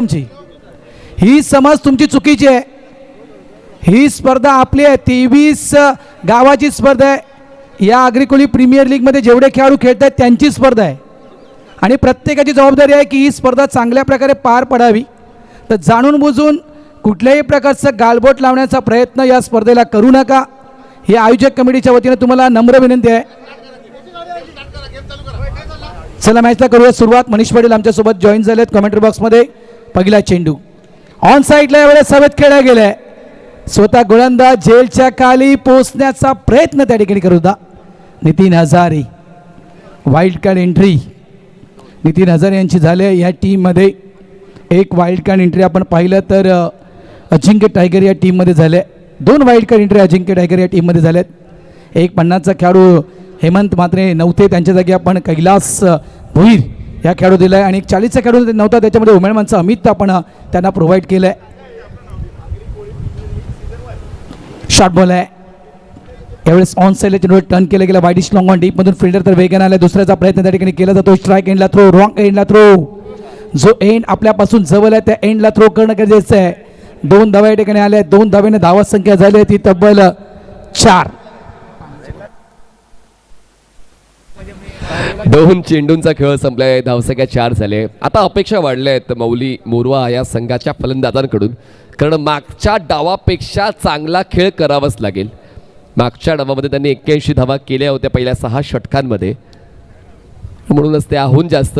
तुमची ही समज तुमची चुकीची आहे। ही स्पर्धा आपली आहे, 23 गावाची स्पर्धा आहे। या आग्रिकोली प्रीमियर लीग मध्ये जेवढे खेळाडू खेळत आहेत त्यांची स्पर्धा आहे आणि प्रत्येकाची जबाबदारी आहे की ही स्पर्धा चांगल्या प्रकारे पार पडावी। तर जाणून बुजून कुठल्याही प्रकारचं गालबोट लावण्याचा प्रयत्न या स्पर्धेला करू नका, ही आयोजक कमिटीच्या वतीने तुम्हाला नम्र विनंती आहे। चला मॅचला करूया सुरुवात। मनीष पाटील आमच्यासोबत जॉईन झालेत कमेंट्री बॉक्समध्ये। पहिला चेंडू ऑन साईडला यावेळेस हवेत खेळला गेलाय, स्वतः गोलंदाज झेलच्या खाली पोहोचण्याचा प्रयत्न त्या ठिकाणी करू दा Nitin Hazare. Wild card entry Nitin Hazare यांची झाले या टीममध्ये। एक वाईल्ड कार्ड एंट्री आपण पाहिलं तर अजिंक्य टायगर या टीममध्ये झाले, 2 वाईल्ड कार्ड एंट्री अजिंक्य टायगर या टीममध्ये झालेत। एक 50चा खेळाडू हेमंत मात्रे नव्हते, त्यांच्या जागी आपण कैलास भोईर या खेळाडू दिलाय आणि एक 40चा खेळाडू नव्हता, त्याच्यामध्ये उमेदवारांचा अमित आपण त्यांना प्रोव्हाइड केलंय। शॉर्ट बॉल आहे यावेळेस ऑन साईडला चेंडू टर्न केला गेला, वाईडिश लॉंग ऑन डीप मधून फिल्डर तर वेगाने आला, दुसऱ्याचा प्रयत्न त्या ठिकाणी केला जातो। स्ट्राईक एंडला थ्रो, रॉंग एंडला थ्रो, जो एंड आपल्यापासून जवळ आहे त्या एंडला थ्रो करणं गरजेचं आहे। 2 धावा या ठिकाणी आल्या, 2 धावेने धावा संख्या झाली ती तब्बल 4। 2 चेंडूंचा खेळ संपलाय, धावसंख्या 4 झाले। आता अपेक्षा वाढल्या आहेत मौली मोरवा या संघाच्या फलंदाजांकडून, कारण मागच्या डावापेक्षा चांगला खेळ करावाच लागेल। मागच्या डावामध्ये त्यांनी 81 धावा केल्या होत्या पहिल्या 6 षटकांमध्ये, म्हणूनच त्याहून जास्त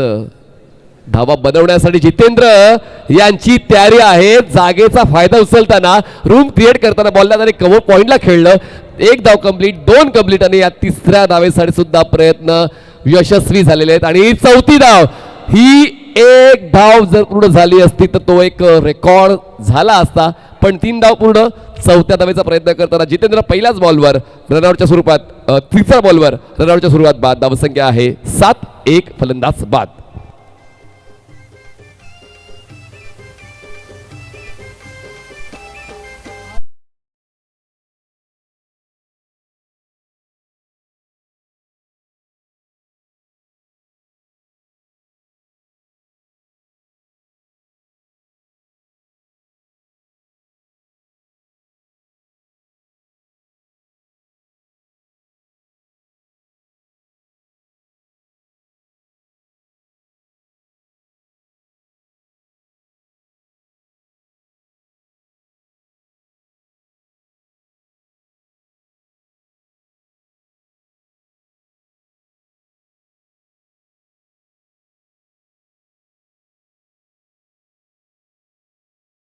धावा बनवण्यासाठी जितेंद्र यांची तयारी आहे। जागेचा फायदा उचलताना, रूम क्रिएट करताना बॉलला त्याने कव्हर पॉइंटला खेळलं, 1 धाव कंप्लीट, 2 कंप्लीट आणि या 3ऱ्या धावेसाठी सुद्धा प्रयत्न यशस्वी झालेले आहेत। आणि 4थी धाव, ही 1 धाव जर पूर्ण झाली असती तर तो एक रेकॉर्ड झाला असता, पण 3 धाव पूर्ण। 4थ्या धावेचा प्रयत्न करताना जितेंद्र पहिल्याच बॉलवर रनआउटच्या स्वरूपात, 3ऱ्या बॉलवर रनआउटच्या स्वरूपात बाद। धावसंख्या आहे 7, 1 फलंदाज बाद।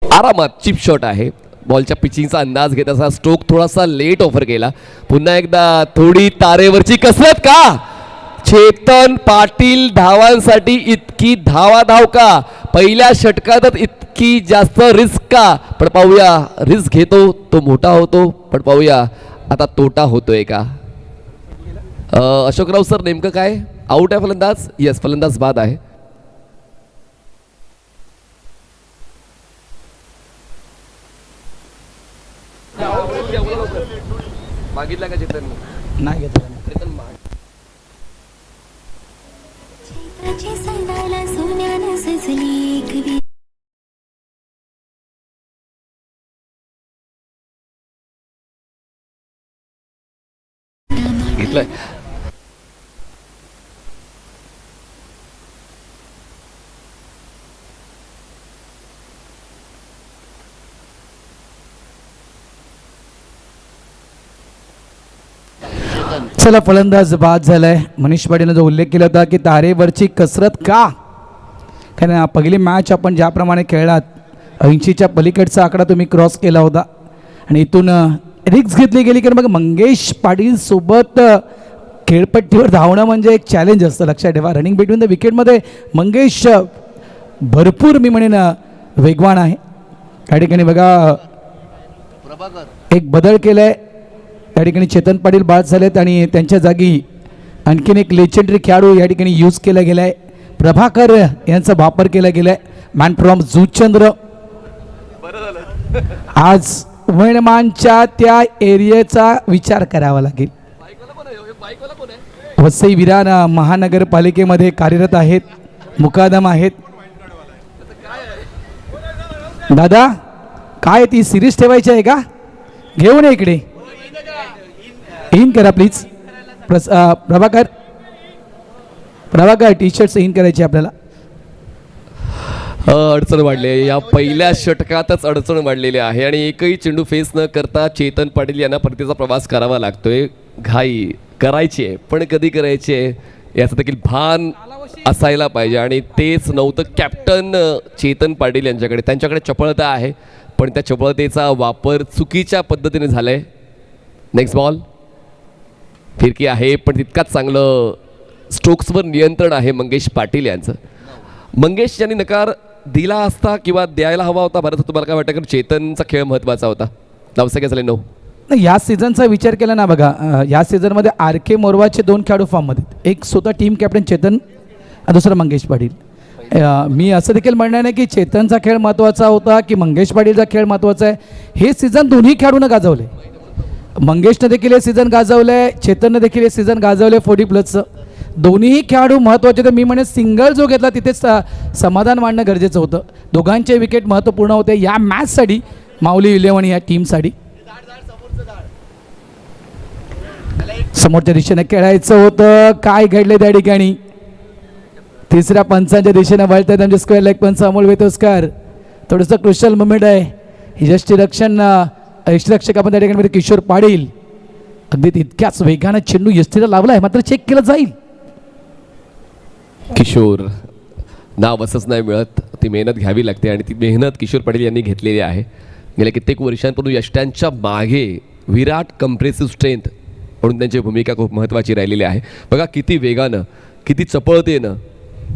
आरामात चिप शॉट आहे, बॉलच्या पिचिंगचा अंदाज घेत असा स्ट्रोक थोडासा लेट ऑफर केला। पुन्हा एकदा थोडी तारेवरची कसरत का? चेतन पाटील धावांसाठी इतकी धावाधाव का? पहिल्या षटकातच इतकी जास्त रिस्क का? पण पाहूया, रिस्क घेतो तो मोठा होतो, पण पाहूया आता तोटा होतोय का? अशोकराव सर नेमकं काय आउट आहे फलंदाज? यस, फलंदाज बाद आहे। मागितला का चेतन? नाही घेतला। घेतलाय। चला फलंदाज बाद झालाय। मनीष पाटीलने जो उल्लेख केला होता की तारेवरची कसरत का, कारण पहिली मॅच आपण ज्याप्रमाणे खेळलात 80च्या पलीकडचा आकडा तुम्ही क्रॉस केला होता आणि इथून रिक्स घेतली गेली की मग मंगेश पाटील सोबत खेळपट्टीवर धावणं म्हणजे एक चॅलेंज असतं, लक्षात ठेवा। रनिंग बिटवीन द विकेटमध्ये मंगेश भरपूर मी म्हणेन वेगवान आहे। त्या ठिकाणी बघा एक बदल केलाय, त्या ठिकाणी चेतन पाटील बाद झालेत आणि त्यांच्या जागी आणखीन एक लेजेंडरी खेळाडू या ठिकाणी यूज केला गेलाय, प्रभाकर यांचा वापर केला गेलाय। Man from Juchandra. आज उमेदमानच्या त्या एरियाचा विचार करावा लागेल। वसई विरार महानगरपालिकेमध्ये कार्यरत आहेत, मुकादम आहेत। दादा काय ती सिरीज ठेवायची आहे का? घेऊन ये इकडे. इन करा please. Prabhakar T shirts in करायची आपल्याला. अडचण वाढली आहे. या पहिल्या षटकातच अडचण वाढलेली आहे आणि एकही चेंडू फेस न करता चेतन पाटील यांना परतीचा प्रवास करावा लागतोय. घाई करायची आहे पण कधी करायची आहे याचं देखील भान असायला पाहिजे आणि तेच नव्हतं कॅप्टन चेतन पाटील यांच्याकडे. त्यांच्याकडे चपळता आहे पण त्या चपळतेचा वापर चुकीच्या पद्धतीने झालाय. नेक्स्ट बॉल फिरकी आहे पण तितकाच चांगलं स्ट्रोक्सवर नियंत्रण आहे मंगेश पाटील यांचं. मंगेश यांनी नकार दिला असता किंवा द्यायला हवा होता भारत, तुम्हाला काय वाटतं? कारण चेतनचा खेळ महत्त्वाचा होता. धावसंख्या झाले 9. नाही, या सीझनचा विचार केला ना बघा, या सीझनमध्ये आर के मोरवाचे 2 खेळाडू फॉर्ममध्ये, एक स्वतः टीम कॅप्टन चेतन, दुसरं मंगेश पाटील. मी असं देखील म्हणणार नाही की चेतनचा खेळ महत्त्वाचा होता की मंगेश पाटीलचा खेळ महत्त्वाचा आहे. हे सीझन दोन्ही खेळाडूंना गाजवले. मंगेशनं देखील हे सीझन गाजवलं आहे, चेतननं देखील हे सीझन गाजवलं आहे 40+चं. दोन्हीही खेळाडू महत्त्वाचे. तर मी म्हणेन सिंगल जो घेतला तिथेच समाधान मांडणं गरजेचं होतं. दोघांचे विकेट महत्त्वपूर्ण होते या मॅचसाठी, माऊली 11 या टीमसाठी. समोरच्या दिशेने खेळायचं होतं. काय घडले त्या ठिकाणी? तिसऱ्या पंचांच्या दिशेने वळतात त्यांचे स्क्वेअर लेग पंच अमोल वेतोस्कर. थोडंसं क्रुशल मुवमेंट आहे. यष्टीरक्षक आपण त्या ठिकाणी किशोर पाटील अगदी तितक्याच वेगानं चेंडू यष्टीला लावला आहे, मात्र चेक केलं जाईल. किशोर नाव असंच नाही मिळत, ती मेहनत घ्यावी लागते आणि ती मेहनत किशोर पाटील यांनी घेतलेली आहे. गेल्या कित्येक वर्षांपासून यष्ट्यांच्या मागे विराट कंप्रेसिव्ह स्ट्रेंथ म्हणून त्यांची भूमिका खूप महत्त्वाची राहिलेली आहे. बघा किती वेगानं, किती चपळतेनं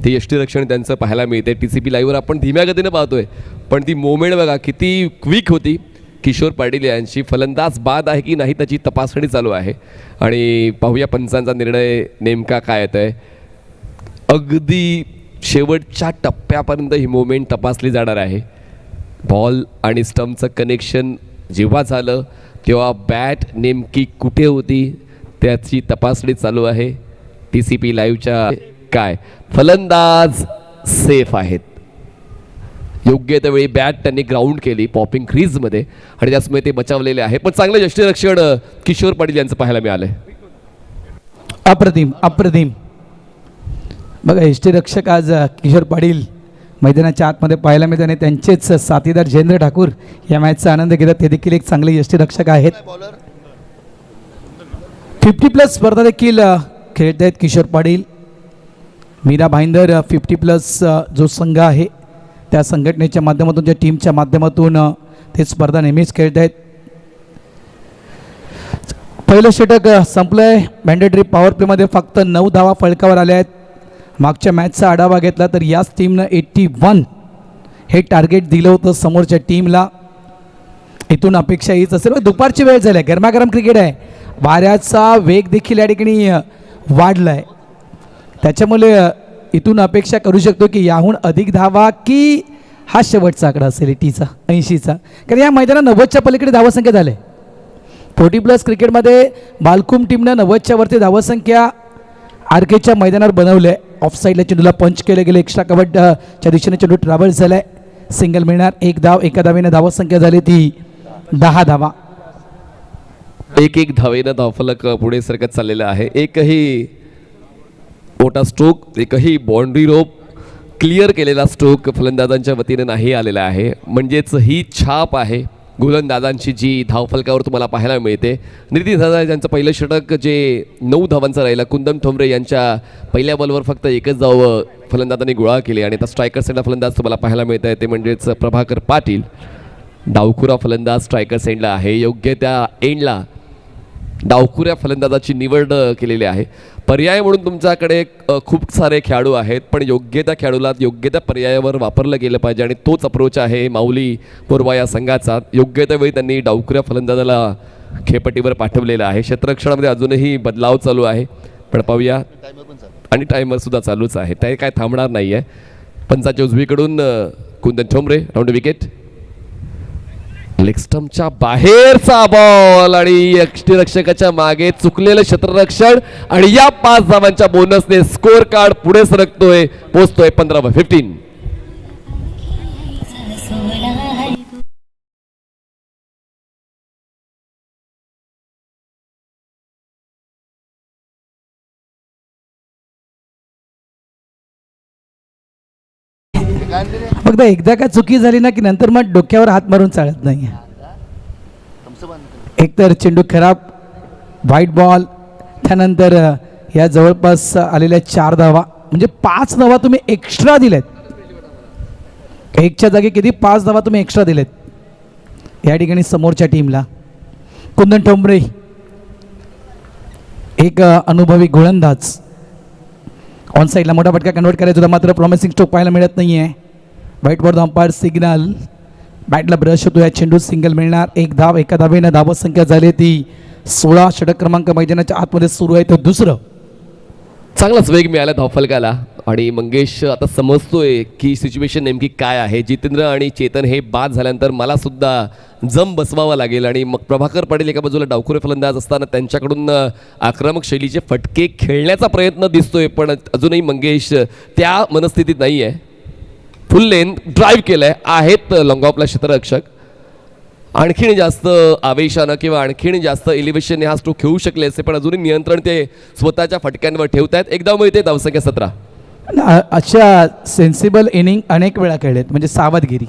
ते यष्टीरक्षण त्यांचं पाहायला मिळते. TCP लाईव्हवर आपण धीम्या गतीनं पाहतोय पण ती मोमेंट बघा किती क्विक होती. किशोर पाटील यांची फलंदाज बाद आहे की नाही त्याची तपासणी चालू आहे आणि पाहूया पंचांचा निर्णय नेमका काय येत आहे. अगदी शेवटच्या टप्प्यापर्यंत ही मोमेंट तपासली जाणार आहे. बॉल आणि स्टंपचं कनेक्शन जेव्हा झालं तेव्हा बॅट नेमकी कुठे होती त्याची तपासणी चालू आहे. TCP लाईव्हच्या काय फलंदाज सेफ आहेत. योग्य त्यावेळी बॅट त्यांनी ग्राउंड केली पॉपिंग क्रीजमध्ये आणि त्याचमुळे ते बचावलेले आहे. पण चांगलं यष्टीरक्षण किशोर पाटील यांचं पाहायला मिळालंय. अप्रतिम अप्रतिम. बघा यष्टीरक्षक आज किशोर पाटील मैदानाच्या आतमध्ये पाहायला मिळते आणि त्यांचेच साथीदार जयेंद्र ठाकूर या मॅचचा आनंद घेतात. ते देखील एक चांगले यष्टीरक्षक आहेत. 50+ स्पर्धा देखील खेळत आहेत किशोर पाटील. मीरा भाईंदर 50+ जो संघ आहे त्या संघटनेच्या माध्यमातून, त्या टीमच्या माध्यमातून ते स्पर्धा नेहमीच खेळत आहेत. पहिलं षटक संपलंय. मॅन्डेटरी पॉवर प्लेमध्ये फक्त 9 धावा फलकावर आल्या आहेत. मागच्या मॅचचा आढावा घेतला तर याच टीमनं 81 हे टार्गेट दिलं होतं समोरच्या टीमला. इथून अपेक्षा हीच असेल. दुपारची वेळ झाली आहे, गरमागरम क्रिकेट आहे, वाऱ्याचा वेग देखील या ठिकाणी वाढला आहे. त्याच्यामुळे इथून अपेक्षा करू शकतो की याहून अधिक धावा की हा शेवटचा आकडा असेल 80चा. कारण या मैदानात 90च्या पलीकडे धावसंख्या झाले. 40+ क्रिकेटमध्ये बालकुम टीमनं 90च्या वरती धावसंख्या आरकेच्या मैदानावर बनवले. ऑफसाईडला चेंडूला पंच केलं गेलं. एक्स्ट्रा कव्हरच्या दिशेने चेंडू ट्रॅव्हल झालाय. सिंगल मिळणार. 1 धाव. एका धावेनं धावसंख्या झाली ती 10 धावा. 1-1 धावेनं धावफलक पुढे सरकत चाललेला आहे. एकही मोठा स्ट्रोक, एकही बाउंड्री रोप क्लिअर केलेला स्ट्रोक फलंदाजांच्या वतीने नाही आलेला आहे. म्हणजेच ही छाप आहे गोलंदाजांची जी धावफलकावर तुम्हाला पाहायला मिळते. नितीन दादा यांचं पहिलं षटक जे 9 धावांचं राहिलं. कुंदन ठोंबरे यांच्या पहिल्या बॉलवर फक्त एकच धाव फलंदाजांनी गोळा केली आणि आता स्ट्रायकर सेंडला फलंदाज तुम्हाला पाहायला मिळत आहे ते म्हणजेच प्रभाकर पाटील. डावखुरा फलंदाज स्ट्रायकर सेंडला आहे. योग्य त्या एंडला डावखुऱ्या फलंदाजाची निवड केलेली आहे. पर्याय म्हणून तुमच्याकडे खूप सारे खेळाडू आहेत पण योग्य त्या खेळाडूला योग्य त्या पर्यायावर वापरलं गेलं पाहिजे आणि तोच अप्रोच आहे माऊली मोरवा या संघाचा. योग्य त्या वेळी त्यांनी डावखुऱ्या फलंदाजाला खेळपट्टीवर पाठवलेलं आहे. क्षेत्ररक्षणामध्ये अजूनही बदलाव चालू आहे पण पाहूया. आणि टायमर सुद्धा चालूच आहे, ते काय थांबणार नाही आहे. पंचाच्या उजवीकडून कुंदन ठोंबरे राऊंड विकेट. लेग स्टंपच्या बाहेरचा बॉल आणि यष्टीरक्षकाच्या मागे चुकलेलं क्षेत्ररक्षण आणि या 5 धावांच्या बोनसने स्कोअर कार्ड पुढे सरकतोय, पोहोचतोय 15/15. फक्त एकदा का चुकी झाली ना की नंतर मग डोक्यावर हात मारून चालत नाही. एकतर चेंडू खराब, व्हाईट बॉल, त्यानंतर या जवळपास आलेल्या 4 धावा, म्हणजे 5 धावा तुम्ही एक्स्ट्रा दिलेत. 1च्या जागी किती 5 धावा तुम्ही एक्स्ट्रा दिलेत या ठिकाणी समोरच्या टीमला. कुंदन ठोंबरे एक अनुभवी गोलंदाज, ऑन साईडला मोठा फटका कन्वर्ट करायचा होता, मात्र प्रॉमिसिंग स्ट्रोक पाहायला मिळत नाही आहे. व्हाईट बॉर्ड अंपायर सिग्नल, बॅटला ब्रश होतो, या चेंडू सिंगल मिळणार. 1 धाव, एका धावेनं धावत संख्या झाली ती 16. षटक क्रमांक मैदानाच्या आतमध्ये सुरू आहे, तर दुसरं. चांगलाच वेग मिळाला धावफलकाला आणि मंगेश आता समजतोय की सिच्युएशन नेमकी काय आहे. जितेंद्र आणि चेतन हे बाद झाल्यानंतर मला सुद्धा जम बसवावा लागेल आणि मग प्रभाकर पाटील एका बाजूला डावखुरे फलंदाज असताना त्यांच्याकडून आक्रमक शैलीचे फटके खेळण्याचा प्रयत्न दिसतोय, पण अजूनही मंगेश त्या मनस्थितीत नाही आहे. फुल लेन ड्राईव्ह केलंय, आहेत लॉंग ऑफला क्षेत्ररक्षक. आणखीन जास्त आवेशानं किंवा आणखीन जास्त एलिव्हेशन हा स्ट्रोक खेळू शकले असते, पण अजूनही नियंत्रण ते स्वतःच्या फटक्यांवर ठेवत आहेत. एक धाव मिळते, धावसंख्या 17. अशा सेन्सिबल इनिंग अनेक वेळा खेळलेत, म्हणजे सावधगिरी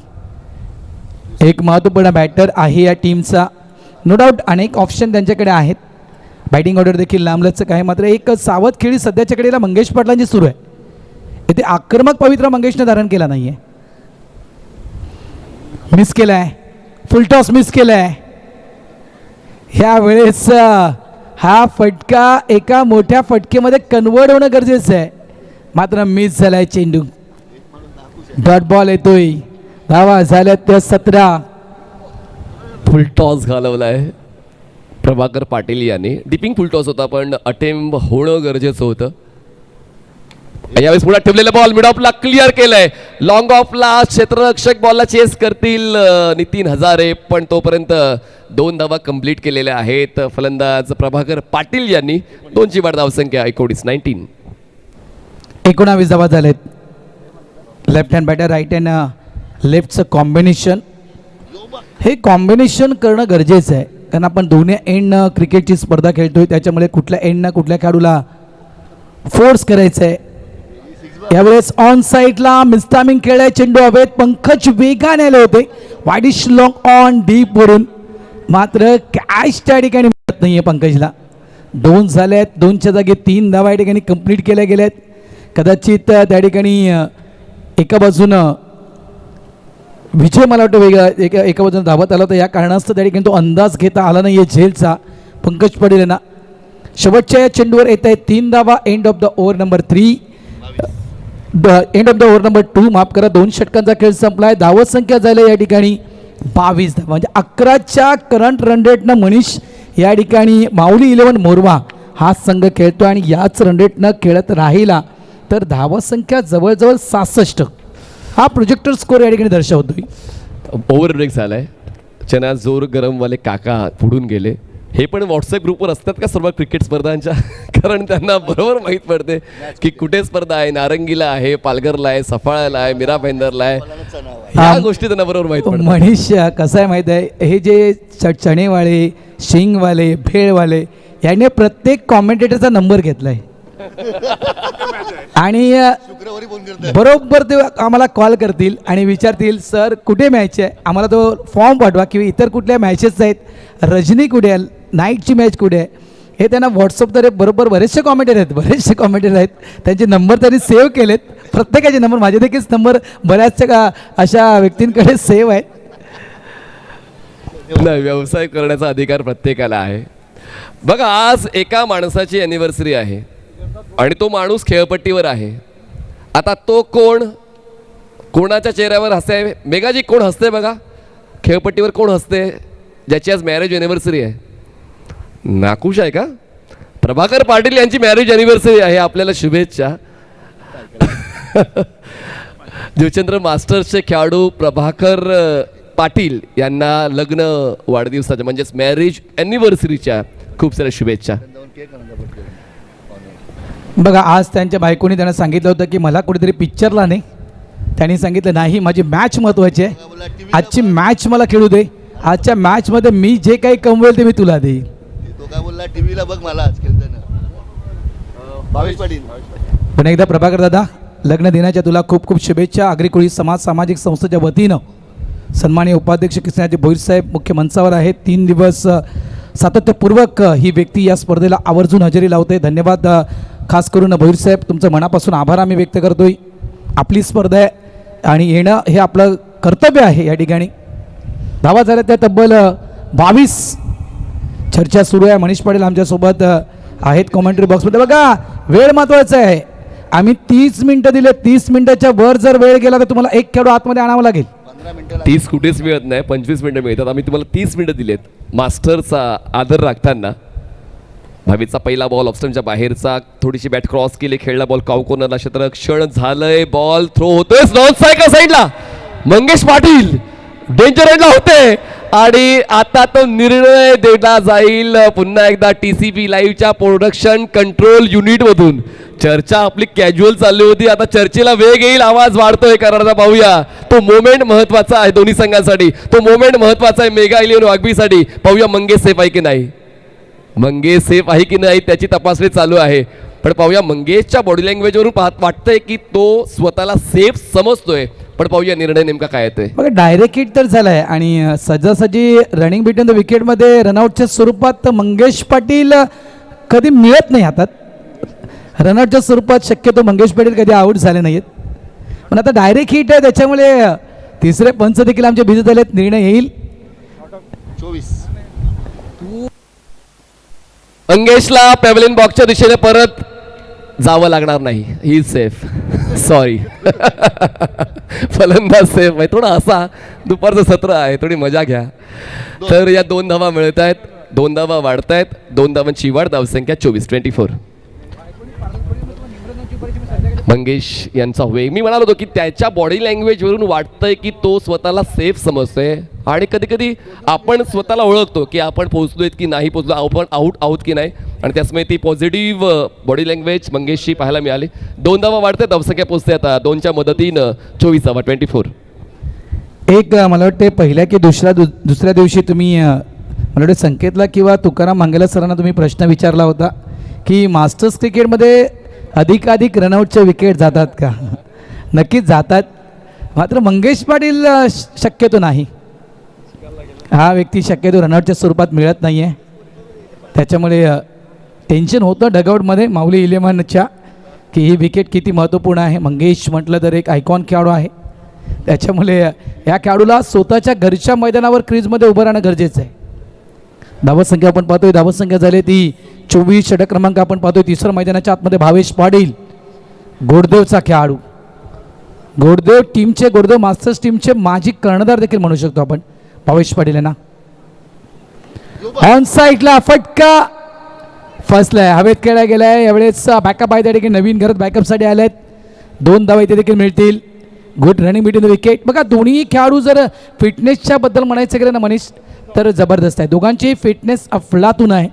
एक महत्त्वपूर्ण बॅटर आहे या टीमचा. नो डाऊट अनेक ऑप्शन त्यांच्याकडे आहेत, बॅटिंग ऑर्डर देखील लांबलचक आहे, मात्र एक सावध खेळी सध्याच्या कडेला मंगेश पाटलांची सुरू आहे. इथे आक्रमक पवित्रा मंगेशने धारण केला नाही आहे. मिस केला आहे, फुलटॉस मिस केला आहे. ह्या वेळेस हा फटका एका मोठ्या फटकेमध्ये कन्वर्ट होणं गरजेचं आहे, मात्र मिस झाला आहे चेंडू. डॉट बॉल येतोय, धावा झाल्यात त्या 17. फुलटॉस घालवलाय प्रभाकर पाटील यांनी. डिपिंग फुलटॉस होता, पण अटेम्प होणं गरजेचं होतं. यावेळेस पुढे ठेवलेला बॉल मिड ऑफला क्लिअर केलंय. लॉंग ऑफला क्षेत्ररक्षक बॉलला चेस करतील नितीन हजारे, पण तोपर्यंत 2 धावा कंप्लीट केलेल्या आहेत फलंदाज प्रभाकर पाटील यांनी. 2ची वाढ धावसंख्या 19. 19 धावा झालेत. Left hand batter, right hand लेफ्टचं कॉम्बिनेशन, हे कॉम्बिनेशन करणं गरजेचं आहे, कारण आपण दोन्ही एंडनं क्रिकेटची स्पर्धा खेळतोय, त्याच्यामुळे कुठल्या एंडनं कुठल्या खेळाडूला फोर्स करायचं आहे. यावेळेस ऑन साईडला मिसटायमिंग खेळलाय, चेंडू हवेत, पंकज वेगाने आले होते, वाईडिश लॉंग ऑन डीप वरून, मात्र कॅच त्या ठिकाणी मिळत नाहीये पंकजला. 2 झाल्यात, 2च्या जागी 3 धावा या ठिकाणी कंप्लीट केल्या गेल्यात. कदाचित त्या ठिकाणी एका बाजूनं विजय मला वाटतं वेगळा एका बाजूने धावत आला होता, या कारणास्तव त्या ठिकाणी तो अंदाज घेता आला नाही आहे झेलचा पंकज पाटील यांना. शेवटच्या या चेंडूवर येत आहे 3 धावा. End of the over number 3, end of the over number 2, माफ करा, 2 षटकांचा खेळ संपलाय. धावत संख्या झाली या ठिकाणी 22 धावा, म्हणजे 11च्या करंट रन रेटनं मनीष या ठिकाणी माऊली 11 मोरवा हा संघ खेळतो आणि याच रन रेटनं खेळत राहिला तर धावत संख्या जवळजवळ 66 हा प्रोजेक्टर स्कोर या ठिकाणी दर्शवतोय. ओव्हर ब्रेक झालाय. चना जोर गरमवाले काका पुढून गेले. हे पण व्हॉट्सअप ग्रुपवर असतात का सर्व क्रिकेट स्पर्धांच्या, कारण त्यांना बरोबर माहीत पडते की कुठे स्पर्धा आहे. नारंगीला आहे, पालघरला आहे, सफाळ्याला आहे, मीरा भाईंदरला आहे, या गोष्टी त्यांना बरोबर माहीत पडतात. मनीष कसं आहे माहीत आहे, हे जे चणेवाले, शिंगवाले, भेळवाले याने प्रत्येक कॉमेंटेटरचा नंबर घेतलाय आणि बरोबर ते आम्हाला कॉल करतील आणि विचारतील, सर कुठे मॅच आहे, आम्हाला तो फॉर्म पाठवा, किंवा इतर कुठल्या मॅचेस आहेत, रजनी कुठे आहे, नाईटची मॅच कुठे आहे, हे त्यांना व्हॉट्सअपद्वारे बरोबर बरेचसे कॉमेंटेटर आहेत, त्यांचे नंबर त्यांनी सेव्ह केलेत. प्रत्येकाचे नंबर, माझे देखील नंबर बऱ्याचशा अशा व्यक्तींकडे सेव्ह आहेत. नाही, व्यवसाय करण्याचा अधिकार प्रत्येकाला आहे. बघा, आज एका माणसाची अॅनिव्हर्सरी आहे आणि तो माणूस खेळपट्टीवर आहे. आता तो कोण, कोणाच्या चेहऱ्यावर हसते? मेघाजी, कोण हसते बघा खेळपट्टीवर? कोण हसते ज्याची आज मॅरेज अॅनिव्हर्सरी आहे? नाखुश आहे का? प्रभाकर पाटील यांची मॅरेज अॅनिव्हर्सरी आहे. आपल्याला शुभेच्छा. देवचंद्र मास्टर्सचे खेळाडू प्रभाकर पाटील यांना लग्न वाढदिवसाच्या म्हणजेच मॅरेज अॅनिव्हर्सरीच्या खूप साऱ्या शुभेच्छा. बघा, आज त्यांच्या बायकोनी त्यांना सांगितलं होतं की मला कुठेतरी पिक्चरला नाही. त्यांनी सांगितलं नाही, माझी मॅच महत्त्वाची आहे, आजची मॅच मला खेळू दे, आजच्या मॅचमध्ये मी जे काही कमवेल ते मी तुला देईन. तो काय बोलला, टीव्हीला बघ मला आज खेळताना. भावेश पाटील पण एकदा प्रभाकर दादा लग्न दिनाच्या तुला खूप खूप शुभेच्छा. आगरी कोळी समाज सामाजिक संस्थेच्या वतीनं सन्माननीय उपाध्यक्ष कृष्णाजी भोईर साहेब मुख्य मंचावर आहेत. 3 दिवस सातत्यपूर्वक ही व्यक्ती या स्पर्धेला आवर्जून हजेरी लावते. धन्यवाद. खास करून भोईर साहेब तुमचं मनापासून आभार आम्ही व्यक्त करतोय. आपली स्पर्धा आहे आणि येणं हे आपलं कर्तव्य आहे. या ठिकाणी धावा झाल्या त्या तब्बल 22. चर्चा सुरू आहे. मनीष पाटील आमच्यासोबत आहेत कॉमेंट्री बॉक्समध्ये. बघा वेळ महत्त्वाचा आहे. आम्ही 30 मिनटं दिले. 30 मिनटाच्या वर जर वेळ गेला तर तुम्हाला एक खेळाडू आतमध्ये आणावं लागेल. 30 कुठेच मिळत नाही, 25 मिनिटं मिळतात. आम्ही तुम्हाला 30 मिनिटं दिलेत. मास्टरचा आदर राखताना भावीचा पहिला बॉल ऑप्शनच्या बाहेरचा, थोडीशी बॅट क्रॉस केली, खेळला बॉल काऊ कोर्नरला, क्षेत्ररक्षण झालंय, बॉल थ्रो होतोय नॉन सायकल साईडला. मंगेश पाटील डेंजर एंडला होते आणि आता तो निर्णय दिला जाईल पुन्हा एकदा TCP लाईव्हच्या प्रोडक्शन कंट्रोल युनिट मधून. चर्चा आपली कॅज्युअल चालली होती, आता चर्चेला वेग येईल, आवाज वाढतोय कराराचा. पाहूया तो मोमेंट महत्वाचा आहे दोन्ही संघांसाठी. तो मोमेंट महत्वाचा आहे मेगा इलेव्हन वाघबीसाठी. पाहूया मंगेश सेफ आहे की नाही, मंगेश सेफ आहे की नाही त्याची तपासणी चालू आहे. पण पाहूया मंगेशच्या बॉडी लँग्वेजवरून वाटतंय की तो स्वतःला सेफ समजतोय. पण पाहूया निर्णय नेमका काय येतोय. बघा डायरेक्ट हिट तर झालाय आणि सजासजी रनिंग बिटवीन द विकेटमध्ये रनआउटच्या स्वरूपात मंगेश पाटील कधी मिळत नाही हातात. रनआउटच्या स्वरूपात शक्यतो मंगेश पाटील कधी आऊट झाले नाहीत. पण आता डायरेक्ट हिट आहे त्याच्यामुळे तिसरे पंच देखील आमचे बिझी झालेत. निर्णय येईल. मंगेशला पॅव्हलियन बॉक्सच्या दिशेने परत जावं लागणार नाही. ही सेफ. सॉरी फलंदाज सेफ आहे. थोडा असा दुपारचं सत्र आहे, थोडी मजा घ्या. तर या 2 धावा मिळत आहेत, 2 धावा वाढत आहेत. 2 धावांची वाढ, धावसंख्या 24. मंगेश यांचा वेग, मी म्हणालो होतो की त्याच्या बॉडी लँग्वेजवरून वाटतंय की तो स्वतःला सेफ समजतोय. आणि कधी कधी आपण स्वतःला ओळखतो की आपण पोहोचलोय की नाही पोहोचलो, आपण आऊट आहोत की नाही. आणि त्याचमुळे ती पॉझिटिव्ह बॉडी लँग्वेज मंगेशची पाहायला मिळाली. 2 धावा वाढते, धावसंख्या पोहोचते आता 2च्या मदतीनं 24. एक मला वाटते पहिल्या की दुसऱ्या दिवशी तुम्ही मला वाटतं संकेतला किंवा तुकाराम मांगेला सरांना तुम्ही प्रश्न विचारला होता की मास्टर्स क्रिकेटमध्ये अधिकाधिक रनआउटचे विकेट जातात का. नक्कीच जातात, मात्र मंगेश पाटील शक्यतो नाही. हा व्यक्ती शक्यतो रनआउटच्या स्वरूपात मिळत नाही आहे. त्याच्यामुळे टेन्शन होतं डगआउटमध्ये माऊली इलेव्हनच्या की ही विकेट किती महत्त्वपूर्ण आहे. मंगेश म्हटलं तर एक आयकॉन खेळाडू आहे. त्याच्यामुळे या खेळाडूला स्वतःच्या घरच्या मैदानावर क्रीजमध्ये उभं राहणं गरजेचं आहे. धावसंख्या आपण पाहतोय, धावसंख्या झाली ती 24. षटक क्रमांक आपण पाहतोय. तिसरं मैदानाच्या आतमध्ये भावेश पाटील, गोडदेवचा खेळाडू. गोडदेव टीमचे, गोडदेव मास्टर्स टीमचे माजी कर्णधार देखील म्हणू शकतो आपण भावेश पाटील यांना. ऑन साईडला फटका फसलाय, हवेत खेळला गेलाय. यावेळेस बॅकअप आहे त्या ठिकाणी, नवीन घरात बॅकअपसाठी आले आहेत. 2 धावा इथे देखील मिळतील. Good running between the wicket. बघा दोन्ही खेळाडू जर फिटनेसच्या बद्दल म्हणायचं गेलं ना मनीष तर जबरदस्त आहे. दोघांची फिटनेस अफलातून आहे.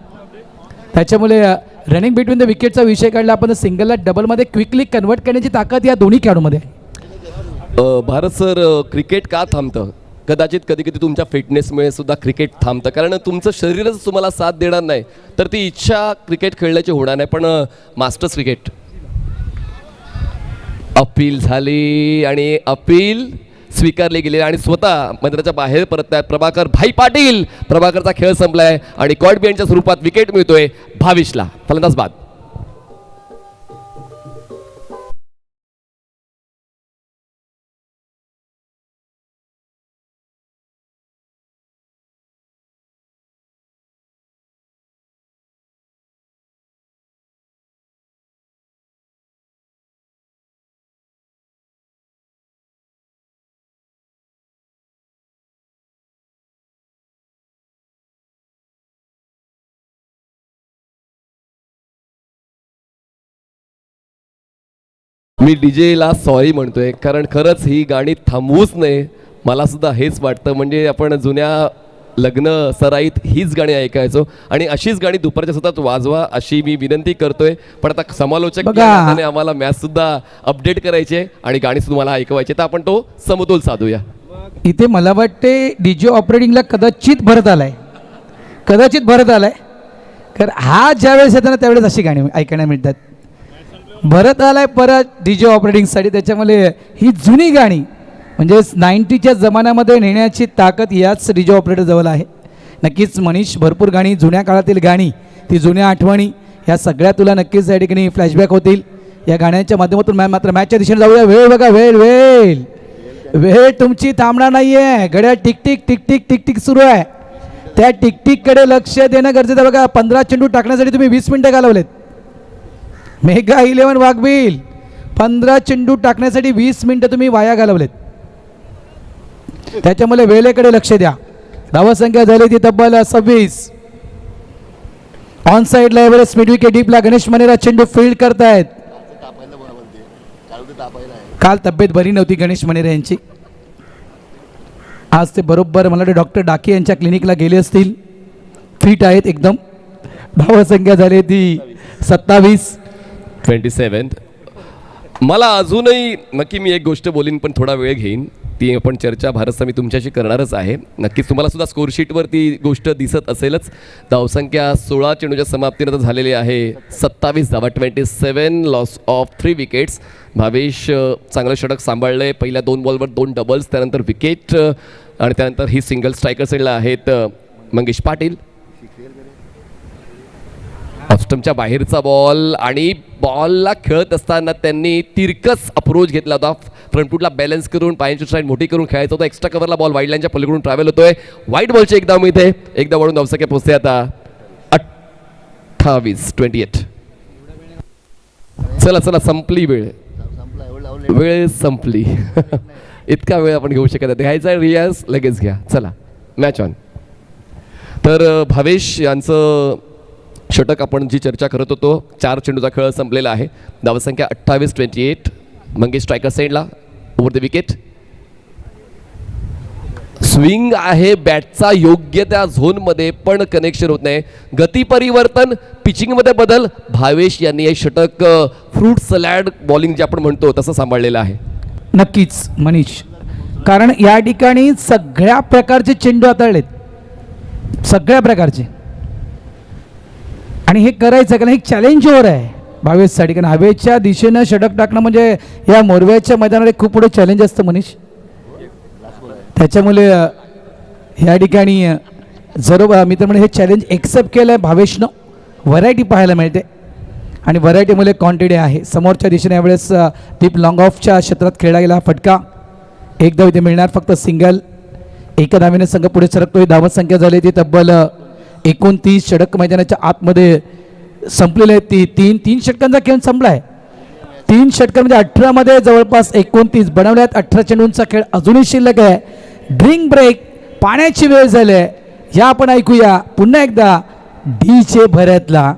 त्याच्यामुळे रनिंग बिटवीन द विकेटचा विषय काढला आपण, सिंगलला डबलमध्ये क्विकली कन्वर्ट करण्याची ताकद या दोन्ही खेळाडूमध्ये आहे. भारत सर, क्रिकेट का थांबतं? कदाचित कधी कधी तुमच्या फिटनेसमुळे सुद्धा क्रिकेट थांबतं, कारण तुमचं शरीरच तुम्हाला साथ देणार नाही तर ती इच्छा क्रिकेट खेळण्याची होणार नाही. पण मास्टर्स क्रिकेट अपील झाली आणि अपील स्वीकारले गेले आणि स्वतः मैदानाच्या बाहेर परततात प्रभाकर भाई पाटील. प्रभाकरचा खेळ संपलाय आणि कॉट बिहाइंडच्या स्वरूपात विकेट मिळतोय 22ला. फलंदाज बाद. मी डीजेला सॉरी म्हणतोय, कारण खरंच ही गाणी थांबवूच नये. मला सुद्धा हेच वाटतं. म्हणजे आपण जुन्या लग्न सराईत हीच गाणी ऐकायचो आणि अशीच गाणी दुपारच्या सतत वाजवा अशी मी विनंती करतोय. पण आता समालोचक आम्हाला मॅच सुद्धा अपडेट करायचे आणि गाणी सुद्धा मला ऐकवायचे, तर आपण तो समतोल साधूया. इथे मला वाटते डीजे ऑपरेटिंगला कदाचित भरत आलाय, कारण हा ज्यावेळेस येतो ना त्यावेळेस अशी गाणी ऐकायला मिळतात. भरत आलाय परत डीजे ऑपरेटिंगसाठी. त्याच्यामुळे ही जुनी गाणी म्हणजे 90च्या जमान्यामध्ये नेण्याची ताकद याच डीजे ऑपरेटरजवळ आहे. नक्कीच मनीष, भरपूर गाणी, जुन्या काळातील गाणी, ती जुन्या आठवणी या सगळ्या तुला नक्कीच या ठिकाणी फ्लॅशबॅक होतील या गाण्याच्या माध्यमातून. मात्र मॅचच्या दिशेने जाऊया. वेळ बघा, वेळ वेळ वेळ तुमची थांबणार नाही आहे. घड्याळ टिकटिक टिकटिक टिकटिक सुरू आहे. त्या टिकटिककडे लक्ष देणं गरजेचं आहे. बघा 15 चेंडू टाकण्यासाठी तुम्ही 20 मिनिटं घालवलेत. मेगा 11 वाघबील 15 चेंडू टाकण्यासाठी 20 मिनिटं तुम्ही वाया घालवलेत. त्याच्यामुळे वेळेकडे लक्ष द्या. धावसंख्या झाली ती तब्बल 26. ऑन साईडला एव्हरेस्ट मिड विकेट डीपला गणेश मनेरा चेंडू फील्ड करतायत. काल तब्येत बरी नव्हती गणेश मनेरा यांची. आज ते बरोबर मला वाटतं डॉक्टर डाके यांच्या क्लिनिकला गेले असतील. फिट आहेत एकदम. धावसंख्या झाली ती 27. मला अजूनही नक्की मी एक गोष्ट बोलीन पण थोडा वेळ घेईन. ती आपण चर्चा भारत मी तुमच्याशी करणारच आहे. नक्कीच तुम्हाला सुद्धा स्कोरशीटवर ती गोष्ट दिसत असेलच. धावसंख्या 16 चेंडूच्या समाप्तीनंतर झालेली आहे 27 धावा. 27 लॉस ऑफ 3 विकेट्स. भावेश चांगलं षटक सांभाळलं. पहिल्या 2 बॉलवर 2 डबल्स, त्यानंतर विकेट आणि त्यानंतर ही सिंगल. स्ट्रायकर साईडला आहेत मंगेश पाटील. ऑफस्टमच्या बाहेरचा बॉल आणि बॉलला खेळत असताना त्यांनी तिरकस अप्रोच घेतला होता. फ्रंटफूटला बॅलन्स करून पायांची स्ट्राईड मोठी करून खेळायचा होता. एक्स्ट्रा कव्हरला बॉल वाईड लाईनच्या पलीकडून ट्रॅव्हल होतोय. वाईट बॉलचे एकदा इथे एकदा वाढून धावसंख्या पोहोचते आता 28. चला चला संपली वेळ. वेळ संपली. इतका वेळ आपण घेऊ शकत नाही. घ्यायचा रियाज लगेच घ्या. चला मॅच ऑन. तर भावेश यांचं षटक आपण जी चर्चा करत होतो. 4 चेंडूचा खेळ संपलेला आहे. धावसंख्या 28. मंगेश स्ट्रायकर साईडला ओव्हर द विकेट. स्विंग आहे बॅटचा योग्य त्या झोनमध्ये पण कनेक्शन होत नाही. गती परिवर्तन, पिचिंगमध्ये बदल. भावेश यांनी हे षटक फ्रूट सलॅड बॉलिंग जे आपण म्हणतो तसं सांभाळलेलं आहे. नक्कीच मनीष, कारण या ठिकाणी सगळ्या प्रकारचे चेंडू हाताळलेत. सगळ्या प्रकारचे. आणि हे करायचं कारण एक चॅलेंज ओव्हर आहे भावेशसाठी. कारण हवेच्या दिशेनं षटक टाकणं म्हणजे या मोरव्याच्या मैदानात खूप पुढे चॅलेंज असतं मनीष. त्याच्यामुळे ह्या ठिकाणी जर मित्रांनो हे चॅलेंज एक्सेप्ट केलं आहे भावेशनं. व्हरायटी पाहायला मिळते आणि व्हरायटीमुळे क्वांटिटी आहे. समोरच्या दिशेने यावेळेस डीप लॉंग ऑफच्या क्षेत्रात खेळला गेला फटका. एक धाव इथे मिळणार फक्त सिंगल. एका धावेने संघ पुढे सरकतोय. धावसंख्या झाली ती तब्बल 29. षटक मैदानाच्या आतमध्ये संपलेले आहेत. ती 3 षटकांचा खेळ संपला आहे. 3 षटक म्हणजे 18 मध्ये जवळपास 29 बनवल्यात. 18 चेंडूंचा खेळ अजूनही शिल्लक आहे. ड्रिंक ब्रेक, पाण्याची वेळ झाली आहे. या आपण ऐकूया पुन्हा एकदा डीजे भरतला.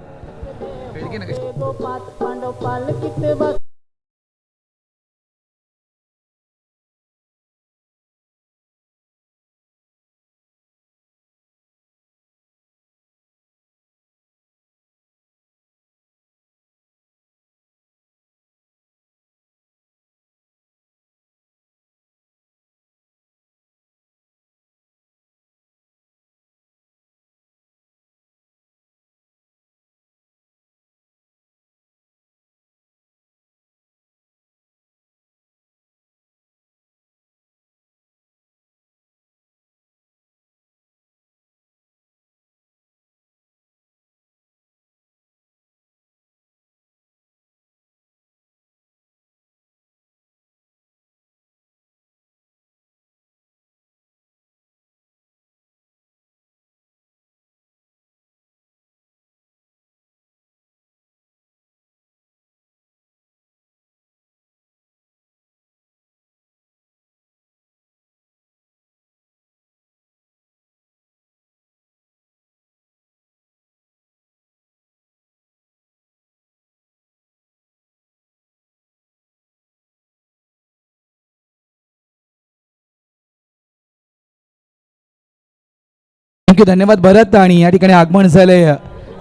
थँक्यू, धन्यवाद भरत. आणि या ठिकाणी आगमन झाले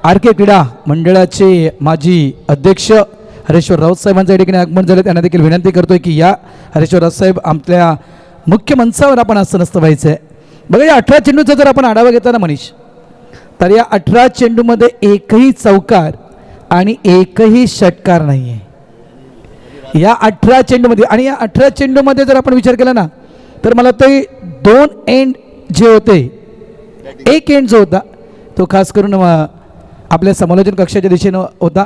आर के क्रीडा मंडळाचे माजी अध्यक्ष हरेश्वर राऊत साहेबांचं या ठिकाणी आगमन झालं. त्यांना देखील विनंती करतोय की या हरेश्वर राऊत साहेब आपल्या मुख्य मंचावर आपण आसनस्थ व्हायचं आहे. बघा या 18 चेंडूचा जर आपण आढावा घेतला ना मनीष, तर या 18 चेंडूमध्ये एकही चौकार आणि एकही षटकार नाही आहे. या 18 चेंडूमध्ये, आणि या 18 चेंडूमध्ये जर आपण विचार केला ना तर मला ते 2 एंड जे होते, एक एंड जो होता तो खास करून आपल्या समालोचन कक्षाच्या दिशेनं होता.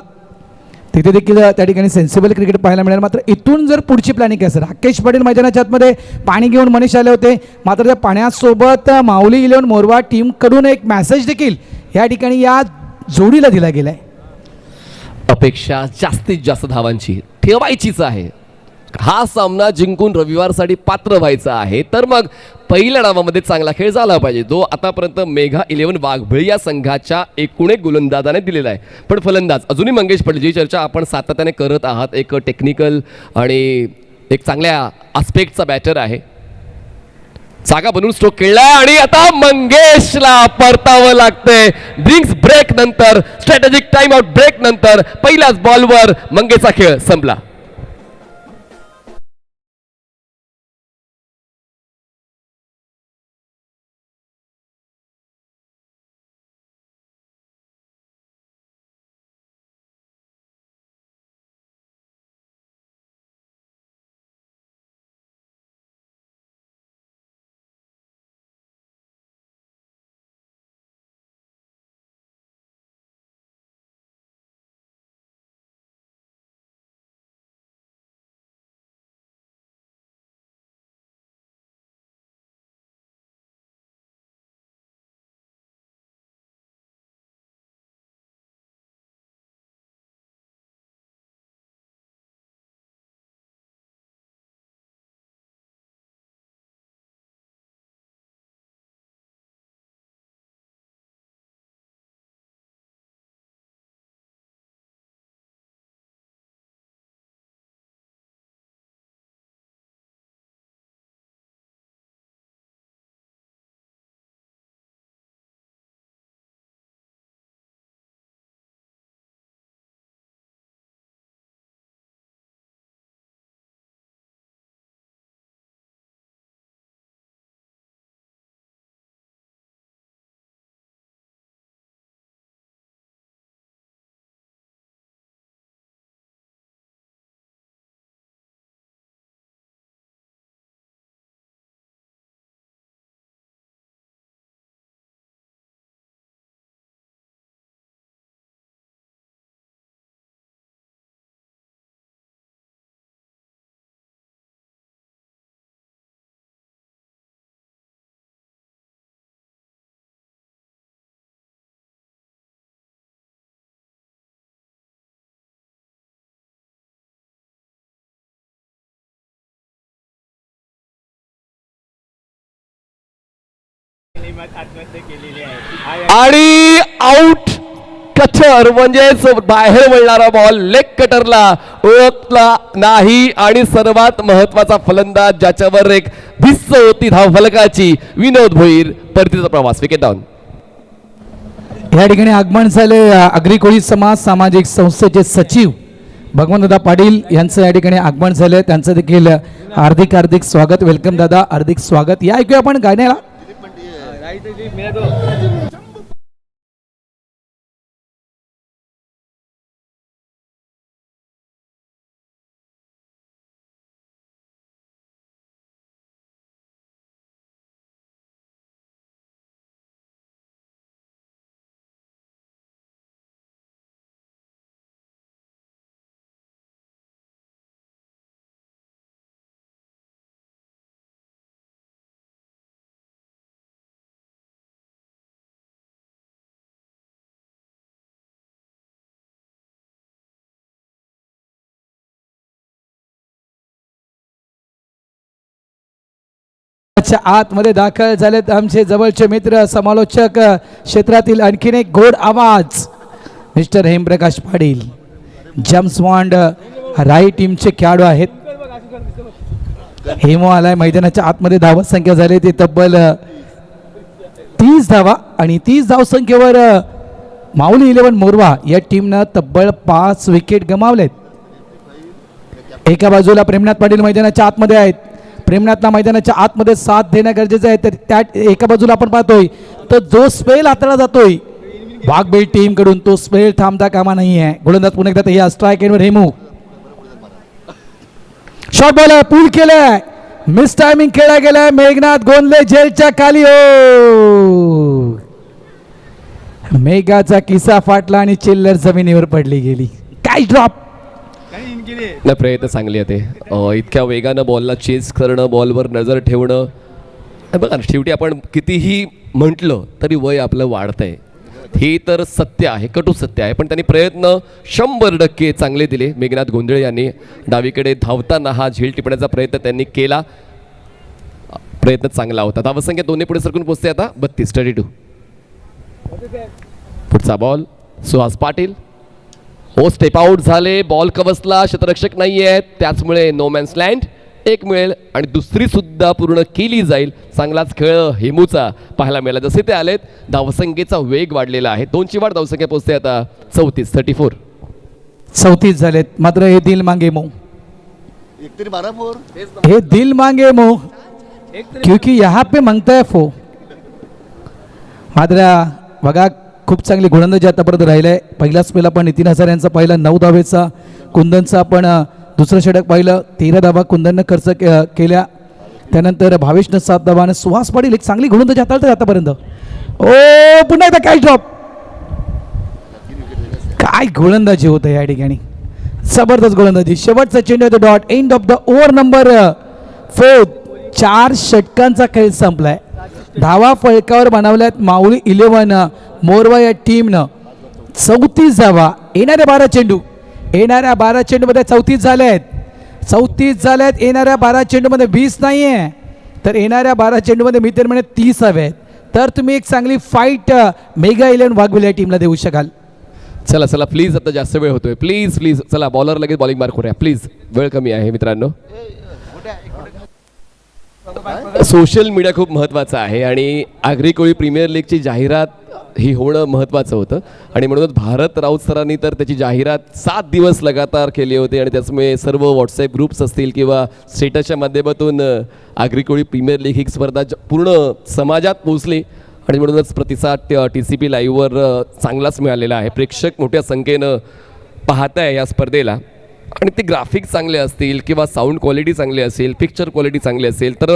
तिथे देखील त्या ठिकाणी सेन्सिबल क्रिकेट पाहायला मिळालं. मात्र इथून जर पुढची प्लॅनिंग काय सर, राकेश पाटील मैदानाच्या आतमध्ये पाणी घेऊन मनीष आले होते, मात्र त्या पाण्यासोबत माऊली 11 मोरवा टीमकडून एक मॅसेज देखील या ठिकाणी या जोडीला दिला गेला आहे. अपेक्षा जास्तीत जास्त धावांची ठेवायचीच आहे. हा सामना जिंकून रविवारसाठी पात्र व्हायचा आहे, तर मग पहिल्या डावामध्ये चांगला खेळ झाला पाहिजे, जो आतापर्यंत मेघा 11 वाघबळी या संघाच्या एकूण एक गोलंदाजाने दिलेला आहे. पण फलंदाज अजूनही मंगेश पटेल, जी चर्चा आपण सातत्याने करत आहात, एक टेक्निकल आणि एक चांगल्या आस्पेक्टचा बॅटर आहे. जागा बनवून स्ट्रोक खेळलाय आणि आता मंगेशला परतावं लागतंय. ड्रिंक्स ब्रेक नंतर, स्ट्रॅटेजिक टाइम आउट ब्रेक नंतर पहिल्याच बॉलवर मंगेशचा खेळ संपला. आणि आउट कटर म्हणजेच बाहेर वळणारा बॉल लेग कटरला ओळखला नाही. आणि सर्वात महत्वाचा फलंदाज ज्याच्यावर एक भिस्त होती धावफलकाची, विनोद भोईर, परतीचा प्रवास, विकेट डाऊन. या ठिकाणी आगमन झाले आगरी कोळी समाज सामाजिक संस्थेचे सचिव भगवंतदादा पाटील यांचं या ठिकाणी आगमन झालं. त्यांचं देखील हार्दिक हार्दिक स्वागत. वेलकम दादा, हार्दिक स्वागत. या ऐकूया आपण गाण्याला. आतमध्ये दाखल झालेत आमचे जवळचे मित्र, समालोचक क्षेत्रातील आणखीन एक गोड आवाज mister Hemprakash Patil, James Bond right टीमचे खेळाडू आहेत. हेमो आलाय मैदानाच्या आतमध्ये. धावा संख्या झाली ते तब्बल 30 धावा, आणि 30 धाव संख्येवर माऊली 11 मोरवा या टीमनं तब्बल 5 विकेट गमावलेत. एका बाजूला प्रेमनाथ पाटील मैदानाच्या आतमध्ये आहेत. प्रेमनाथला मैदानाच्या आतमध्ये साथ देणं गरजेचं आहे. तर त्या एका बाजूला आपण पाहतोय तर जो स्पेल हाताळला जातोय वाघबेल टीम कडून, तो स्पेल थांबता कामा नाही आहे. गोलंदाज पुन्हा एकदा या स्ट्राईक एंडवर हेमू शॉर्ट बॉल आहे, पूल केलाय, मिस टायमिंग खेळला गेलाय, मेघनाथ गोंदले जेलच्या खाली. हो, मेघाचा किस्सा फाटला आणि चिल्लर जमिनीवर पडली गेली. काय ड्रॉप. नाही, प्रयत्न चांगले होते. इतक्या वेगानं बॉलला चेस करणं, बॉलवर नजर ठेवणं. बघा ना, शेवटी आपण कितीही म्हटलं तरी वय आपलं वाढतंय, हे तर सत्य आहे, कटू सत्य आहे. पण त्यांनी प्रयत्न 100% चांगले दिले. मेघनाथ गोंधळे यांनी डावीकडे धावताना हा झेल टिपण्याचा प्रयत्न त्यांनी केला. प्रयत्न चांगला होता. धावसंख्या 2 पुढे सरकून पोहोचते आता 32-32. पुढचा बॉल सुहास पाटील. हो, स्टेप आउट झाले, बॉल कवसला, क्षेत्ररक्षक नाही आहेत, त्याचमुळे नो मॅन्स लँड. एक मिळेल आणि दुसरी सुद्धा पूर्ण केली जाईल. चांगलाच खेळ हेमूचा पाहायला मिळाला. जसे ते आलेत धावसंख्येचा वेग वाढलेला आहे. 2ची वाढ, धावसंख्या पोहोचते आता 34-34. 34 झालेत. मात्र हे दिल मांगे मो, हे दिल मांगे मो, क्योंकि यहाँ पे मांगता है फो. मात्र बघा, खूप चांगली गोलंदाजी आतापर्यंत राहिलंय. पहिला स्पेल आपण नितीन हजारे यांचा पाहिला, 9 धावेचा. कुंदनचा आपण दुसरं षटक पाहिलं, 13 धावा कुंदननं खर्च केल्या. त्यानंतर भावेशनं 7 धावा आणि सुहास पाटील एक चांगली गोलंदाजी हाताळतात आतापर्यंत. ओ, पुन्हा एकदा काय ड्रॉप. काय गोलंदाजी होतं या ठिकाणी, जबरदस्त गोलंदाजी. शेवटचा चेंडू आहे dot. End of the over number 4. 4 षटकांचा खेळ संपलाय. धावा फळकावर बनवल्यात माऊली 11 मोरवा या टीमनं. 34 धावा, येणाऱ्या 12 चेंडू, येणाऱ्या 12 चेंडूमध्ये 34 झाले आहेत. 34 झाले आहेत. येणाऱ्या 12 चेंडूमध्ये 20 नाही आहे, तर येणाऱ्या 12 चेंडूमध्ये मी तर म्हणे 30 हवे आहेत. तर तुम्ही एक चांगली फाईट मेगा 11 वाघविले या टीमला देऊ शकाल. चला चला प्लीज, आता जास्त वेळ होतोय. प्लीज प्लीज चला, बॉलर लगेच बॉलिंग मार्क करूया प्लीज, वेळ कमी आहे मित्रांनो. सोशल मीडिया खूप महत्त्वाचा आहे आणि आगरी कोळी प्रीमियर लीगची जाहिरात ही होणं महत्त्वाचं होतं. आणि म्हणूनच भारत राऊत सरांनी तर त्याची जाहिरात 7 दिवस लगातार केली होती. आणि त्याच्यामुळे सर्व व्हॉट्सॲप ग्रुप्स असतील किंवा स्टेटसच्या माध्यमातून आगरी कोळी प्रीमियर लीग ही स्पर्धा पूर्ण समाजात पोहोचली. आणि म्हणूनच प्रतिसाद TCP लाईव्हवर चांगलाच मिळालेला आहे. प्रेक्षक मोठ्या संख्येनं पाहत आहे या स्पर्धेला. आणि ते ग्राफिक्स चांगले असतील किंवा साऊंड क्वालिटी चांगली असेल, पिक्चर क्वालिटी चांगली असेल, तर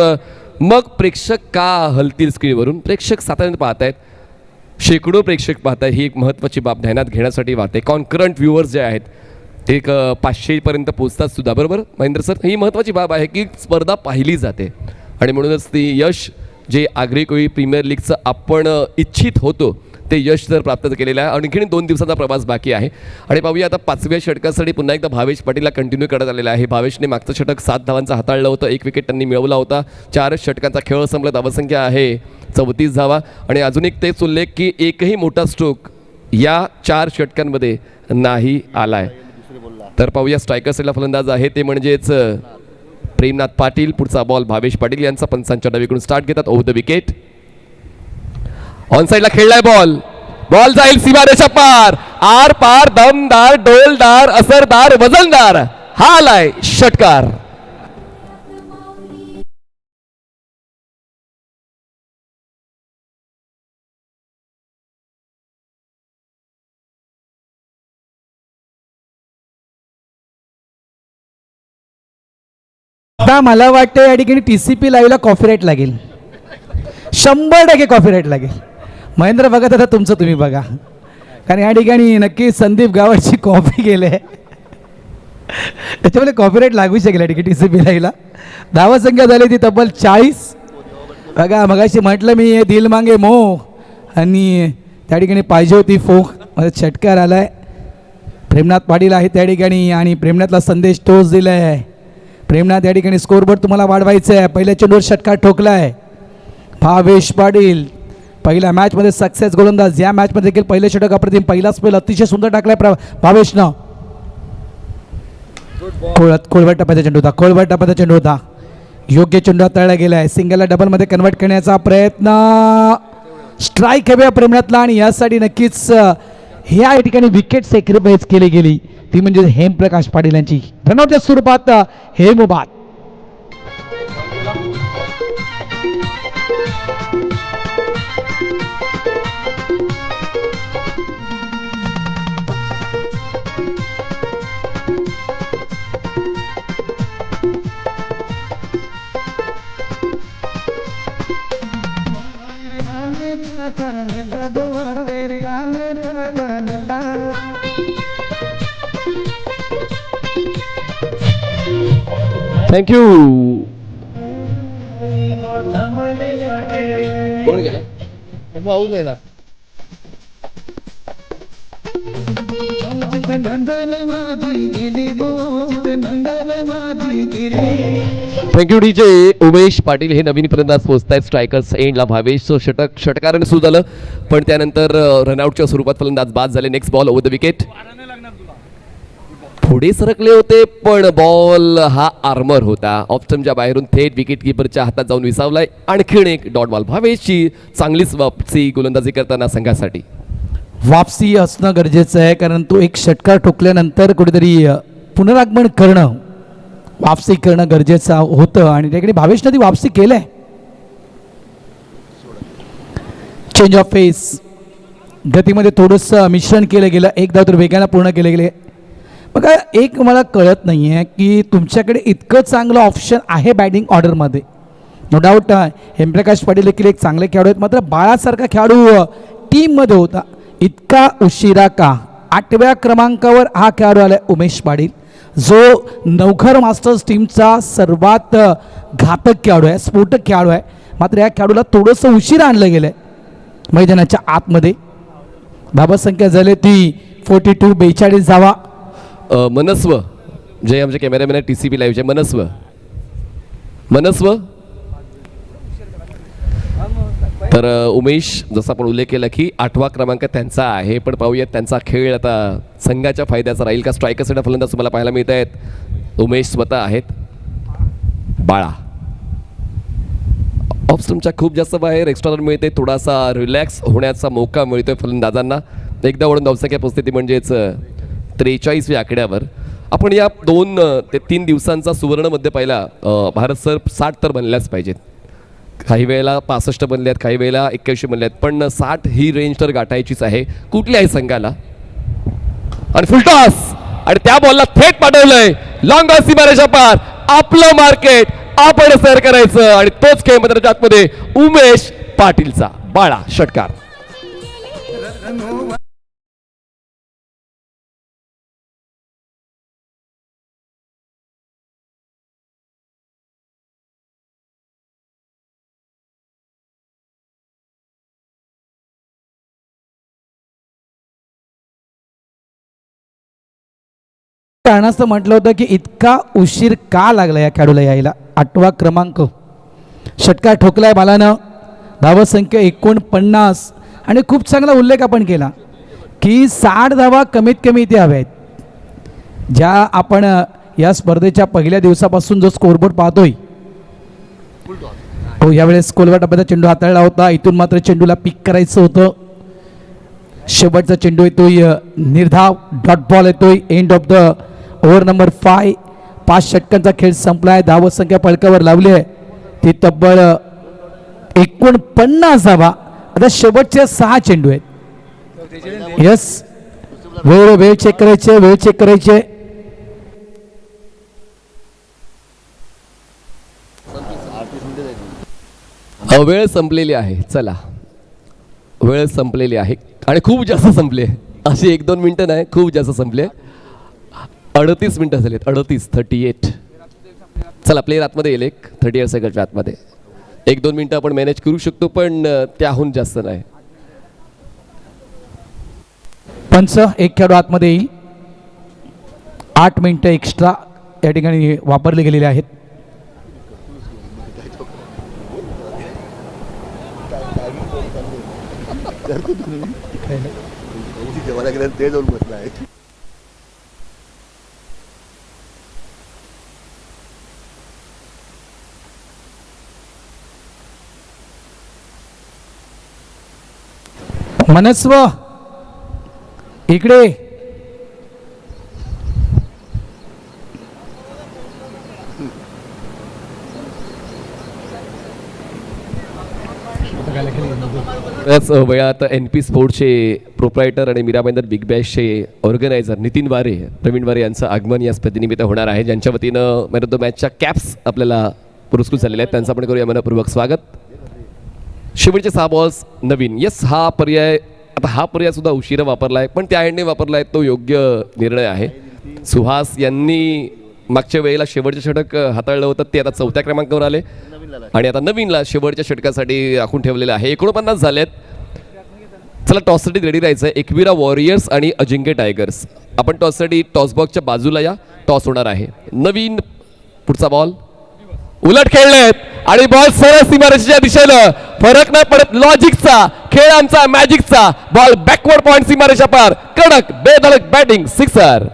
मग प्रेक्षक का हलतील स्क्रीनवरून. प्रेक्षक साधारण पाहत आहेत, शेकडो प्रेक्षक पाहत आहेत. ही एक महत्त्वाची बाब ध्यानात घेण्यासाठी वाटते. कॉन्करंट व्ह्युअर्स जे आहेत ते 500पर्यंत पोचतात सुद्धा, बरोबर महेंद्र सर. ही महत्त्वाची बाब आहे की स्पर्धा पाहिली जाते. आणि म्हणूनच ती यश जे आगरी कोळी प्रीमियर लीगचं आपण इच्छित होतो ते यश जर प्राप्त केलेलं आहे. आणखीन 2 दिवसांचा प्रवास बाकी आहे. आणि पाहूया आता 5व्या षटकासाठी पुन्हा एकदा भावेश पाटीलला कंटिन्यू करण्यात आलेला आहे. भावेशने मागचं षटक 7 धावांचं हाताळलं होतं, 1 विकेट त्यांनी मिळवला होता. 4 षटकांचा खेळ संपला, धावसंख्या आहे 34 धावा. आणि अजून एक तेच उल्लेख की एकही मोठा स्ट्रोक या 4 षटकांमध्ये नाही आला आहे. तर पाहूया स्ट्रायकर साईडला फलंदाज आहे ते म्हणजेच प्रेमनाथ पाटील. पुढचा बॉल भावेश पाटील यांचा, पंचांच्या डावीकडून स्टार्ट घेतात. ओव्हर द विकेट, ऑन साईडला खेळलाय बॉल. बॉल जाईल सीमारेषा पार, आर पार, दमदार, डोलदार, असरदार, वजनदार. हा आलाय षटकार. आता मला वाटतं या ठिकाणी TCP लाईव्हला कॉपीराईट लागेल, 100% कॉपीराईट लागेल. महेंद्र बघा, आता तुमचं तुम्ही बघा, कारण या ठिकाणी नक्की संदीप गावाची कॉपी गेले, त्याच्यामध्ये कॉपीराईट लागू शकेल या ठिकाणी TCP लाईव्हला. धावसंख्या झाली ती तब्बल 40. बघा, मगाशी म्हटलं मी हे दिल मांगे मो, आणि त्या ठिकाणी पाहिजे होती फोक. मला षटकार आलाय. प्रेमनाथ पाटील आहे त्या ठिकाणी आणि प्रेमनाथला संदेश टोच दिला आहे. प्रेमनाथ या ठिकाणी स्कोरबोर्ड तुम्हाला वाढवायचं आहे. पहिल्या चेंडूवर षटकार ठोकला आहे भावेश पाटील. पहिल्या मॅचमध्ये सक्सेस गोलंदाज. या मॅचमध्ये देखील पहिलं षटक अप्रतिम, पहिला स्पेल अतिशय सुंदर टाकलाय भावेशनं. खोळवट टप्प्याचा चेंडू होता, खोळवट टप्प्याचा चेंडू होता. योग्य चेंडू हाताळला गेला आहे. सिंगलला डबलमध्ये कन्वर्ट करण्याचा प्रयत्न. स्ट्राईक हव्या प्रेमनाथला आणि यासाठी नक्कीच ह्या ठिकाणी विकेट सॅक्रिफाईस केली गेली, ती म्हणजे हेमप्रकाश पाटील यांची. रनआउटच्या स्वरूपात हेमोबाद. थँक्यू. कोण गेला? पाऊस आहे ना. Thank you DJ. उमेश पाटील हे नवीन फलंदाज पोहोचतायत स्ट्रायकर्स एंडला. भावेश षटकाराने सुरू झालं, पण त्यानंतर रनआउटच्या स्वरूपात फलंदाज बाद झाले. Next ball over the wicket. पुढे सरकले होते, पण बॉल हा आर्मर होता. ऑप्शनच्या बाहेरून थेट विकेट किपरच्या हातात जाऊन विसावलाय. आणखीन एक डॉट बॉल. भावेशची चांगलीच वापसी गोलंदाजी करताना संघासाठी. वापसी असणं गरजेचं आहे, कारण तो एक षटकार ठोकल्यानंतर कुठेतरी पुनरागमन करणं, वापसी करणं गरजेचं होतं आणि त्याकडे भावेशनं ती वापसी केलंय. चेंज ऑफ फेस, गतीमध्ये थोडंसं मिश्रण केलं गेलं. एक धाव तर वेगानं पूर्ण केले गेले. बघा, एक मला कळत नाही आहे की तुमच्याकडे इतकं चांगलं ऑप्शन आहे बॅटिंग ऑर्डरमध्ये. नो डाऊट हेमप्रकाश पाटील देखील एक चांगले खेळाडू आहेत, मात्र बाळासारखा खेळाडू टीममध्ये होता. इतका उशिरा का? 8व्या क्रमांकावर हा खेळाडू आला उमेश पाटील, जो नवघर मास्टर्स टीमचा सर्वात घातक खेळाडू आहे, स्फोटक खेळाडू आहे. मात्र या खेळाडूला थोडंसं उशिरा आणलं गेलं आहे मैदानाच्या आतमध्ये. धावसंख्या झाली ती 42, 42 धावा. मनस्व जे आमचे कॅमेरामॅन आहे TCP लाईव्हचे, मनस्व तर उमेश, जसा आपण उल्लेख केला की 8वा क्रमांक त्यांचा आहे, पण पाहूयात त्यांचा खेळ आता संघाच्या फायद्याचा राहील का. स्ट्रायकर्ससाठी फलंदाज तुम्हाला पाहायला मिळत आहेत. उमेश स्वतः आहेत. बाळा ऑफस्टमच्या खूप जास्त बाहेर एक्स्ट्रा रन मिळते, थोडासा रिलॅक्स होण्याचा मौका मिळतोय फलंदाजांना. एकदा वळून धावसंख्या पोहोचते म्हणजेच 43व्या आकड्यावर. आपण या 2 ते 3 दिवसांचा सुवर्णमध्ये पाहिला. भारत सर 60 तर बनल्याच पाहिजेत. काही वेळेला 65 बनले आहेत, काही वेळेला 81 बनले आहेत, पण 60 ही रेंज तर गाठायचीच आहे कुठल्याही संघाला. आणि फुलटॉस आणि त्या बॉलला थेट पाठवलंय लॉंग ऑन सीमारेषा पार. आपलं मार्केट आपण सर करायचं आणि तोच खेळ मैदानाच्या आतमध्ये उमेश पाटीलचा. बाळा षटकार. कारणास्तव म्हटलं होतं की इतका उशीर का लागला या खेळाडूला यायला. 8वा क्रमांक, षटकार ठोकलाय बालानं. धावसंख्या 49 आणि खूप चांगला उल्लेख आपण केला की 60 धावा कमीत कमी इथे हव्या आहेत. ज्या आपण या स्पर्धेच्या पहिल्या दिवसापासून जो स्कोरबोर्ड पाहतोय, हो यावेळेस कोलवा टप्प्याचा चेंडू हाताळला होता. इथून मात्र चेंडूला पिक करायचं होतं. शेवटचा चेंडू येतोय निर्धाव, डॉट बॉल येतोय. End of the over number 5. 5 षटकांचा खेळ संपलाय. धावसंख्या पळकावर लावली आहे ती तब्बल 49 धावा. आता शेवटचे 6 चेंडू आहेत. यस, वेळ चेक करायचे. वेळ संपलेली आहे. चला, वेळ संपलेली आहे आणि खूप जास्त संपले. अशी 1-2 मिनटं नाही, खूप जास्त संपले. 38 मिनटं झालेत. 38. चला, प्लेयर आतमध्ये येईल. 38 सेकंडच्या आतमध्ये 1-2 मिनटं आपण मॅनेज करू शकतो, पण त्याहून जास्त नाही. पंच, एक खेळाडू आतमध्ये येईल. 8 मिनिटं एक्स्ट्रा या ठिकाणी वापरले गेलेले आहेत. ते जाऊन बसला आहे. मनस्व इकडे. त्याच वेळात NP स्पोर्ट्सचे प्रोप्रायटर आणि मीरा भाईंदर बिग बॅशचे ऑर्गनायझर नितीन वारे, प्रवीण वारे यांचं आगमन या स्पर्धेनिमित्त होणार आहे, ज्यांच्या वतीनं मॅन ऑफ द मॅचच्या कॅप्स आपल्याला पुरस्कृत झालेल्या आहेत. त्यांचं आपण करूया मनपूर्वक स्वागत. शेवटचे 6 बॉल्स नवीन. येस, हा पर्याय सुद्धा उशिरा वापरला आहे, पण त्या एंडने वापरला आहे तो योग्य निर्णय आहे. सुहास यांनी मागच्या वेळेला शेवटचे षटक हाताळलं होतं, ते आता 4थ्या क्रमांकावर आले आणि आता नवीनला शेवटच्या षटकासाठी राखून ठेवलेले आहे. 49 झालेत. चला, टॉससाठी रेडी राहायचं आहे. एकविरा वॉरियर्स आणि अजिंक्य टायगर्स. आपण टॉससाठी टॉसबॉक्सच्या बाजूला या. टॉस होणार आहे. नवीन पुढचा बॉल उलट खेळलेत आणि बॉल सरळ सीमारेषेच्या दिशेनं. फरक नाही पडत लॉजिकचा, खेळ आमचा मॅजिकचा. बॉल बॅकवर्ड पॉइंट सीमारेषा पार. कडक बेधडक बॅटिंग, सिक्सर.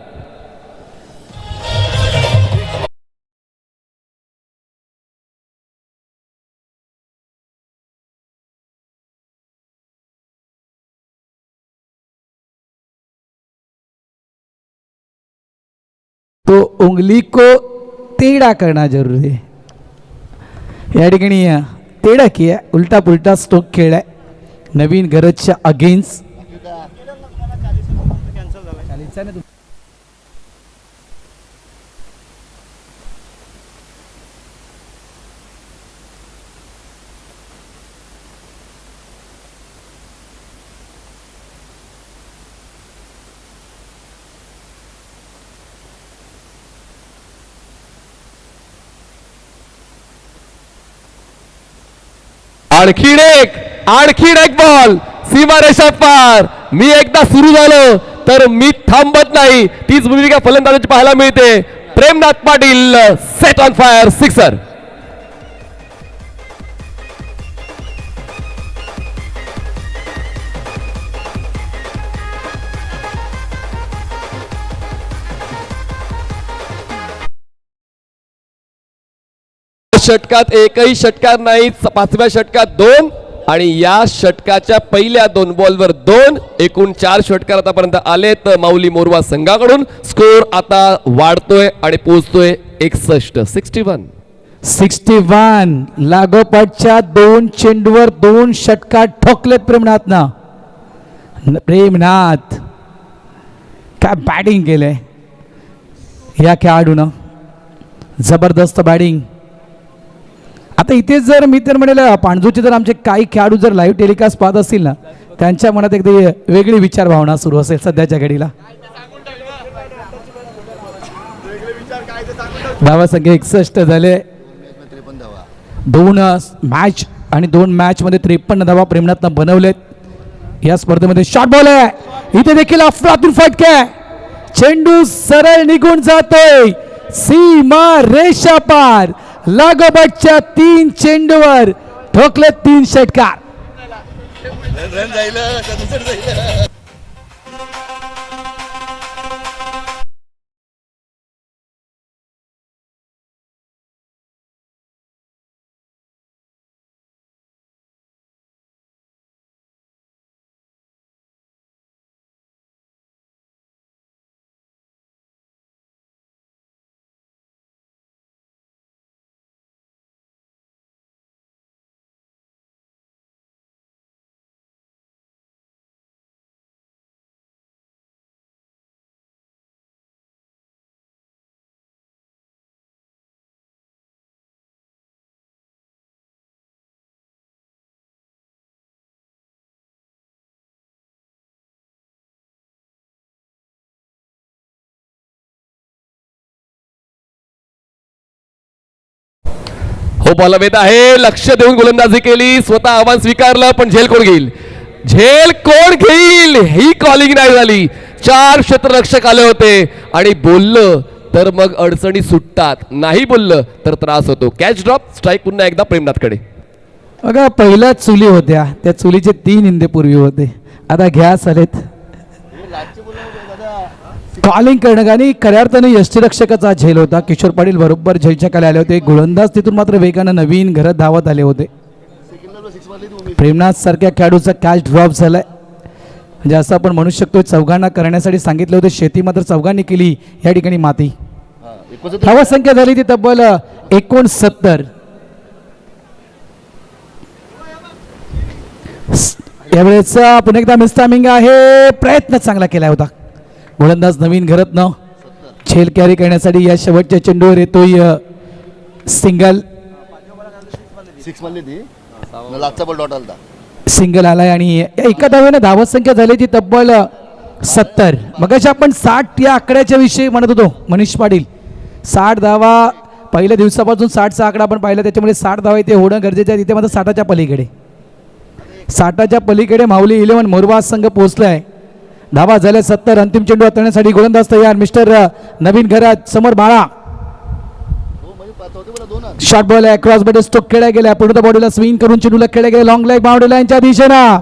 तो उंगली को टेढ़ा करना जरूरी है. या ठिकाणी टेढ़ा किया, उलटा पुलटा स्ट्रोक खेळ आहे नवीन गरजच्या अगेन्स्ट. आणखीन एक बॉल सीमारेषा पार. मी एकदा सुरू झालो तर मी थांबत नाही. तीच भूमिका फलंदाजाची पाहायला मिळते. Premnath Patil set on fire, sixer. षटकात एकही षटकार नाही. 5व्या षटकात 2 आणि या षटकाच्या पहिल्या 2 बॉलवर 2. एकूण 4 षटकार आतापर्यंत आलेत माऊली मोरवा संघाकडून. स्कोर आता वाढतोय आणि पोहोचतोय 61. लागोपाठच्या 2 चेंडूवर 2 षटकार ठोकलेत प्रेमनाथनं. प्रेमनाथ काय बॅटिंग केलंय या खेळाडूनं. जबरदस्त बॅटिंग. आता इथे जर मी तर म्हणेल पाणजूचे जर आमचे काही खेळाडू जर लाईव्ह टेलिकास्ट पाहत असतील ना, त्यांच्या मनात एकदा वेगळी विचार भावना सुरू असेल सध्याच्या घडीला. धावा संख्या 61 झाले. 2 मॅच आणि 2 मॅच मध्ये 53 धावा प्रेमनाथनं बनवलेत. या स्पर्धेमध्ये शॉर्ट बॉल आहे. इथे देखील अफलातून फटके. चेंडू सरळ निघून जातोय सीमा रेषा पार. लागोपाठच्या 3 चेंडूवर ठोकले 3 षटकार. हो, बॉल वेध आहे. लक्ष देऊन गोलंदाजी केली. स्वतः आव्हान स्वीकारलं, पण झेल कोण घेईल? ही कॉलिंग नाही झाली. 4 क्षेत्ररक्षक आले होते आणि बोललं तर मग अडचणी सुटतात, नाही बोललं तर त्रास होतो. कॅच ड्रॉप, स्ट्राईक पुन्हा एकदा प्रेमनाथकडे. बघा, पहिल्या चुली होत्या, त्या चुलीचे 3 इंदे पूर्वी होते, आता गॅस आलेत. कॉलिंग करणं आणि खऱ्या अर्थाने यष्टीरक्षकाचा झेल होता. किशोर पाटील बरोबर झेलच्या खाली आले होते. गोलंदाज तिथून मात्र वेगानं नवीन घरात धावत आले होते. प्रेमनाथ सारख्या खेळाडूचा कॅच ड्रॉप झालाय. म्हणजे असं आपण म्हणू शकतो, चौघांना करण्यासाठी सांगितले होते, शेती मात्र चौघांनी केली. या ठिकाणी माती. धावा संख्या झाली ती तब्बल 69. यावेळेस पुन्हा एकदा मिस टायमिंग आहे. प्रयत्न चांगला केला होता गोलंदाज नवीन घरतनं झेल कॅरी करण्यासाठी. या शेवटच्या चेंडूवर येतोय सिंगल. लागचा बॉल डॉट आलता. सिंगल आलाय आणि या एका धावेनं धावत संख्या झाली ती तब्बल 70. मगाशी आपण 60 या आकड्याच्या विषयी म्हणत होतो मनीष पाटील. 60 धावा पहिल्या दिवसापासून 60चा आकडा आपण पाहिला, त्याच्यामुळे 60 धावा इथे होणं गरजेचं आहे. तिथे मात्र 60च्या पलीकडे 60च्या पलीकडे माऊली 11 मोरवा संघ पोहोचलाय. धावा झाल्या 70. अंतिम चेंडू हाताळण्यासाठी गोलंदाज तयार मिस्टर नवीन घरात समोर बाळा. शॉर्ट बॉल आहे, क्रॉस बॉल स्ट्रोक खेळला गेला, पुढे बॉडीला स्विंग करून चेंडूला खेळला गेला लॉंग लेग बाउंड्री लाईनच्या दिशेनं.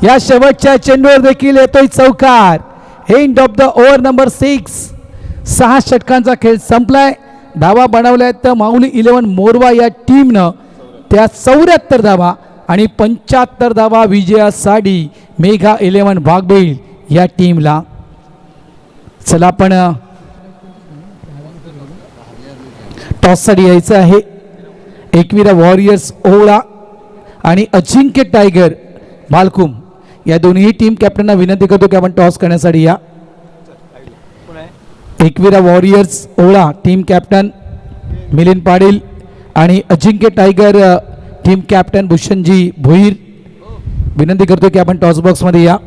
या शेवटच्या चेंडूवर देखील येतोय चौकार. End of the over number 6. 6 षटकांचा खेळ संपलाय. धावा बनवल्या तर माऊली 11 मोरवा या टीमनं त्या 74 धावा आणि 75 धावा विजयासाठी मेघा 11 वाघबीळ या टीमला. चला आपण टॉससाठी यायचं आहे. एकविरा वॉरियर्स ओवळा आणि अजिंक्य टायगर मालकुम या दोन्ही टीम कॅप्टनना विनंती करतो की आपण टॉस करण्यासाठी या. Ekvira warriors Owala team captain Milind Patil आणि अजिंक्य टायगर टीम कॅप्टन भूषणजी भोईर विनंती करतो की आपण टॉस बॉक्समध्ये या.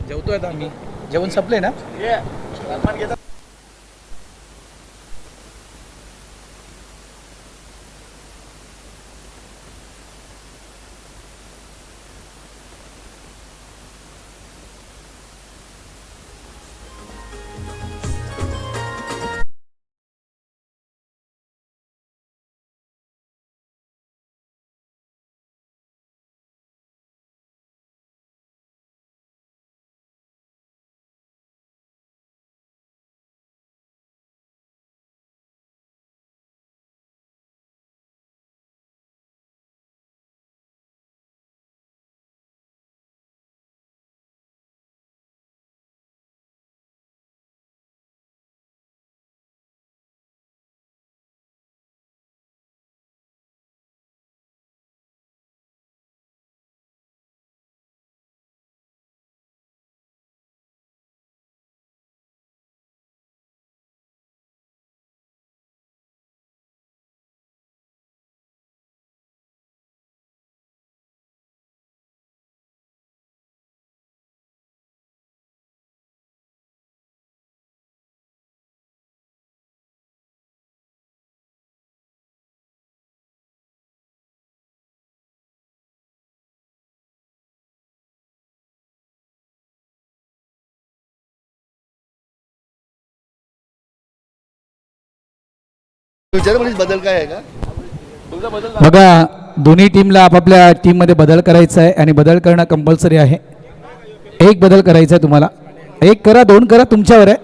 जेवतोय आता मी, जेवण संपले ना. विचार म्हणजे बदल काय आहे का? बघा दोन्ही टीमला आपापल्या टीममध्ये बदल करायचा आहे आणि बदल करणं कंपल्सरी आहे. एक बदल करायचा आहे तुम्हाला. एक करा 2 करा तुमच्यावर आहे.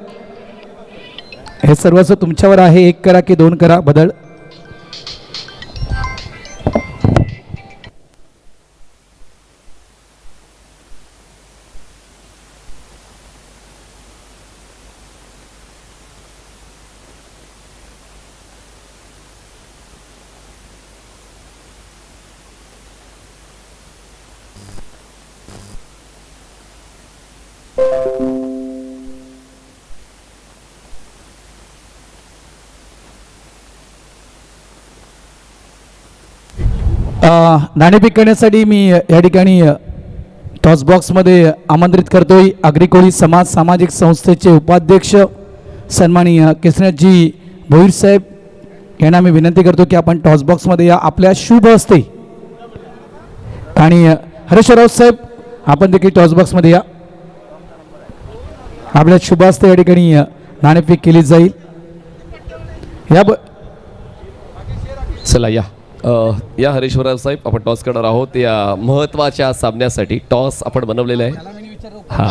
हे सर्वस्व तुमच्यावर आहे. 1 करा की 2 करा बदल. नाणेफेक करण्यासाठी मी या ठिकाणी टॉस बॉक्समध्ये आमंत्रित करतोय अग्रिकोळी समाज सामाजिक संस्थेचे उपाध्यक्ष सन्माननीय केसरजी भोईर साहेब यांना मी विनंती करतो की आपण टॉस बॉक्समध्ये या आपल्या शुभ हस्ते. आणि हरेशराव साहेब आपण देखील टॉस बॉक्समध्ये या. आपल्या शुभ हस्ते या ठिकाणी नाणेफेक केली जाईल. चला या हरेश्वरराव साहेब आपण टॉस करणार आहोत या महत्त्वाच्या सामन्यासाठी. टॉस आपण बनवलेला आहे. हां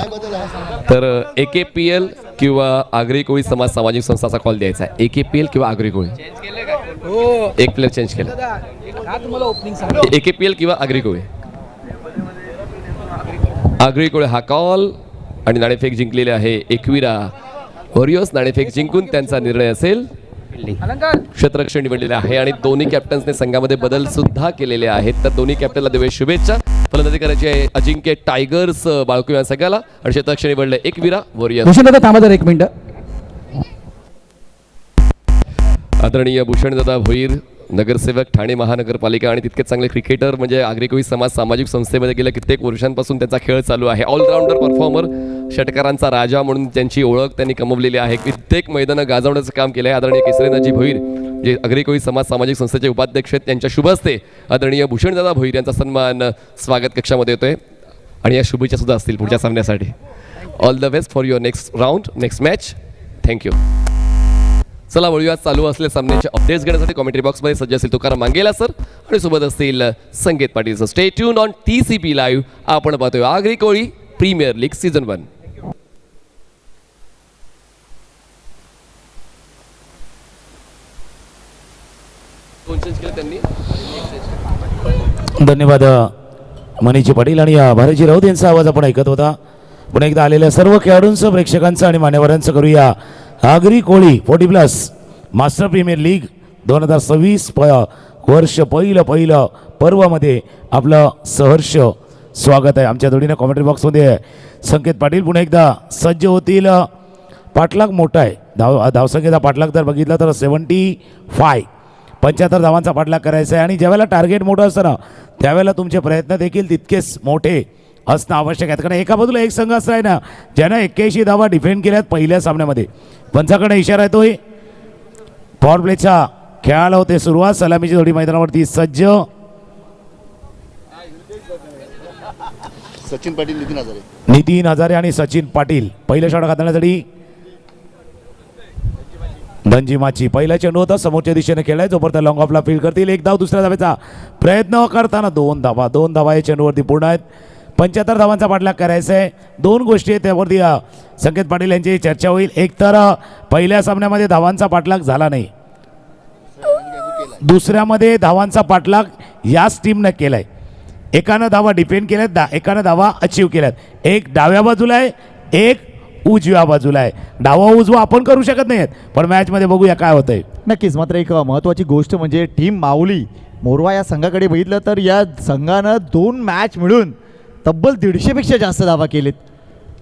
तर AKPL किंवा आगरी कोळी समाज सामाजिक संस्थाचा कॉल द्यायचा आहे. AKPL किंवा आगरी कोळी. एक प्लेअर चेंज केला. AKPL किंवा आगरी कोळी. आगरी कोळी हा कॉल आणि नाणेफेक जिंकलेले आहे एकविरा वॉरियर्स. नाणेफेक जिंकून त्यांचा निर्णय असेल. क्षेत्ररक्षण निवडलेले आहे आणि दोन्ही कॅप्टन्सने संघामध्ये बदल सुद्धा केलेले आहेत. तर दोन्ही कॅप्टनला देऊया शुभेच्छा. फलंदाजी करायची आहे अजिंक्य टायगर्स बाळकू या संघाला आणि क्षेत्ररक्षण निवडले एकविरा वॉरियर्स. भूषणदादा थांबा जरा 1 मिनिट. आदरणीय भूषणदादा भोईर नगरसेवक ठाणे महानगरपालिका आणि तितकेच चांगले क्रिकेटर म्हणजे आगरी कोळी समाज सामाजिक संस्थेमध्ये गेल्या कित्येक वर्षांपासून त्यांचा खेळ चालू आहे. ऑलराऊंडर परफॉर्मर, षटकारांचा राजा म्हणून त्यांची ओळख त्यांनी कमवलेली आहे. कित्येक मैदानं गाजवण्याचं काम केलं आहे. आदरणीय केसरीनाथजी भोईर जे आगरी कोळी समाज सामाजिक संस्थेचे उपाध्यक्ष आहेत, त्यांच्या शुभ हस्ते आदरणीय भूषणदादा भोईर यांचा सन्मान स्वागत कक्षामध्ये येतोय आणि या शुभेच्छा सुद्धा असतील पुढच्या सामन्यासाठी. All the best for your next round, next match. Thank you. चला वळूया चालू असलेल्या सामन्याचे अपडेट्स घेण्यासाठी कॉमेंट्री बॉक्समध्ये सज्ज असतील तुकाराम मांगेला सर आणि सोबत असतील Sanket Patil sir. Stay tune on TCP live. आपण पाहतोय Agri Koli premier league season 1. धन्यवाद मनीषजी पाटील आणि भारतजी राऊत यांचा आवाज आपण ऐकत होता. पुन्हा एकदा आलेल्या सर्व खेळाडूंचं, प्रेक्षकांचं आणि मान्यवरांचं करूया Agri Koli 40+ master premier league 2026 वर्ष पहिलं पर्वामध्ये आपलं सहर्ष स्वागत आहे. आमच्या जोडीनं कॉमेंट्री बॉक्समध्ये संकेत पाटील पुन्हा एकदा सज्ज होतील. पाठलाग मोठा आहे, धावसंख्येचा पाठलाग जर बघितला तर 75 धावांचा पाठलाग करायचा आहे. आणि ज्यावेळेला टार्गेट मोठं असतं ना त्यावेळेला तुमचे प्रयत्न देखील तितकेच मोठे असणं आवश्यक आहे. कारण एका बाजूला एक संघ असं आहे ना ज्यानं 81 धावा डिफेंड केल्यात पहिल्या सामन्यामध्ये. पंचाकडे इशारा येतोय. पॉवर प्लेचा खेळाला होते सुरुवात. सलामीची जोडी मैदानावरती सज्ज. सचिन पाटील, नितीन हजारे आणि सचिन पाटील पहिल्या षटक हाताळण्यासाठी. धनजीमाची पहिला चेंडू होता, समोरच्या दिशेने खेळाय जोपर्यंत लॉंग ऑफला फील्ड करतील. एक धाव दुसऱ्या धावेचा प्रयत्न करताना 2 धावा या चेंडूवरती पूर्ण आहेत. 75 धावांचा पाठलाग करायचा आहे. 2 गोष्टी आहेत त्यावरती संकेत पाटील यांची चर्चा होईल. एक तर पहिल्या सामन्यामध्ये धावांचा पाठलाग झाला नाही, दुसऱ्यामध्ये धावांचा पाठलाग याच टीमनं केलाय. एकानं धावा डिफेंड केल्यात, एकानं धावा अचीव केल्यात. एक डाव्या बाजूला आहे, एक उजव्या बाजूला आहे. डावा उजवा आपण करू शकत नाहीत, पण मॅचमध्ये बघूया काय होतंय. नक्कीच. मात्र एक महत्त्वाची गोष्ट म्हणजे टीम माऊली मोरवा या संघाकडे बघितलं तर या संघानं 2 मॅच मिळून तब्बल 150पेक्षा जास्त धावा केलेत.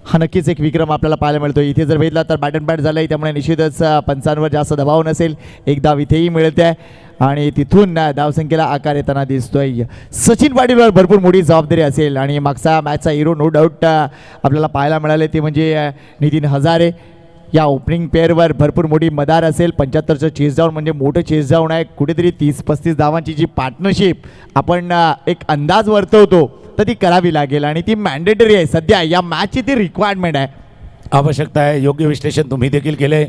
हा नक्कीच एक विक्रम आपल्याला पाहायला मिळतो. इथे जर बघितला तर बॅट अँड बॅट झालं आहे, त्यामुळे निश्चितच पंचांवर जास्त दबाव नसेल. एक धाव इथेही मिळते आहे आणि तिथून धावसंख्येला आकार येताना दिसतोय. सचिन पाटीलवर भरपूर मोठी जबाबदारी असेल आणि मागचा मॅचचा हिरो नो डाऊट आपल्याला पाहायला मिळाले ते म्हणजे नितीन हजारे. या ओपनिंग पेअरवर भरपूर मोठी मदार असेल. 75चं चेस डाऊन म्हणजे मोठं चेस डाऊन आहे. कुठेतरी 30-35 धावांची जी पार्टनरशिप आपण एक अंदाज वर्तवतो तर ती करावी लागेल आणि ती मॅन्डेटरी आहे. सध्या या मॅचची ती रिक्वायरमेंट आहे, आवश्यकता आहे. योग्य विश्लेषण तुम्ही देखील केले.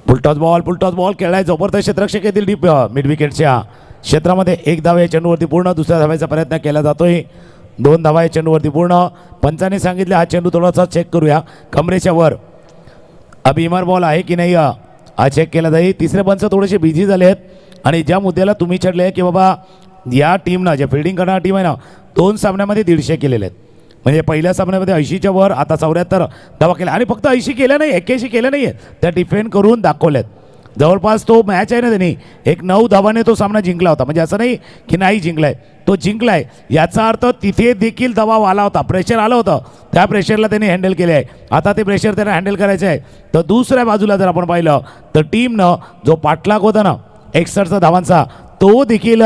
फुलटॉस बॉल खेळलाय जबरदस्त. क्षेत्ररक्षक येथील डीप मिड विकेटच्या क्षेत्रामध्ये. एक धाव या चेंडूवरती पूर्ण. दुसऱ्या धावायचा प्रयत्न केला जातोय. 2 धावा या चेंडूवरती पूर्ण. पंचाने सांगितले हा चेंडू थोडासा चेक करूया कमरेच्या वर. अभिमार बॉल आहे की नाही हा चेक केला जाईल. तिसरे पंच थोडेसे बिझी झाले आहेत आणि ज्या मुद्द्याला तुम्ही चढले आहे की बाबा या टीमनं जे फिल्डिंग करणारा टीम आहे ना 2 सामन्यामध्ये 150 केलेले आहेत. म्हणजे पहिल्या सामन्यामध्ये 80च्या वर, आता 74 धावा केल्या आणि फक्त 80 केल्या नाही, 81 केल्या नाही आहेत, त्या डिफेंड करून दाखवल्यात. जवळपास तो मॅच आहे ना त्यांनी 9 धावाने तो सामना जिंकला होता. म्हणजे असं नाही की नाही जिंकलाय, तो जिंकलाय. याचा अर्थ तिथे देखील दबाव आला होता, प्रेशर आलं होतं. त्या प्रेशरला त्यांनी हँडल केले आहे. आता ते प्रेशर त्यांना हँडल करायचं आहे. तर दुसऱ्या बाजूला जर आपण पाहिलं तर टीमनं जो पाठलाग होता ना 61 धावांचा तो देखील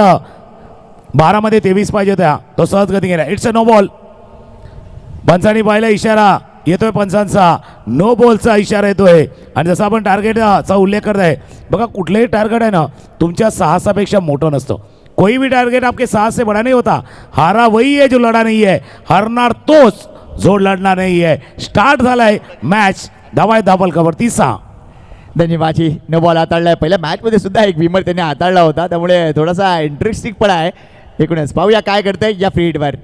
12 मध्ये 23 पाहिजे होत्या, तो सहजगती गेला. It's a no ball. पंचांनी पाहिला इशारा येतोय, पंचांचा नो बॉलचा इशारा येतोय. आणि जसं आपण टार्गेटचा उल्लेख करत आहे बघा, कुठलंही टार्गेट आहे ना तुमच्या साहसापेक्षा मोठं नसतं. कोई भी टारगेट आपके साहस से बड़ा नहीं होता. हारा वही है जो लड़ा नहीं है, हारणार तोच जो लढणार नाही आहे. स्टार्ट झालाय मॅच. धावाय धाबल कवर 30. धन्यवाद. नो बॉल हाताळलाय. पहिल्या मॅचमध्ये सुद्धा एक विमर त्यांनी हाताळला होता, त्यामुळे थोडासा इंटरेस्टिंग पण आहे. एकूणच पाहूया काय करताय या फील्डवर.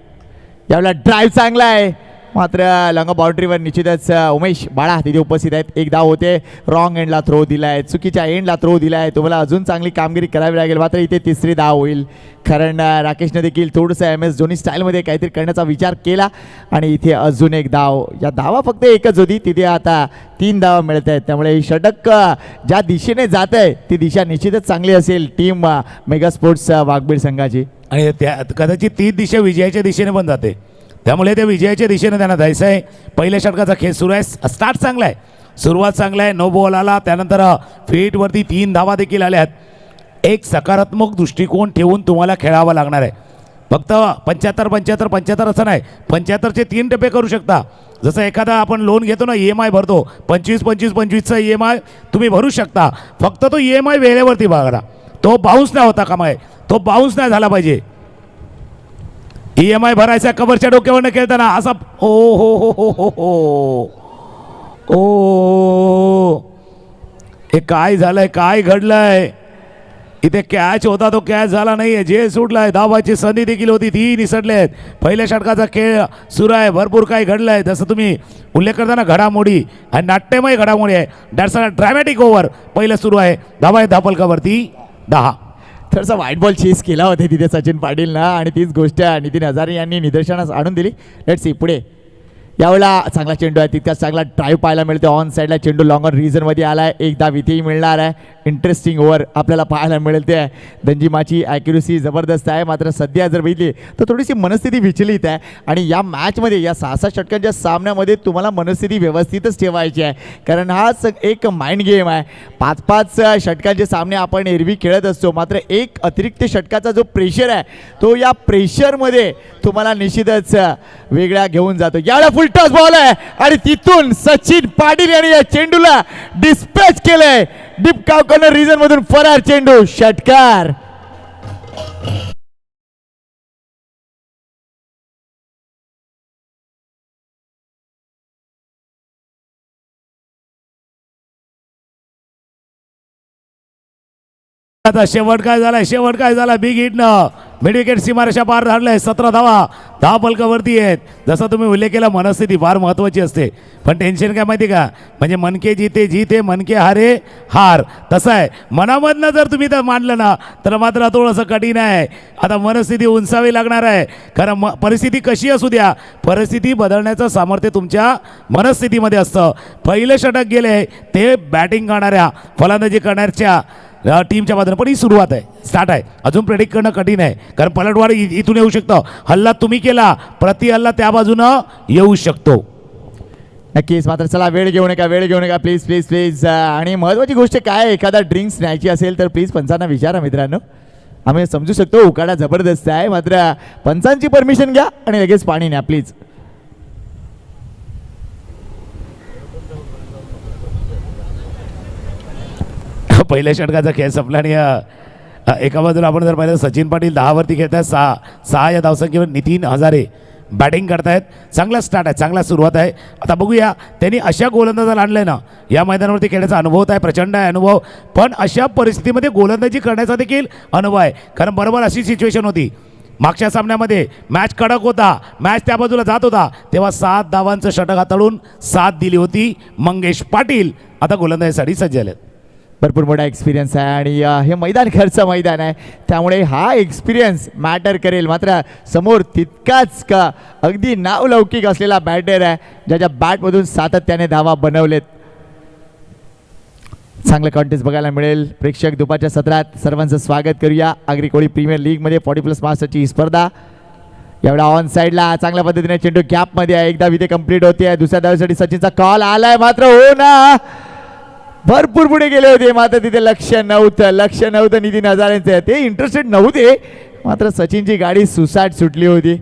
यावेळेला ड्राईव्ह चांगला आहे, मात्र लॉंग बाउंड्रीवर निश्चितच उमेश बाळा तिथे उपस्थित आहेत. एक धाव होते. रॉंग एंडला थ्रो दिला आहे, चुकीच्या एंडला थ्रो दिला आहे. तुम्हाला अजून चांगली कामगिरी करावी लागेल. मात्र इथे 3री धाव होईल, कारण राकेशने देखील थोडंसं MS धोनी स्टाईलमध्ये काहीतरी करण्याचा विचार केला आणि इथे अजून एक धाव. या धावा फक्त एकच होती, तिथे आता 3 धावा मिळत आहेत. त्यामुळे ही षटक ज्या दिशेने जात आहे ती दिशा निश्चितच चांगली असेल टीम मेगा स्पोर्ट्स वाघबीड संघाची. आणि त्या कदाचित ती दिशा विजयाच्या दिशेने पण जाते, त्यामुळे त्या विजयाच्या दिशेने त्यांना जायचं आहे. पहिल्या षटकाचा खेळ सुरू आहे. स्टार्ट चांगला आहे, सुरुवात चांगला आहे. नो बॉल आला, त्यानंतर फीटवरती 3 धावा देखील आल्यात. एक सकारात्मक दृष्टिकोन ठेवून तुम्हाला खेळावं लागणार आहे. फक्त 75 असं नाही, 75चे 3 टप्पे करू शकता. जसं एखादा आपण लोन घेतो ना, EMI भरतो 25चा EMI तुम्ही भरू शकता. फक्त तो EMI वेळेवरती भरा, तो बाउन्स नाही होता कामा आहे, तो बाउन्स नाही झाला पाहिजे. EMI भरायचा कबरच्या डोक्यावरनं खेळताना असा ओ हो हो हो हो हो ओ, हे काय झालंय, काय घडलंय इथे? कॅच होता तो कॅच झाला नाहीये, जे सुटलाय. धावाची संधी देखील होती, ती निसटले आहेत. पहिल्या षटकाचा खेळ सुरू आहे, भरपूर काही घडलंय. जसं तुम्ही उल्लेख करताना घडामोडी आणि नाट्यमय घडामोडी आहे. दॅट्स अ ड्रॅमॅटिक ओव्हर पहिलं सुरू आहे. धावा आहे धापलकावरती 10. थोडासा व्हाईट बॉल चेस केला होता तिथे सचिन पाटीलनं आणि तीच गोष्ट नितीन हजारे यांनी निदर्शनास आणून दिली. लेट्स सी पुढे. यावेळेला चांगला चेंडू आहे, तितकाच चांगला ड्राईव्ह पाहायला मिळतो. ऑन साईडला चेंडू लॉंग ऑन रिझनमध्ये आला आहे. एकदा इथेही मिळणार आहे. इंटरेस्टिंग ओव्हर आपल्याला पाहायला मिळते. दंजिमाची ॲक्युरेसी जबरदस्त आहे, मात्र सध्या जर बघितली तर थोडीशी मनस्थिती विचलित आहे. आणि या मॅचमध्ये या 6-6 षटकांच्या सामन्यामध्ये तुम्हाला मनस्थिती व्यवस्थितच ठेवायची आहे, कारण हाच एक माइंड गेम आहे. 5-5 षटकांचे सामने आपण एरवी खेळत असतो, मात्र एक अतिरिक्त षटकाचा जो प्रेशर आहे तो या प्रेशरमध्ये तुम्हाला निश्चितच वेगळा घेऊन जातो. यावेळेला फुल टॉस बॉल आहे आणि तिथून सचिन पाटील यांनी या चेंडूला डिस्पॅच केलंय. डीप काव कॉर्नर रिजन मधून फरार चेंडू, षटकार. आता शेवट काय झाला बिग हिटनं मिड विकेट सीमारेषा पार धाडलंय. 17 धावा 10 पलकावरती आहेत. जसं तुम्ही उल्लेख केला, मनस्थिती फार महत्त्वाची असते. पण टेन्शन काय माहिती का, म्हणजे मनके जीते मनके हारे हार. तसं आहे, मनामधनं जर तुम्ही तर मांडलं ना तर मात्र थोडंसं कठीण आहे. आता मनस्थिती उंचावी लागणार आहे. कारण परिस्थिती कशी असू द्या, परिस्थिती बदलण्याचं सामर्थ्य तुमच्या मनस्थितीमध्ये असतं. पहिलं षटक गेले ते बॅटिंग करणाऱ्या फलंदाजी करण्याच्या टीमच्या बाजूने, पण ही सुरुवात आहे, स्टार्ट आहे. अजून प्रेडिक्ट करणं कठीण आहे, कारण पलटवार इथून येऊ शकतं. हल्ला तुम्ही केला, प्रति हल्ला त्या बाजूनं येऊ शकतो. नक्कीच, मात्र चला वेळ घेऊ नका प्लीज प्लीज प्लीज. आणि महत्त्वाची गोष्ट काय, एखादा ड्रिंक्स न्यायची असेल तर प्लीज पंचांना विचारा मित्रांनो. आम्ही समजू शकतो उकाडा जबरदस्त आहे, मात्र पंचांची परमिशन घ्या आणि लगेच पाणी न्या प्लीज. पहिल्या षटकाचा खेळ संपला आणि एका बाजूला आपण जर पाहिलं सचिन पाटील 10 वरती खेळत आहेत. 6 या धावसंख्येवर नितीन हजारे बॅटिंग करतायत. चांगला स्टार्ट आहे, चांगला सुरुवात आहे. आता बघूया, त्यांनी अशा गोलंदाजाला आणलंय ना या मैदानावरती खेळण्याचा अनुभव आहे, प्रचंड आहे अनुभव. पण अशा परिस्थितीमध्ये गोलंदाजी करण्याचा देखील अनुभव आहे, कारण बरोबर अशी सिच्युएशन होती मागच्या सामन्यामध्ये. मॅच कडक होता, मॅच त्या बाजूला जात होता, तेव्हा 7 धावांचं षटक हाताळून साथ दिली होती मंगेश पाटील. आता गोलंदाजीसाठी सज्ज झालेत. भरपूर मोठा एक्सपिरियन्स आहे आणि हे मैदान घरचं मैदान आहे, त्यामुळे हा एक्सपिरियन्स मॅटर करेल. मात्र समोर तितकाच का अगदी नावलौकिक असलेला बॅटर आहे, ज्याच्या बॅटमधून सातत्याने धावा बनवलेत. चांगलं कॉन्टेस्ट बघायला मिळेल. प्रेक्षक दुपारच्या सत्रात सर्वांचं स्वागत करूया. आगरी कोळी प्रीमियर लीगमध्ये 40+ मार्क्सची ही स्पर्धा. एवढा ऑन साईडला चांगल्या पद्धतीने चेंडू गॅपमध्ये आहे, एकदा इथे कंप्लीट होते आहे. दुसऱ्या धावेसाठी सचिनचा कॉल आलाय, मात्र हो ना भरपूर पुढे गेले होते, मात्र तिथे लक्ष नव्हतं नितीन हजारेंचे. ते इंटरेस्टेड नव्हते, मात्र सचिनची गाडी सुसाट सुटली होती.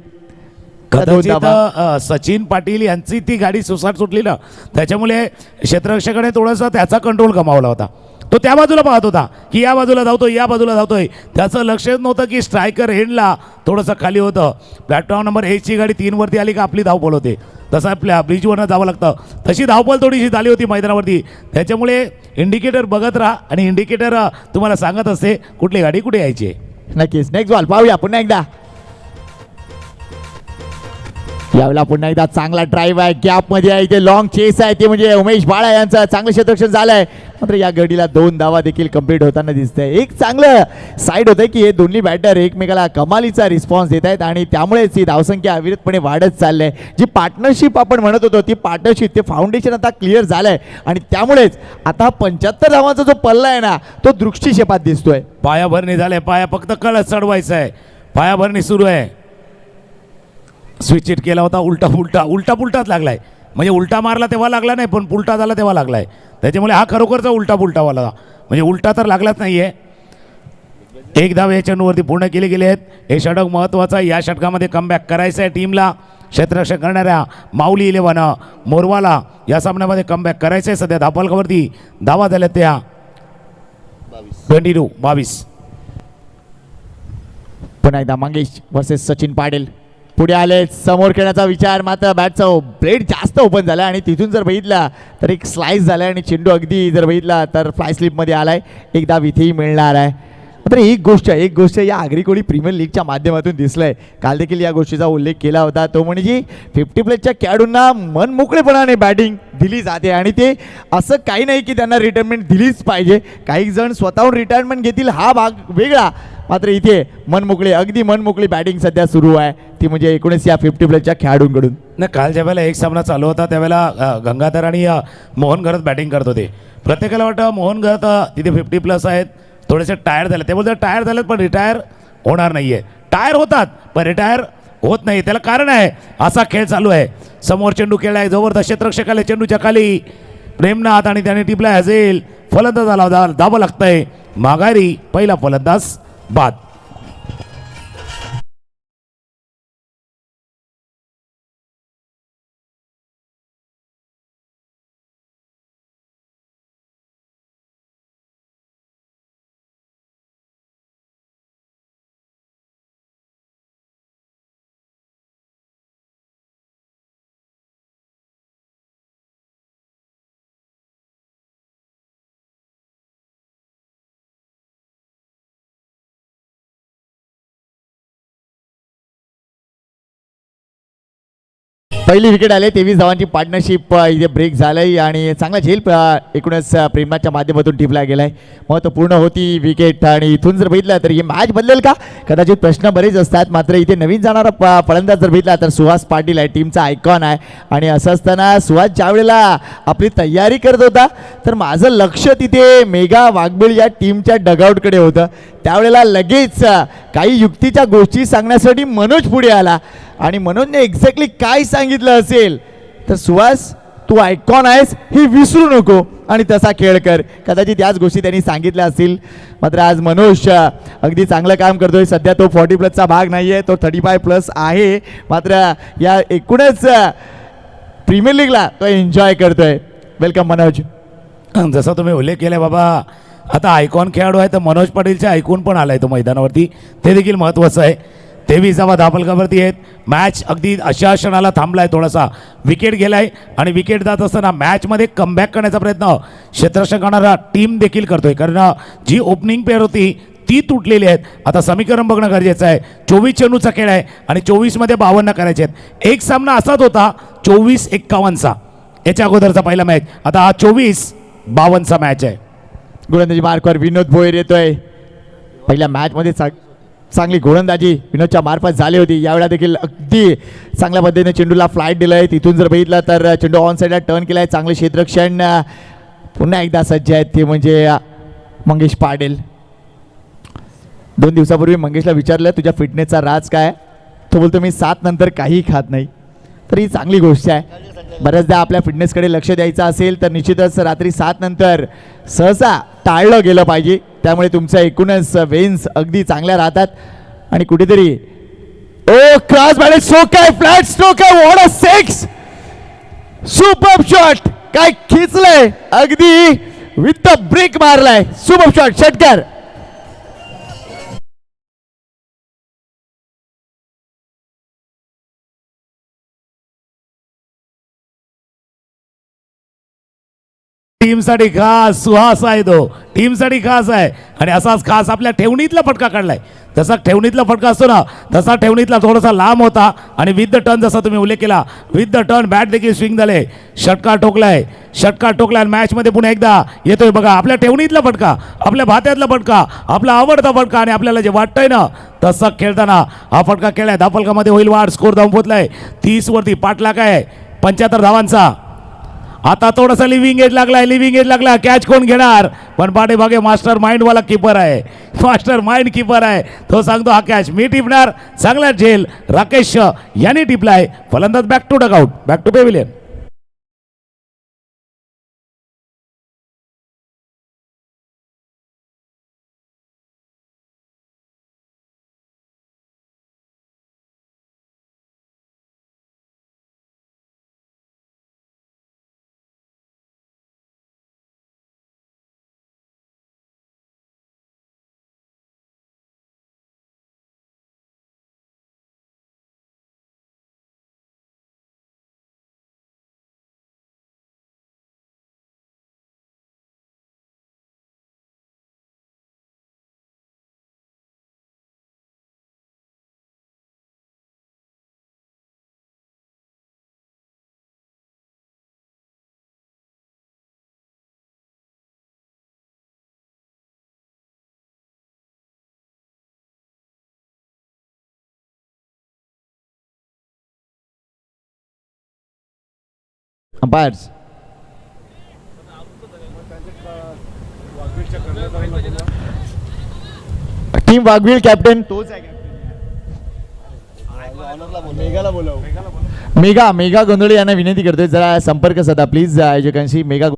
कदाचित सचिन पाटील यांची ती गाडी सुसाट सुटली ना, त्याच्यामुळे क्षेत्ररक्षकाने थोडासा त्याचा कंट्रोल गमावला होता. तो त्या बाजूला पाहत होता की या बाजूला धावतोय, त्याचं लक्षच नव्हतं की स्ट्रायकर हेडला थोडंसं खाली होतं. प्लॅटफॉर्म नंबर 1ची गाडी 3 वरती आली का आपली धावपळ होते, तसं आपल्या ब्रिजवरनं जावं लागतं. तशी धावपळ थोडीशी झाली होती मैदानावरती. त्याच्यामुळे इंडिकेटर बघत राहा आणि इंडिकेटर तुम्हाला सांगत असते कुठली गाडी कुठे यायची. नक्कीच नेक्स्ट बॉल पाहूया पुन्हा एकदा. यावेळेला पुन्हा एकदा चांगला ड्राईव्ह आहे, गॅपमध्ये आहे, इथे लॉंग चेस आहे, ते म्हणजे उमेश बाळा यांचं चांगलं क्षेत्ररक्षण झालंय. मात्र या गडीला 2 धावा देखील कंप्लीट होताना दिसतंय. एक चांगलं साईड होतं की हे दोन्ही बॅटर एकमेकाला कमालीचा रिस्पॉन्स देत आहेत आणि त्यामुळेच ही धावसंख्या अविरतपणे वाढत चालली आहे. जी पार्टनरशिप आपण म्हणत होतो ती पार्टनरशिप, ते फाउंडेशन आता क्लिअर झालंय आणि त्यामुळेच आता 75 धावांचा जो पल्ला आहे ना तो दृष्टिक्षेपात दिसतोय. पायाभरणी झाले, पाया फक्त कळत चढवायचं आहे. पायाभरणी सुरू आहे. स्विच हिट केला होता, उलटा पुलटाच लागलाय. म्हणजे उलटा मारला तेव्हा लागला नाही, पण पुलटा झाला तेव्हा लागलाय. त्याच्यामुळे हा खरोखरचा उलटा पुलटावाला, म्हणजे उलटा तर लागलाच नाहीये. एक धाव या चेंडूवरती पूर्ण केले गेले आहेत. हे षटक महत्त्वाचं आहे. या षटकामध्ये कमबॅक करायचं आहे टीमला. क्षेत्ररक्षण करणाऱ्या माऊली 11 मोरवाला या सामन्यामध्ये कमबॅक करायचं आहे. सध्या धावफलकावरती धावा झाल्या त्या 22. पुन्हा एकदा मंगेश वर्सेस सचिन पाटील पुढे आले. समोर खेळण्याचा विचार, मात्र बॅटचा ब्लेड जास्त ओपन झाला आणि तिथून जर बघितला तर एक स्लाइस झाला आणि चेंडू अगदी जर बघितला तर फ्लाय स्लिपमध्ये आलाय. एक धाव इथेही मिळणार आहे. मात्र एक गोष्ट या आगरी प्रीमियर लीगच्या माध्यमातून दिसलंय. काल देखील या गोष्टीचा उल्लेख केला होता, तो म्हणजे 50+ खेळाडूंना मनमोकळेपणाने बॅटिंग दिली जाते आणि ते असं काही नाही की त्यांना रिटायरमेंट दिलीच पाहिजे. काही जण स्वतःहून रिटायरमेंट घेतील हा भाग वेगळा, मात्र इथे अगदी मनमोकळी बॅटिंग सध्या सुरू आहे, ती म्हणजे 19 या 50+ खेळाडूंकडून. नाही, काल ज्या वेळेला एक सामना चालू होता त्यावेळेला गंगाधर आणि मोहन घरत बॅटिंग करत होते. प्रत्येकाला वाटतं मोहन घरत तिथे 50+ आहेत, थोडेसे टायर झाले. ते बोलतात टायर झालेत पण रिटायर होणार नाही आहे. टायर होतात पण रिटायर होत नाही. त्याला कारण आहे, असा खेळ चालू आहे. समोर चेंडू खेळला आहे, जबरदस्त क्षेत्ररक्षक आले चेंडूच्या खाली. प्रेमनाथ आणि त्याने टिपला हजेल. फलंदाज आला, धावं लागतंय माघारी. पहिला फलंदाज बाद. पहिली विकेट आले. 23 धावांची पार्टनरशिप इथे ब्रेक झालंय आणि चांगला झेल एकूणच प्रेमनाथच्या माध्यमातून टिपला गेलाय. महत्त्वपूर्ण होती विकेट आणि इथून जर बघितलं तर ही मॅच बदलेल का, कदाचित प्रश्न बरेच असतात. मात्र इथे नवीन जाणारा फलंदाज जर बघितला तर सुहास पाटील आहे, टीमचा आयकॉन आहे. आणि असं असताना सुहास ज्या वेळेला आपली तयारी करत होता तर माझं लक्ष तिथे मेघा वाघबीळ या टीमच्या डगआउटकडे होतं. त्यावेळेला लगेच काही युक्तीच्या गोष्टी सांगण्यासाठी मनोज पुढे आला आणि मनोजने एक्झॅक्टली काय सांगितलं असेल तर सुहास तू आयकॉन आहेस हे विसरू नको आणि तसा खेळ कर. कदाचित याच गोष्टी त्यांनी सांगितल्या असतील. मात्र आज मनोज अगदी चांगलं काम करतोय. सध्या तो 40+ भाग नाही आहे, तो 35+ आहे. मात्र या एकूणच प्रीमियर लीगला तो एन्जॉय करतोय. वेलकम मनोज. जसा तुम्ही उल्लेख केला बाबा, आता आयकॉन खेळाडू आहे तर मनोज पाटीलच्या ऐकून पण आलाय तो मैदानावरती, ते देखील महत्त्वाचं आहे. 23 धावफलकावरती आहेत. मॅच अगदी अशा क्षणाला थांबलाय, थोडासा विकेट गेलाय आणि विकेट जात असताना मॅचमध्ये कमबॅक करण्याचा प्रयत्न क्षेत्ररक्षण करणारा टीम देखील करतोय, कारण जी ओपनिंग पेअर होती ती तुटलेली आहेत. आता समीकरण बघणं गरजेचं आहे. 24 चेंडूचा खेळ आहे आणि 24मध्ये 52 करायचे आहेत. एक सामना असाच होता 24-51चा, याच्या अगोदरचा पहिला मॅच. आता हा 24-52चा मॅच आहे. गोलंदाजी मार्कवर विनोद भोयर येतोय. पहिल्या मॅचमध्ये चांगली गोलंदाजी विनोदच्या मार्फत झाली होती. यावेळेला देखील अगदी चांगल्या पद्धतीने चेंडूला फ्लाईट दिलंय. तिथून जर बघितलं तर चेंडू ऑन साईडला टर्न केलाय. चांगले क्षेत्ररक्षण पुन्हा एकदा सज्ज आहेत ते म्हणजे मंगेश पाटील. 2 दिवसापूर्वी मंगेशला विचारलं तुझ्या फिटनेसचा राज काय, तो बोलतो मी 7 नंतर काही खात नाही. तर ही चांगली गोष्ट आहे. बऱ्याचदा आपल्या फिटनेसकडे लक्ष द्यायचं असेल तर निश्चितच रात्री 7 नंतर सहसा टाळलं गेलं पाहिजे. त्यामुळे तुमच्या एकूणच वेन्स अगदी चांगल्या राहतात. आणि कुठेतरी ओ क्रॉस बॅट स्ट्रोक आहे, फ्लॅट स्ट्रोक आहे. What a six, super shot, काय खिचलंय अगदी विथ द ब्रेक मारलाय. सुपर शॉट, षटकार. टीमसाठी खास सुहास आहे, तो टीमसाठी खास आहे. आणि असाच खास आपल्या ठेवणीतला फटका काढलाय. जसा ठेवणीतला फटका असतो ना तसा ठेवणीतला थोडासा लांब होता आणि विथ द टर्न, जसा तुम्ही उल्लेख केला, विथ द टर्न बॅट देखील स्विंग झाले. षटकार ठोकलाय. मॅचमध्ये पुन्हा एकदा येतोय बघा आपल्या ठेवणीतला फटका, आपल्या भात्यातला फटका, आपला आवडता फटका. आणि आपल्याला जे वाटतंय ना तसं खेळताना हा फटका खेळलाय. धावफलकामध्ये होईल वाढ. स्कोर धावून पोहोचलाय 30 वरती. पाठलाग आहे 75 धावांचा. आता थोडासा लिव्हिंग एज लागला. कॅच कोण घेणार, पण पाठीमागे मास्टर माइंड वाला कीपर आहे. मास्टर माइंड कीपर आहे, तो सांगतो हा कॅच मी टिपणार. चांगला झेल राकेश यांनी टिपलाय. फलंदाज back to dugout, back to pavilion. Umpires. Team Vaghvil captain तोच आहे. मेघा गोंधळे यांना विनंती करतोय जरा संपर्क साधा प्लीज आयोजकांशी. मेघा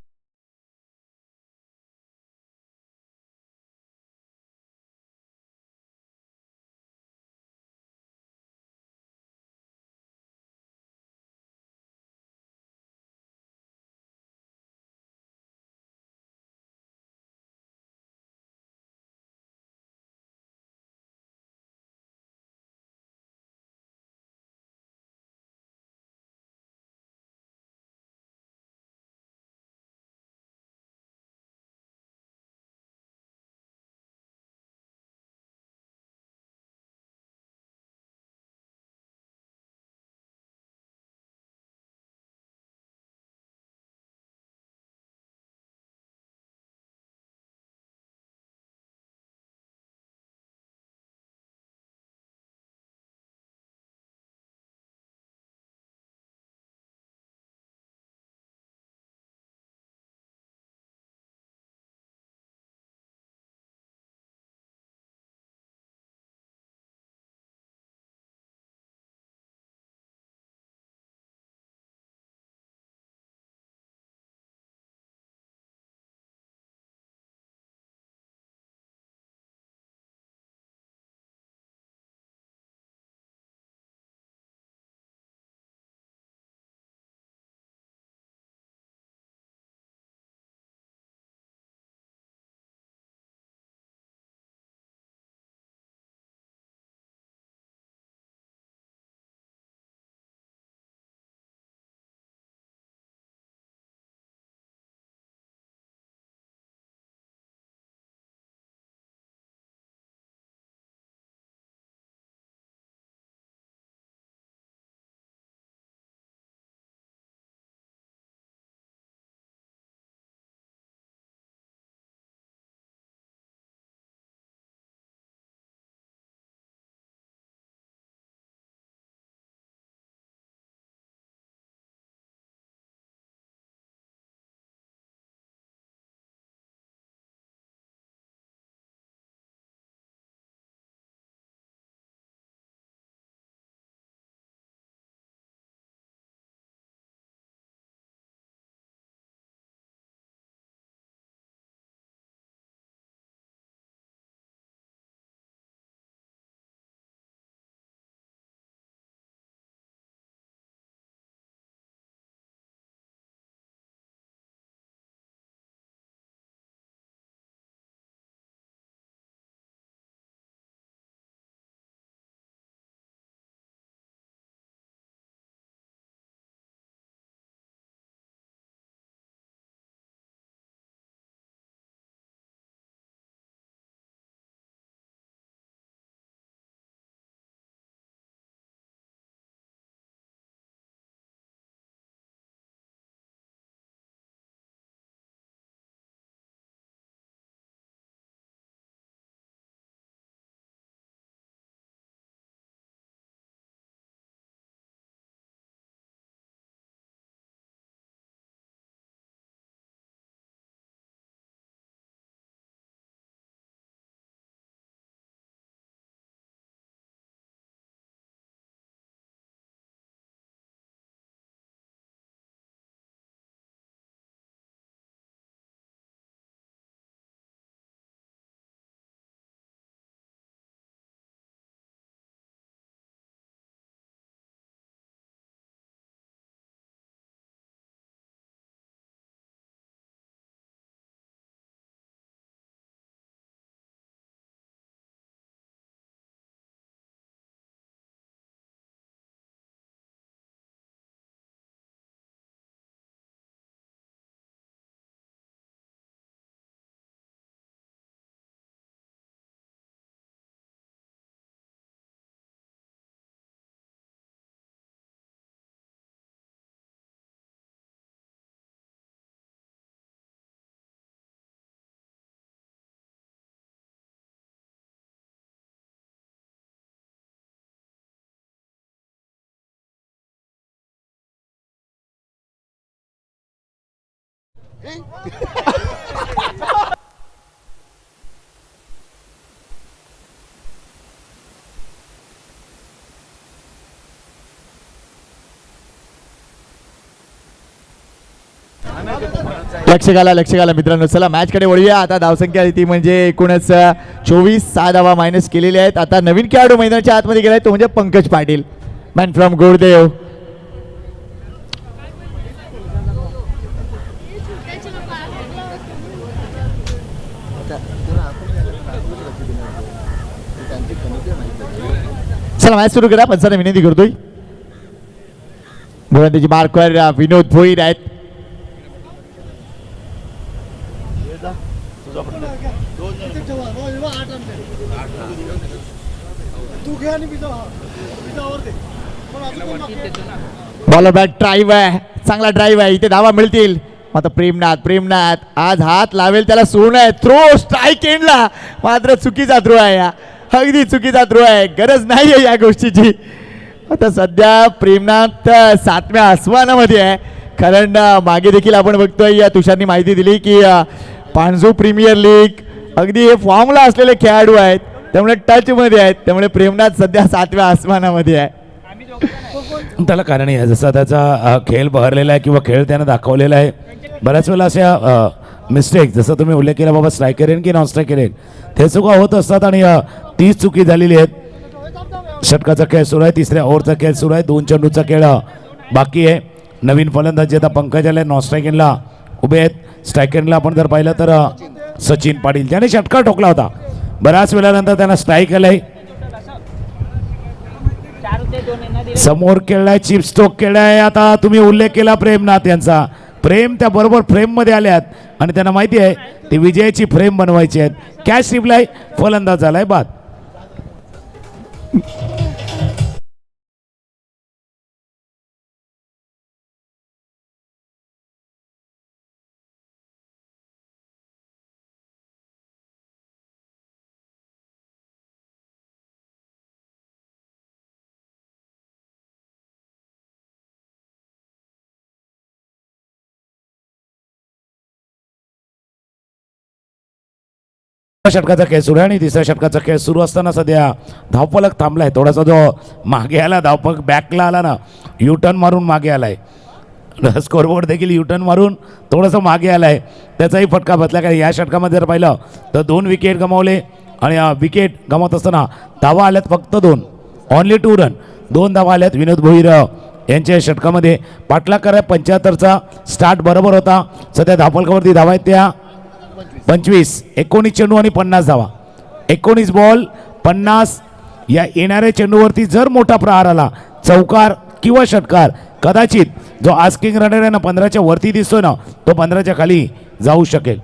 लक्ष घाला मित्रांनो. चला मॅचकडे वळूया. आता धावसंख्या ती म्हणजे एकूणच 24, 6 धावा मायनस केलेल्या आहेत. आता नवीन खेळाडू मैदानाच्या आतमध्ये गेलाय तो म्हणजे पंकज पाटील, मॅन फ्रॉम गोरदेव. चला मॅच सुरू करा. पंचांना विनंती करतोय. गोलंदाजी मार्कवर विनोद भोईर आहेत. बॉलर बॅट ड्राईव्ह आहे, चांगला ड्राईव्ह आहे. इथे धावा मिळतील. आता प्रेमनाथ आज हात लावेल त्याला सोडणं आहे. थ्रो स्ट्राईक एंडला, मात्र चुकीचा थ्रो आहे. अगदी चुकीचा थ्रो आहे. गरज नाही आहे या गोष्टीची. आता सध्या प्रेमनाथ 7व्या आसमानामध्ये आहे. कारण मागे देखील आपण बघतोय या तुषारनी माहिती दिली की पांझू प्रीमियर लीग अगदी हे फॉर्मला असलेले खेळाडू आहेत, त्यामुळे टचमध्ये आहेत. त्यामुळे प्रेमनाथ सध्या 7व्या आसमानामध्ये आहे. त्याला कारण आहे जसा त्याचा खेळ बहरलेला आहे किंवा खेळ त्यानं दाखवलेला आहे. बऱ्याच वेळेला अशा मिस्टेक जसं तुम्ही उल्लेख केला बाबा स्ट्रायकर येईन की नॉन स्ट्रायकर येईन ते चुका होत असतात आणि तीच चुकी झालेली आहेत. षटकाचा खेळ सुरू आहे. तिसऱ्या ओव्हरचा खेळ सुरू आहे. 2 चेंडूचा खेळ बाकी आहे. नवीन फलंदाज आता पंकज आले नॉन स्ट्रायकिंगला उभे आहेत. स्ट्रायकिंगला आपण जर पाहिलं तर सचिन पाटील ज्याने षटकार ठोकला होता. बऱ्याच वेळानंतर त्यांना स्ट्राईक आलंय. समोर खेळलाय चिप स्टोक खेळलाय. आता तुम्ही उल्लेख केला प्रेमनाथ यांचा. प्रेम त्या बरोबर फ्रेम मध्ये आल्यात आणि त्यांना माहिती आहे ते विजयाची फ्रेम बनवायची आहेत. कॅच रिप्लाय फलंदाज झालाय बाद. षटकाचा खेळ सुरू आहे आणि तिसऱ्या षटकाचा खेळ सुरू असताना सध्या धावफलक थांबलाय. थोडासा जो मागे आला धावफलक बॅकला आला ना, युटर्न मारून मागे आलाय. स्कोरबोर्ड देखील युटर्न मारून थोडंसं मागे आलाय. त्याचाही फटका बसला. कारण या षटकामध्ये जर पाहिलं तर 2 विकेट गमावले आणि विकेट गमावत असताना धावा आल्यात फक्त 2, ओनली 2 रन. 2 धावा आल्यात विनोद भोईर यांच्या षटकामध्ये. पाटला करा 75चा स्टार्ट बरोबर होता. सध्या धावफलकावरती धावा आहेत त्या 25. 19 चेंडू आणि 50 धावा. 19 बॉल 50. या येणाऱ्या चेंडूवरती जर मोठा प्रहार आला चौकार किंवा षटकार कदाचित जो आस्किंग रनर आहे ना 15च्या वरती दिसतोय ना तो 15च्या खाली जाऊ शकेल.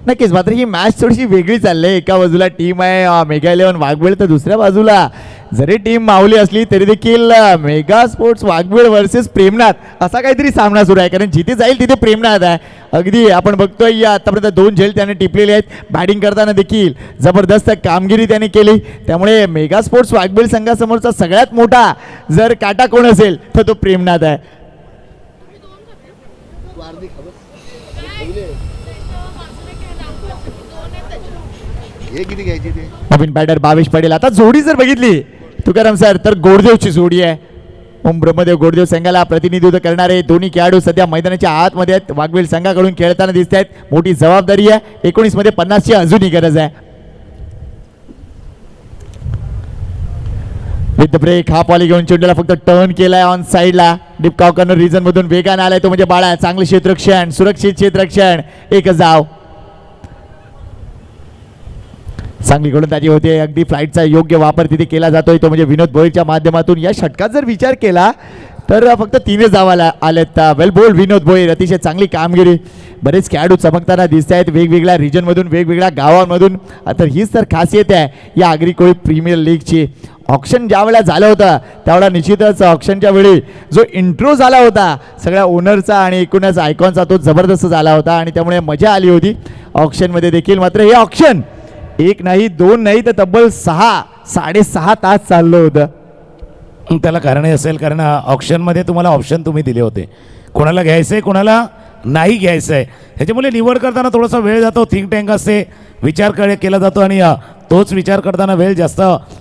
नक्कीच. मात्र ही मॅच थोडीशी वेगळी चालली आहे. एका बाजूला टीम आहे मेगा 11 वाघबीळ तर दुसऱ्या बाजूला जरी टीम माऊली असली तरी देखील मेगा स्पोर्ट्स वाघबीळ वर्सेस प्रेमनाथ असा काहीतरी सामना सुरू आहे. कारण जिथे जाईल तिथे प्रेमनाथ आहे. अगदी आपण बघतोय या आतापर्यंत 2 झेल त्याने टिपलेले आहेत. बॅटिंग करताना देखील जबरदस्त कामगिरी त्याने केली. त्यामुळे मेगा स्पोर्ट्स वाघबीळ संघासमोरचा सगळ्यात मोठा जर काटा कोण असेल तर तो प्रेमनाथ आहे. हे किती घ्यायची ते नवीन बॅटर 22 पडेल. आता जोडी जर बघितली तुकाराम सर तर गोडदेवची जोडी आहे. ओम ब्रह्मदेव गोडदेव संघाला प्रतिनिधित्व करणारे दोन्ही खेळाडू सध्या मैदानाच्या आतमध्ये आहेत. वाघबीळ संघाकडून खेळताना दिसत आहेत. मोठी जबाबदारी आहे. 19 मध्ये 50ची अजूनही गरज आहे. विथ ब्रेक हा पॉली घेऊन चेंडूला फक्त टर्न केलाय ऑन साईडला. डीप कॉर्नर रिजन मधून वेगाने आलाय तो म्हणजे बाळा. चांगले क्षेत्ररक्षण, सुरक्षित क्षेत्ररक्षण, एकच धाव. चांगली गोलंदाजी होते. अगदी फ्लाईटचा योग्य वापर तिथे केला जातोय तो म्हणजे विनोद भोईरच्या माध्यमातून. या षटकात जर विचार केला तर फक्त 3च धावा आलेत. वेल बोल्ड विनोद भोईर. अतिशय चांगली कामगिरी. बरेच खेळाडू चमकताना दिसत आहेत वेगवेगळ्या रिजनमधून, वेगवेगळ्या गावांमधून. तर हीच तर खासियत आहे या आगरी कोळी प्रीमियर लीगची. ऑक्शन ज्या वेळेला झालं होतं त्यावेळेला निश्चितच ऑक्शनच्या वेळी जो इंट्रो झाला होता सगळ्या ओनरचा आणि एकूणच आयकॉनचा तो जबरदस्त झाला होता आणि त्यामुळे मजा आली होती ऑक्शनमध्ये देखील. मात्र हे ऑक्शन 1 नाही 2 नाही तर तब्बल 6-6.5 तास चाललं होतं. त्याला कारणही असेल कारण ऑप्शनमध्ये तुम्हाला ऑप्शन तुम्ही दिले होते. कोणाला घ्यायचंय कोणाला नाही घ्यायचं आहे. ह्याच्यामुळे निवड करताना थोडासा वेळ जातो, थिंक टँक असते, विचार केला जातो आणि तोच विचार करताना वेळ जास्त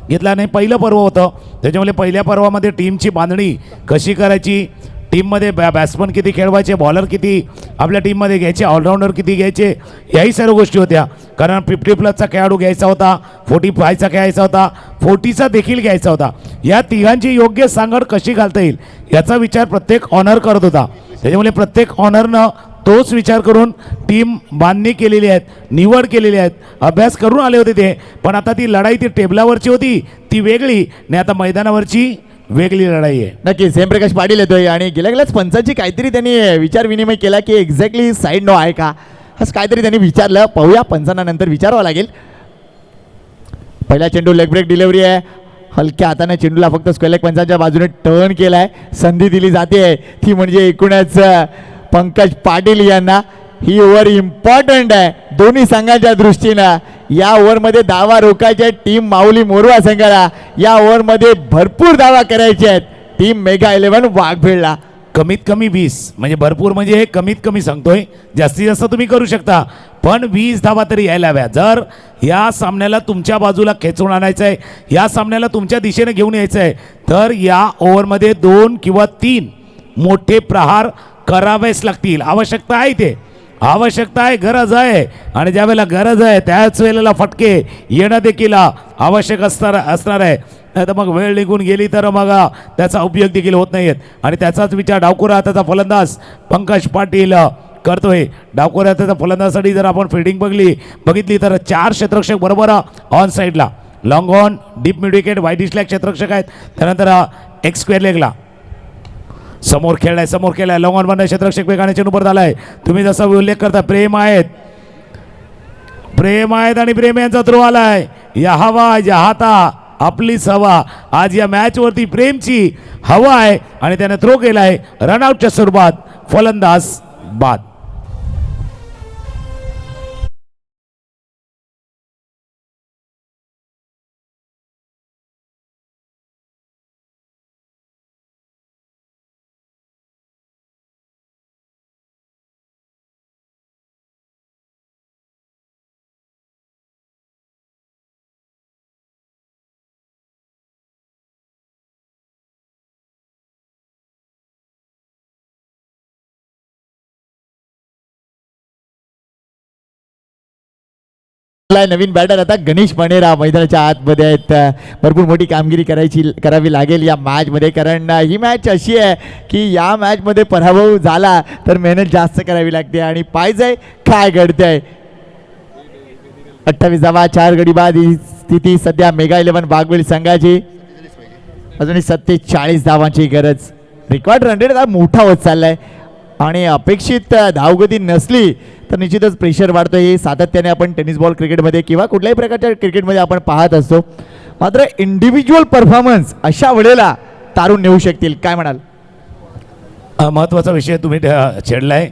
घेतला नाही. पहिलं पर्व होतं, त्याच्यामुळे पहिल्या पर्वामध्ये टीमची बांधणी कशी करायची, टीममध्ये बॅट्समन किती खेळवायचे, बॉलर किती आपल्या टीममध्ये घ्यायचे, ऑलराऊंडर किती घ्यायचे, याही सर्व गोष्टी होत्या. कारण 50+ खेळाडू घ्यायचा होता, 45चा घ्यायचा होता, 40चा देखील घ्यायचा होता. या तिघांची योग्य सांगड कशी घालता येईल याचा विचार प्रत्येक ऑनर करत होता. त्याच्यामुळे प्रत्येक ऑनरनं तोच विचार करून टीम बांधणी केलेली आहेत, निवड केलेली आहेत, अभ्यास करून आले होते ते. पण आता ती लढाई ती टेबलावरची होती ती वेगळी, आणि आता मैदानावरची वेगळी लढाई आहे. नक्कीच हेमप्रकाश पाटील येतोय आणि गेल्याच पंचांची काहीतरी त्यांनी विचार विनिमय केला की एक्झॅक्टली साईड नो आहे का, असं काहीतरी त्यांनी विचारलं. पाहूया, पंचांना नंतर विचारावं लागेल. पहिला चेंडू लेग ब्रेक डिलिव्हरी आहे, हलक्या हाताने चेंडूला फक्त स्क्वेअर लेग पंचांच्या बाजूने टर्न केलाय, संधी दिली जाते ती म्हणजे एकूणच पंकज पाटील यांना. ही ओव्हर इम्पॉर्टंट आहे दोन्ही संघांच्या दृष्टीनं. या ओव्हरमध्ये धावा रोखायच्या टीम माऊली मोरवा संघाला, या ओव्हरमध्ये भरपूर धावा करायच्या आहेत टीम मेगा 11 वाघबीडला. कमीत कमी 20 म्हणजे भरपूर, म्हणजे हे कमीत कमी सांगतोय, जास्तीत जास्त तुम्ही करू शकता पण 20 धावा तरी यायला हव्या. जर या सामन्याला तुमच्या बाजूला खेचून आणायचं आहे, या सामन्याला तुमच्या दिशेने घेऊन यायचं आहे, तर या ओव्हरमध्ये 2 किंवा 3 मोठे प्रहार करावेच लागतील. आवश्यकता आहे, ते आवश्यकता आहे, गरज आहे. आणि ज्या वेळेला गरज आहे त्याच वेळेला फटके येणं देखील आवश्यक असणार आहे. नाही तर मग वेळ निघून गेली तर मग त्याचा उपयोग देखील होत नाही. आणि त्याचाच विचार डावखुरा हाताचा फलंदाज पंकज पाटील करतोय. डावखुरा हाताचा फलंदाजासाठी जर आपण फिल्डिंग बघितली तर 4 क्षेत्ररक्षक बरोबर ऑन साईडला, long on, deep mid wicket, wide डिस्लॅक क्षेत्ररक्षक आहेत. त्यानंतर एक स्क्वेअर लेगला समोर खेळलाय लॉंग ऑन बंद क्षेत्ररक्षक वेगाने चेंडूवर झालाय. तुम्ही जसा उल्लेख करता प्रेम आहेत आणि प्रेम यांचा थ्रो आलाय. या हवा या हाता आपलीच हवा. आज या मॅच वरती प्रेमची हवा आहे आणि त्याने थ्रो केलाय रनआउटच्या स्वरूपात, फलंदाज बाद. नवीन बॅटर आता गणेश पाणेरा मैदानाच्या आतमध्ये आहेत. भरपूर मोठी कामगिरी करावी लागेल या मॅचमध्ये, कारण ही मॅच अशी आहे की या मॅचमध्ये पराभव झाला तर मेहनत जास्त करावी लागते आणि पाहिजे काय घडतंय. 28 धावा 4 गडी बाद ही स्थिती सध्या मेगा 11 वाघबीड संघाची. अजूनही 47 धावांची गरज. रेकॉर्ड रन रेट मोठा होत चाललाय आणि अपेक्षित धावगती नसली तर निश्चितच प्रेशर वाढतो. हे सातत्याने आपण टेनिस बॉल क्रिकेटमध्ये किंवा कुठल्याही प्रकारच्या क्रिकेटमध्ये आपण पाहत असतो. मात्र इंडिव्हिज्युअल परफॉर्मन्स अशा वेळेला तारून नेऊ शकतील, काय म्हणाल? महत्त्वाचा विषय तुम्ही छेडलाय.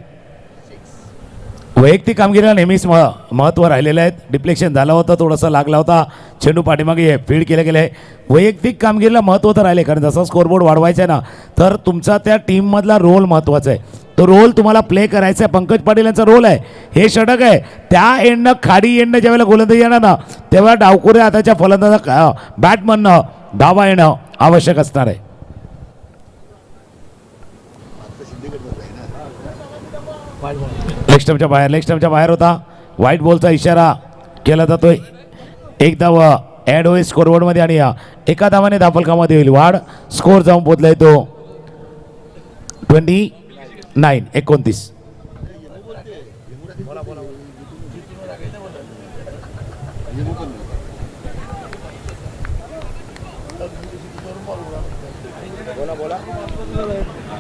वैयक्तिक कामगिरीला नेहमीच महत्त्व राहिलेलं आहे. डिप्लेक्शन झाला होता, थोडासा लागला होता, चेंडू पाठीमागे फील्ड केलं गेलं आहे. वैयक्तिक कामगिरीला महत्त्व तर राहिले, कारण जसा स्कोरबोर्ड वाढवायचा आहे ना, तर तुमचा त्या टीममधला रोल महत्त्वाचा आहे. तो रोल तुम्हाला प्ले करायचा आहे. पंकज पाटील यांचा रोल आहे, हे षटक आहे. त्या एंडनं खाडी एंडनं ज्यावेळेला गोलंदाजी येणार ना, तेव्हा डावखुऱ्या हाताच्या फलंदाजा बॅटमननं धावा येणं आवश्यक असणार आहे. लेग स्टंपच्या बाहेर होता. व्हाईट बॉलचा इशारा केला जातोय. एक धाव ॲड होईल स्कोरबोर्डमध्ये आणि एका धावाने धावफलकामध्ये होईल वाढ. स्कोर जाऊन पोहोचलाय तो 29.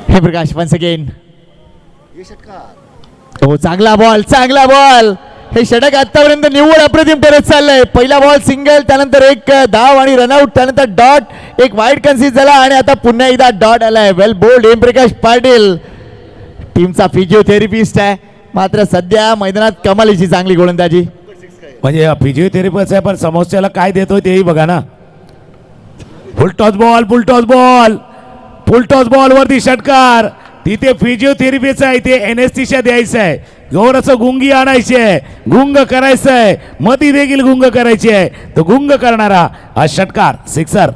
हे प्रकाश वन्स अगेन. हे षटकार हो, चांगला बॉल. हे षटक आतापर्यंत निव्वळ अप्रतिम ठरत चाललंय. पहिला बॉल सिंगल, त्यानंतर एक धाव आणि रनआउट, त्यानंतर डॉट, एक वाईड कन्सिस झाला आणि आता पुन्हा एकदा डॉट आलाय. वेल बोल्ड हेमप्रकाश पाटील टीमचा फिजिओथेरपिस्ट आहे, मात्र सध्या मैदानात कमालीची चांगली गोलंदाजी. म्हणजे फिजिओथेरपिस्ट आहे पण समोरच्याला काय देतोय तेही बघा ना. फुल टॉस बॉल वरती षटकार. तिथे फिजिओथेरपीचं आहे, इथे एनेस्थेशिया द्यायचं आहे, गौरचं गुंगी आणायची आहे, गुंग करायचं आहे, मती देखील गुंग करायची आहे, तो गुंग करणारा हा षटकार सिक्सर.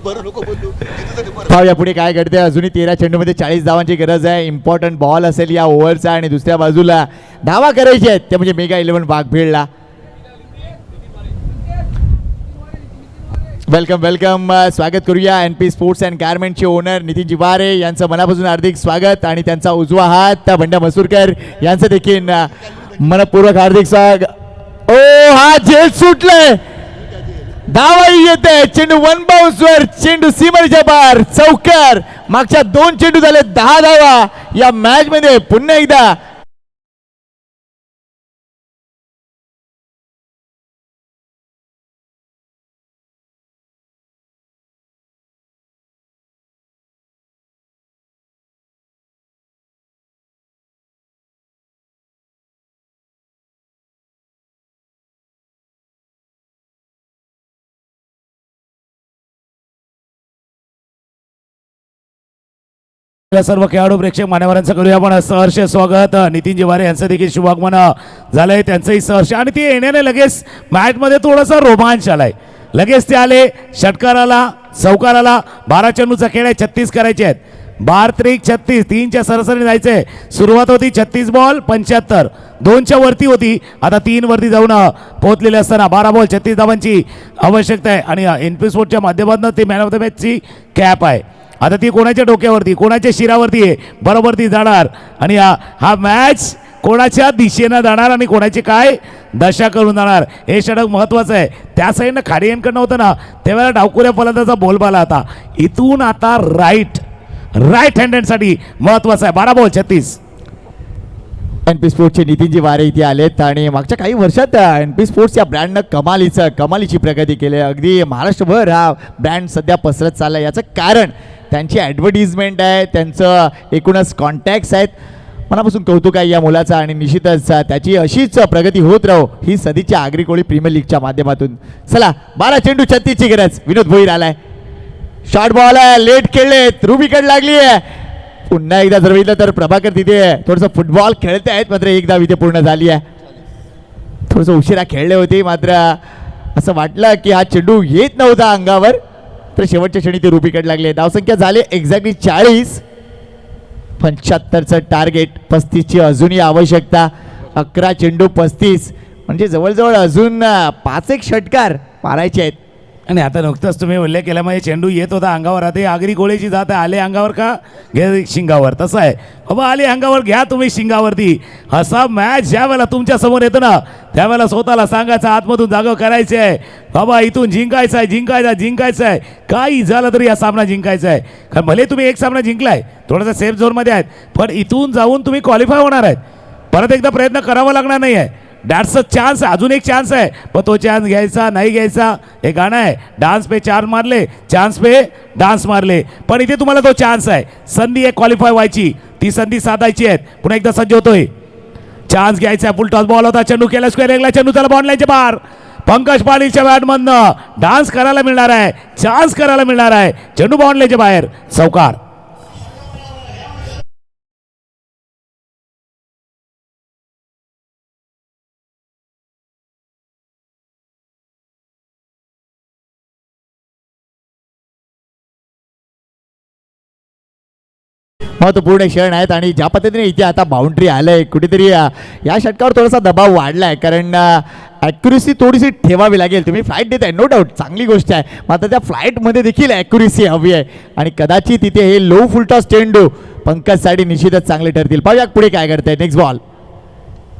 बरं नको बोलू तिथं बरं. पाहूया पुढे काय घडते. अजूनही 13 चेंडूमध्ये 40 धावांची गरज आहे. इम्पॉर्टंट बॉल असेल या ओव्हरचा आणि दुसऱ्या बाजूला धावा करायची आहेत ते म्हणजे मेगा 11 वाघभेळला. Welcome welcome. स्वागत करूया NP स्पोर्ट्स अँड गारमेंटचे ओनर नितीन जिवारे यांचं मनापासून हार्दिक स्वागत आणि त्यांचा उजवा हात बंड्या मसूरकर यांचं देखील मनपूर्वक हार्दिक स्वागत. ओ हा झेल सुटलंय, धावाही येते, चेंडू वन बाउन्स वर, चेंडू सीमेच्या बाहेर, चौकार. मागच्या 2 चेंडू झाले 10 धावा या मॅच मध्ये. पुन्हा एकदा सर्व खेळाडू प्रेक्षक मान्यवरांचं करूया आपण सहर्ष स्वागत. नितीन जिवारे यांचं देखील शुभागमन झालंय, त्यांचंही सहर्ष. आणि ते येण्याने लगेच मॅच मध्ये थोडासा रोमांच आलाय. लगेच ते आले षटकाराला, चौकाराला. 12 चेंडूचा खेळ आहे, 36 करायचे आहेत. 12 त्रिक 36, 3च्या सरासरी जायचंय. सुरुवात होती 36 बॉल 75, 2च्या वरती होती, आता 3 वरती जाऊन पोहोचलेले असताना 12 बॉल 36 धावांची आवश्यकता आहे. आणि NP स्पोर्टच्या माध्यमातून ती मॅन ऑफ द मॅचची कॅप आहे. आता ती कोणाच्या डोक्यावरती, कोणाच्या शिरावरती आहे, बरोबर ती जाणार. आणि हा मॅच कोणाच्या दिशेनं जाणार आणि कोणाची काय दशा करून जाणार हे षटक महत्वाचं आहे. त्या साईडनं खाडी यांकडनं होतं ना, त्यावेळेला डावकुऱ्या फलंदाजाचा बोलबाला आता इथून आता राईट हँडेडसाठी महत्वाचं आहे. 12 बॉल 36. NP स्पोर्ट्सचे नितीनजी वारे इथे आलेत आणि मागच्या काही वर्षात NP स्पोर्ट्स या ब्रँडनं कमालीची प्रगती केली आहे. अगदी महाराष्ट्रभर हा ब्रँड सध्या पसरत चालला आहे. याचं कारण त्यांची ॲडव्हर्टिजमेंट आहे, त्यांचं एकूणच कॉन्टॅक्ट्स आहेत. मनापासून कौतुक आहे या मुलाचं आणि निश्चितच त्याची अशीच प्रगती होत राहो ही सदीच्या आगरी कोळी प्रीमियर लीगच्या माध्यमातून. चला 12 चेंडू 36ची गरज. विनोद भोईर आलाय, शॉर्ट बॉल आहे, लेट खेळलेत, रुबीकड लागली आहे. पुन्हा एकदा जर बघितलं तर प्रभाकर तिथे थोडंसं फुटबॉल खेळते आहेत, मात्र एकदा इथे पूर्ण झाली आहे. थोडंसं उशिरा खेळले होते, मात्र असं वाटलं की हा चेंडू येत नव्हता अंगावर, तर शेवटच्या क्षणी ते रुबीकड लागले. धावसंख्या झाली एक्झॅक्टली 40. 75चं टार्गेट, 35ची अजूनही आवश्यकता. 11 चेंडू 35 म्हणजे जवळजवळ अजून 5 एक षटकार मारायचे आहेत. आणि आता नुकतंच तुम्ही उल्लेख केल्यामुळे चेंडू येत होता अंगावर. आता आगरी कोळीची जात आहे, आले अंगावर का घे शिंगावर, तसं आहे बाबा. आले अंगावर घ्या तुम्ही शिंगावरती. असा मॅच ज्या वेळेला तुमच्या समोर येतो ना, त्यावेळेला स्वतःला सांगायचं, आतमधून जागं करायचे आहे बाबा, इथून जिंकायचं आहे. काही झालं तरी हा सामना जिंकायचा आहे. कारण भले तुम्ही एक सामना जिंकलाय, थोडासा सेफ झोनमध्ये आहेत, पण इथून जाऊन तुम्ही क्वालिफाय होणार आहेत. परत एकदा प्रयत्न करावा लागणार नाही आहे. That's a chance. अजून एक चान्स आहे, पण तो चान्स घ्यायचा नाही घ्यायचा हे गाणं आहे. डान्स पे चार मारले, चान्स पे डान्स मारले. पण इथे तुम्हाला तो चान्स आहे, संधी आहे क्वालिफाय व्हायची, ती संधी साधायची आहे. पुन्हा एकदा सज्ज होतोय, चान्स घ्यायचा आहे. फुल टॉस बॉल होता, चेंडू केला स्क्वेअर एकला, चेंडू त्याला बॉन्ड लाईनच्या बाहेर. पंकज पाटीलच्या बॅटमधनं डान्स करायला मिळणार आहे, चान्स करायला मिळणार आहे. चेंडू बॉन्ड लाईनच्या बाहेर, चौकार. महत्वपूर्ण क्षण आहेत आणि ज्या पद्धतीने इथे आता बाउंड्री आलंय, कुठेतरी या षटकावर थोडासा दबाव वाढलाय, कारण ॲक्युरेसी थोडीशी ठेवावी लागेल. तुम्ही फ्लाईट देताय, नो डाऊट चांगली गोष्ट आहे, मात्र त्या फ्लाईटमध्ये देखील ॲक्युरेसी हवी आहे. आणि कदाचित तिथे हे लो फुलटॉस चेंडू पंकजसाठी निश्चितच चांगले ठरतील. पाहूया पुढे काय करताय. नेक्स्ट बॉल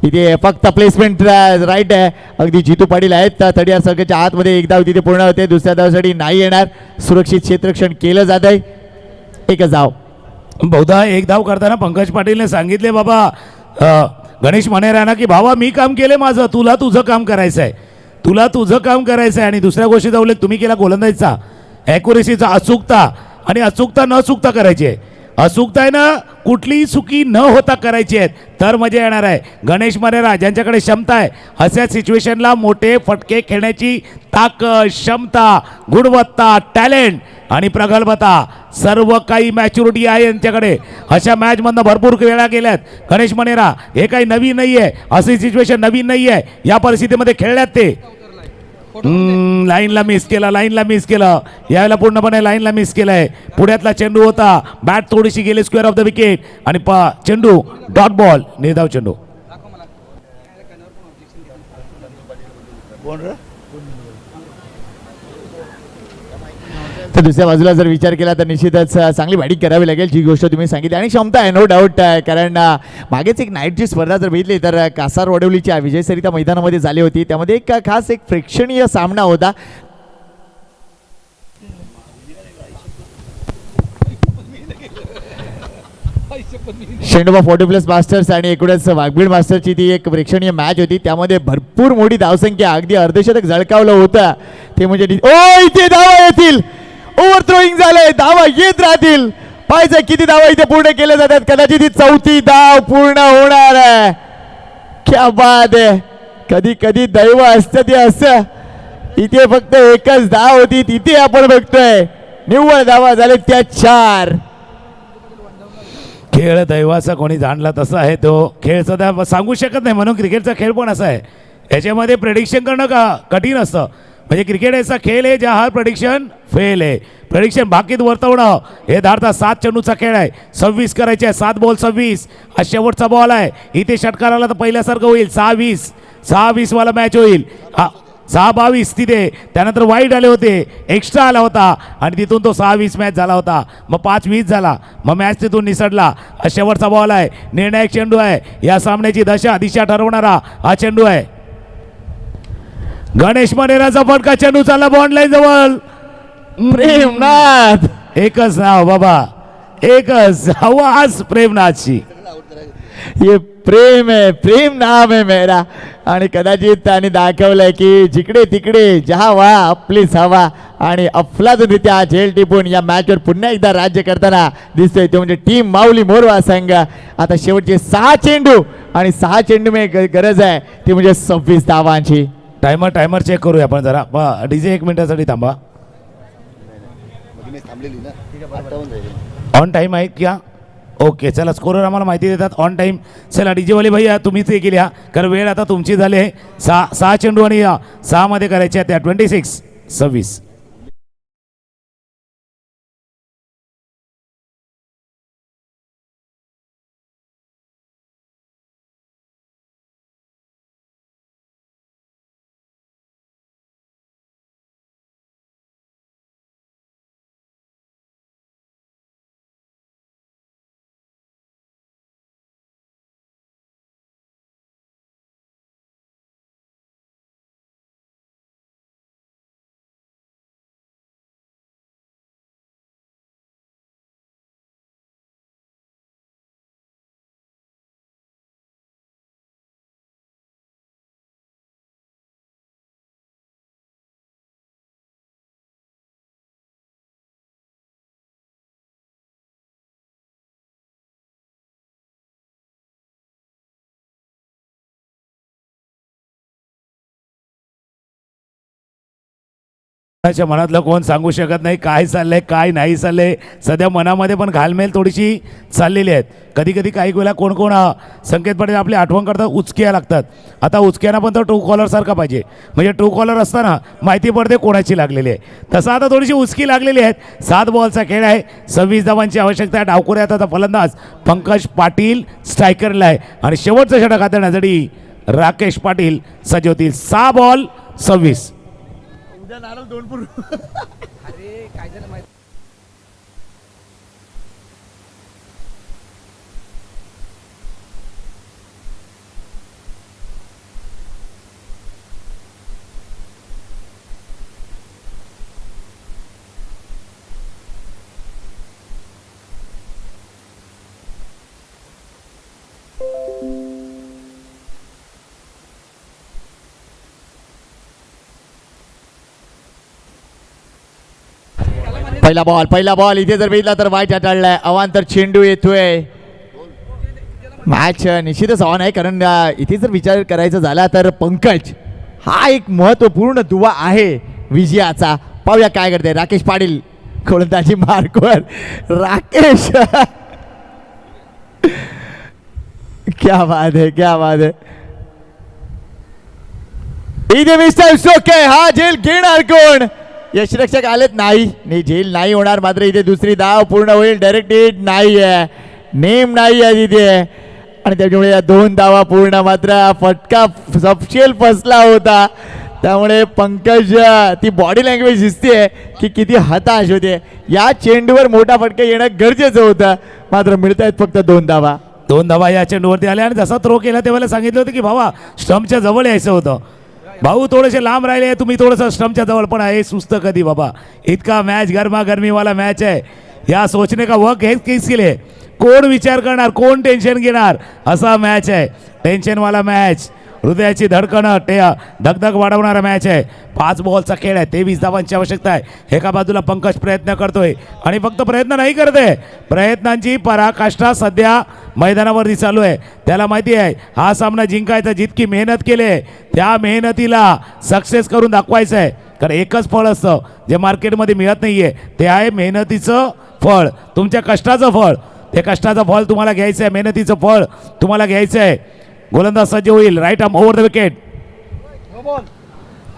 इथे फक्त प्लेसमेंट राईट आहे. अगदी जितू पाटील आहेत तडियार संघाच्या आतमध्ये. एक धाव तिथे पूर्ण होते. दुसऱ्या धावसाठी नाही येणार. सुरक्षित क्षेत्ररक्षण केलं जात आहे. एकच धाव. बहुधा एक धाव करताना पंकज पाटीलने सांगितले बाबा गणेश मनेराना की भावा मी काम केले माझं, तुला तुझं काम करायचं आहे, तुला तुझं काम करायचं आहे. आणि दुसऱ्या गोष्टीचा उल्लेख तुम्ही केला गोलंदाजीचा, ॲक्युरेसीचा, अचूकता आणि अचूकता न चुकता करायची आहे. अचूकता आहे ना कुठलीही चुकी न होता करायची आहेत तर मजा येणार आहे. गणेश मनेरा ज्यांच्याकडे क्षमता आहे अशा सिच्युएशनला मोठे फटके खेळण्याची ताकद, क्षमता, गुणवत्ता, टॅलेंट आणि प्रगल्भता सर्व काही मॅच्युरिटी आहे यांच्याकडे. अशा मॅचमधनं भरपूर वेळा गेल्यात गणेश मनेरा. हे काही नवीन नाही आहे, अशी सिच्युएशन नवीन नाही आहे. या परिस्थितीमध्ये खेळल्यात ते. लाईनला मिस केला, लाईनला मिस केलं. यावेळेला पूर्णपणे लाईनला मिस केलंय. पुढ्यातला चेंडू होता, बॅट थोडीशी गेली स्क्वेअर ऑफ द विकेट आणि चेंडू डॉट बॉल, निर्धाव चेंडू. तर दुसऱ्या बाजूला जर विचार केला तर निश्चितच चांगली बॅटिंग करावी लागेल, जी गोष्ट तुम्ही सांगितली. आणि क्षमता आहे, नो डाऊट. कारण मागेच एक नाईटची स्पर्धा जर बघितली तर कासार वडवलीच्या विजय सरिता मैदानामध्ये झाली होती. त्यामध्ये एक खास एक प्रेक्षणीय सामना होता. शेंडोबा 40+ मास्टर्स आणि एकूणच वाघबीड मास्टरची ती एक प्रेक्षणीय मॅच होती. त्यामध्ये भरपूर मोठी धावसंख्या, अगदी अर्धशतक झळकावलं होतं. ते म्हणजे इथे धावा येतील, ओव्हर थ्रोईंग झालंय, धावा येत राहतील. पाहायचं किती धावा इथे पूर्ण केल्या जातात. कदाचित ही 4थी धाव पूर्ण होणार आहे. क्या बात आहे. कधी कधी दैव असतं ते असं. इथे फक्त एकच धाव होती, तिथे आपण बघतोय निव्वळ धावा झाले त्या 4. खेळ दैवाचा कोणी जाणला तसा आहे तो. खेळ सध्या सांगू शकत नाही, म्हणून क्रिकेटचा खेळ पण असा आहे. याच्यामध्ये प्रेडिक्शन करणं कठीण असतं. म्हणजे क्रिकेट असा खेळ आहे ज्या हा प्रेडिक्शन फेल आहे. प्रेडिक्शन बाकीत वर्तवणं हे धाडता. 7 चेंडूचा खेळ आहे, 26 करायचे आहे. 7 बॉल 26 हा शेवटचा बॉल आहे. इथे षटकार आला तर पहिल्यासारखं होईल. 6-20 वाला मॅच होईल. 6-22 तिथे. त्यानंतर वाईट आले होते, एक्स्ट्रा आला होता आणि तिथून तो 6-20 मॅच झाला होता. मग 5-20 झाला, मग मॅच तिथून निसटला. हा शेवटचा बॉल आहे, निर्णायक चेंडू आहे. या सामन्याची दिशा ठरवणारा हा चेंडू आहे. गणेश मनेराचा फटका, चेंडू चालला बॉन्ड लाईन जवळ. प्रेमनाथ, एकच नाव बाबा, एकच आवाज प्रेमनाथची. ये प्रेम आहे, प्रेम नाम आहे मेरा. आणि कदाचित त्याने दाखवलंय की जिकडे तिकडे जहा वा आपलीच हवा. आणि अफलातूनरित्या झेल टिपून या मॅचवर पुन्हा एकदा राज्य करताना दिसतोय तो म्हणजे टीम माऊली मोरवा संघ. आता शेवटचे 6 चेंडू आणि 6 चेंडू मध्ये गरज आहे ती म्हणजे 26 धावांची. टायमर चेक करूया आपण जरा. डीजे 1 मिनिटासाठी थांबा. थांबलेली ना 58 झाली. ऑन टाईम आहेत क्या? ओके, चला स्कोरर आम्हाला माहिती देतात ऑन टाईम. चला डीजेवाले भैया तुम्हीच ते केली, कारण वेळ आता तुमची झाली आहे. 6 चेंडू आणि 6 मध्ये करायच्या त्या 26-26. मनातलं कोण सांगू शकत नाही काय चाललंय काय नाही चाललंय. सध्या मनामध्ये पण घालमेल थोडीशी चाललेली आहेत. कधी कधी काही वेळेला कोण संकेत पाटील आपली आठवण करतात, उचकिया लागतात. आता उचक्यांना पण तो ट्रू कॉलर सारखा पाहिजे, म्हणजे ट्रू कॉलर असताना माहिती पडते कोणाची लागलेली आहे. तसं आता थोडीशी उचकी लागलेली आहेत. 7 बॉलचा खेळ आहे, 26 धावांची आवश्यकता आहे. डावखुऱ्यात आता फलंदाज पंकज पाटील स्ट्रायकरला आहे आणि शेवटचं षटक हाताळण्यासाठी राकेश पाटील सज्ज होतील. 6 बॉल 26. पहिला बॉल इथे जर बघितला तर वाईट हाताळलाय. अवांतर चेंडू येतोय. मॅच निश्चितच ऑन आहे, कारण इथे जर विचार करायचा झाला तर पंकज हा एक महत्वपूर्ण दुवा आहे विजयाचा. पाहूया काय करते राकेश पाटील. गोलंदाजी मार्कवर राकेश. क्या बात है, क्या बात है. इथे मिस्टर सोके हा झेल घेणार कोण? यशरक्षक आलेत नाही झेल नाही होणार. मात्र इथे दुसरी धाव पूर्ण होईल. डायरेक्ट हिट नाही आहे, नेम नाही आहे तिथे, आणि त्याच्यामुळे या 2 धावा पूर्ण. मात्र फटका सपशेल फसला होता, त्यामुळे पंकज ती बॉडी लँग्वेज दिसते की किती हताश होते. या चेंडूवर मोठा फटका येणं गरजेचं होतं, मात्र मिळत आहेत फक्त 2 धावा. 2 धावा या चेंडूवरती आल्या, आणि जसा थ्रो केला तेव्हा सांगितलं होतं की भावा स्टंपच्या जवळ यायचं होतं. भाऊ थोडेसे लांब राहिले, तुम्ही थोडंसं स्टंपच्या जवळ, पण आहे सुस्त कधी बाबा. इतका मॅच गरमागरमीवाला मॅच आहे. या सोचने का वक्त हेच किस केले. कोण विचार करणार, कोण टेन्शन घेणार, असा मॅच आहे. टेन्शनवाला मॅच, हृदयाची धडकणं धगधग वाढवणारा मॅच आहे. 5 बॉलचा खेळ आहे. 23 धावांची आवश्यकता आहे. एका बाजूला पंकज प्रयत्न करतोय, आणि फक्त प्रयत्न नाही करते, प्रयत्नांची पराकाष्ठा सध्या मैदानावरती चालू आहे. त्याला माहिती आहे हा सामना जिंकायचा, जितकी मेहनत केली आहे त्या मेहनतीला सक्सेस करून दाखवायचं आहे. कारण एकच फळ असतं जे मार्केटमध्ये मिळत नाही आहे, ते आहे मेहनतीचं फळ, तुमच्या कष्टाचं फळ. ते कष्टाचं फळ तुम्हाला घ्यायचं आहे, मेहनतीचं फळ तुम्हाला घ्यायचं आहे. गोलंदाज सज्ज होईल. Right arm over the wicket.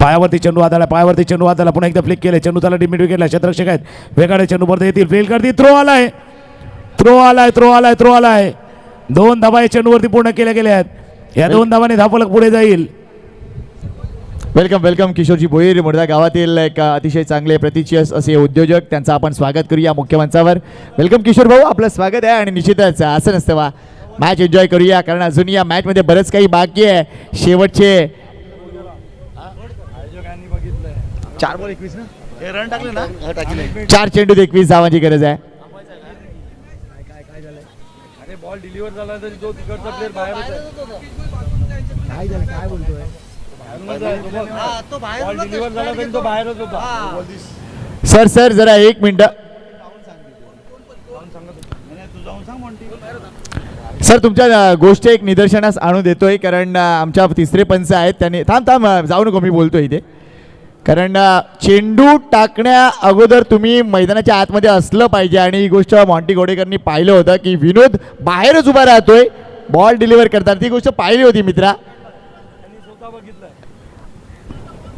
पायावरती चेंडू आदळला, पायावरती चेंडू आदळला. पुन्हा एकदा फ्लिक केले. चेंडू त्याला मिड विकेटला. क्षेत्ररक्षक आहेत वेगाने चेंडू परत येतील. फील्ड करतील. थ्रो आलाय, थ्रो आलाय, थ्रो आलाय, थ्रो आलाय. 2 धावा या चेंडूवरती पूर्ण केल्या गेल्या आहेत. या 2 धावांनी धावफलक पुढे जाईल. वेलकम किशोरजी भोईर, मुर्दा गावातील एक अतिशय चांगले प्रतिचियस असे उद्योजक, त्यांचं आपण स्वागत करूया मुख्य मंचावर. वेलकम किशोर भाऊ, आपलं स्वागत आहे. आणि निश्चितच असं नसतं वा, मॅच एन्जॉय करूया, कारण अजून या मॅचमध्ये बरंच काही बाकी आहे. शेवटचे 4 बॉल 21 ना, हे रन टाकले ना, 4 चेंडूत 21 धावांची गरज आहे. बॉल डिलिव्हर झाला तरी तो तिकडचा प्लेअर बाहेरच आहे. काय झालं, काय बोलतोय? बॉल डिलिव्हर झाला तरी तो बाहेरच होता. सर जरा 1 मिनिट सर, तुमच्या गोष्ट एक निदर्शनास आणून देतोय, कारण आमच्या तिसरे पंच आहेत, त्यांनी थांब जाऊ नको, मी बोलतोय इथे. कारण चेंडू टाकण्या अगोदर तुम्ही मैदानाच्या आतमध्ये असलं पाहिजे, आणि ही गोष्ट मॉन्टी गोडेकरनी पाहिलं होतं की विनोद बाहेरच उभा राहतोय बॉल डिलिव्हर करताना. ती गोष्ट पाहिली होती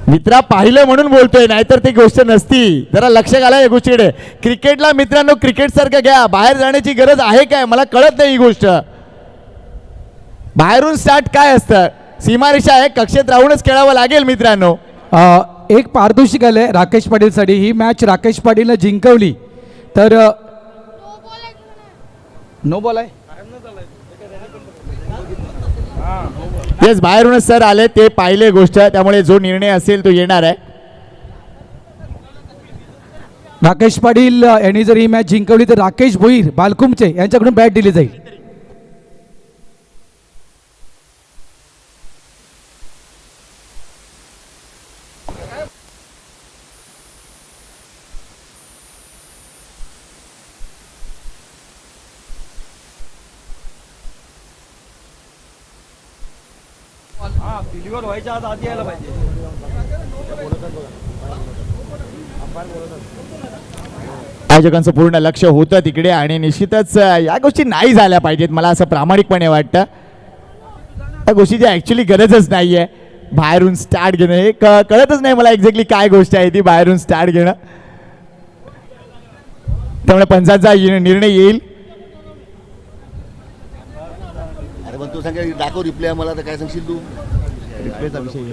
मित्रा पाहिलं म्हणून बोलतोय, नाहीतर ती गोष्ट नसती. जरा लक्ष घाला या गोष्टीकडे. क्रिकेटला मित्रांनो क्रिकेट सारखं घ्या, बाहेर जाण्याची गरज आहे काय मला कळत नाही. ही गोष्ट बाहेरून स्टार्ट काय असतं, सीमारेषा आहे, कक्षेत राहूनच खेळावं लागेल मित्रांनो. एक पारितोषिक आलंय राकेश पाटीलसाठी. ही मॅच राकेश पाटीलनं जिंकवली तर नो बॉल आहे. येस, बाहेरूनच सर आले, ते पाहिले गोष्ट, त्यामुळे जो निर्णय असेल तो येणार आहे. राकेश पाटील यांनी जर ही मॅच जिंकवली तर राकेश भोईर बालकुमचे यांच्याकडून बॅट दिली जाईल. डिलिव्हर व्हायच्या आज आधी यायला पाहिजे. आयोजकांचं पूर्ण लक्ष होतं तिकडे, आणि निश्चितच या गोष्टी नाही झाल्या पाहिजेत. मला असं प्रामाणिकपणे वाटतं, त्या गोष्टीची ॲक्च्युली गरजच नाही आहे. बाहेरून स्टार्ट घेणं हे कळतच नाही मला एक्झॅक्टली काय गोष्ट आहे ती बाहेरून स्टार्ट घेणं. त्यामुळे पंचांचा निर्णय येईल. अरे पण तू सांग, दाखव रिप्लाय मला, तर काय सांगशील तू? रिप्लेचा विषय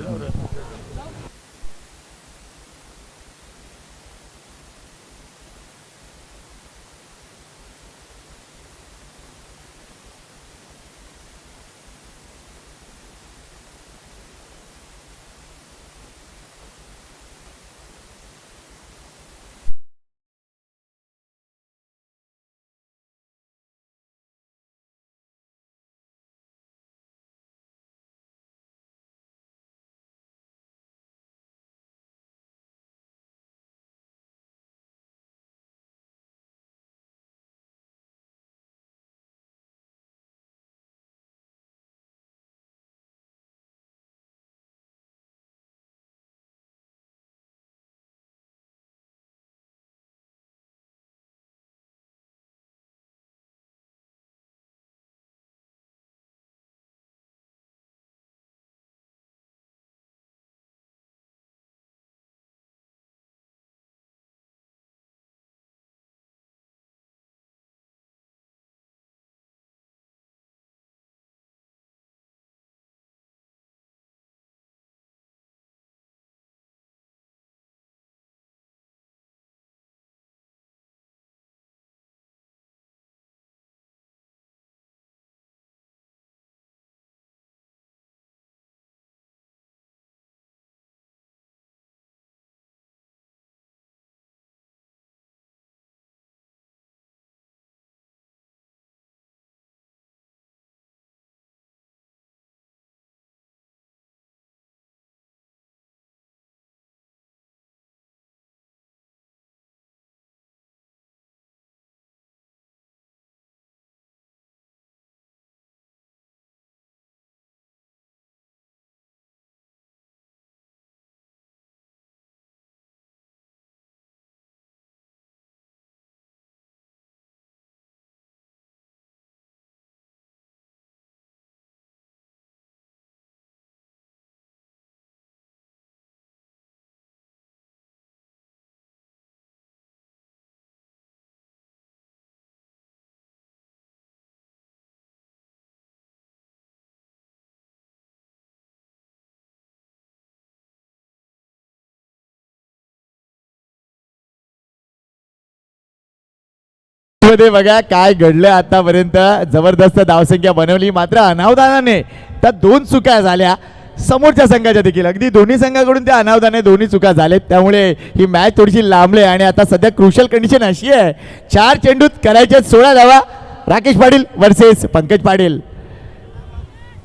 मध्ये बघा काय घडलं आतापर्यंत. जबरदस्त धावसंख्या बनवली, मात्र अनावधानाने त्या 2 चुका झाल्या समोरच्या संघाच्या देखील. अगदी दोन्ही संघाकडून त्या अनावधाने दोन्ही चुका झाल्यात, त्यामुळे ही मॅच थोडीशी लांबले. आणि आता सध्या क्रुशल कंडिशन अशी आहे, 4 चेंडूत करायचे 16 धावा. राकेश पाटील वर्सेस पंकज पाटील.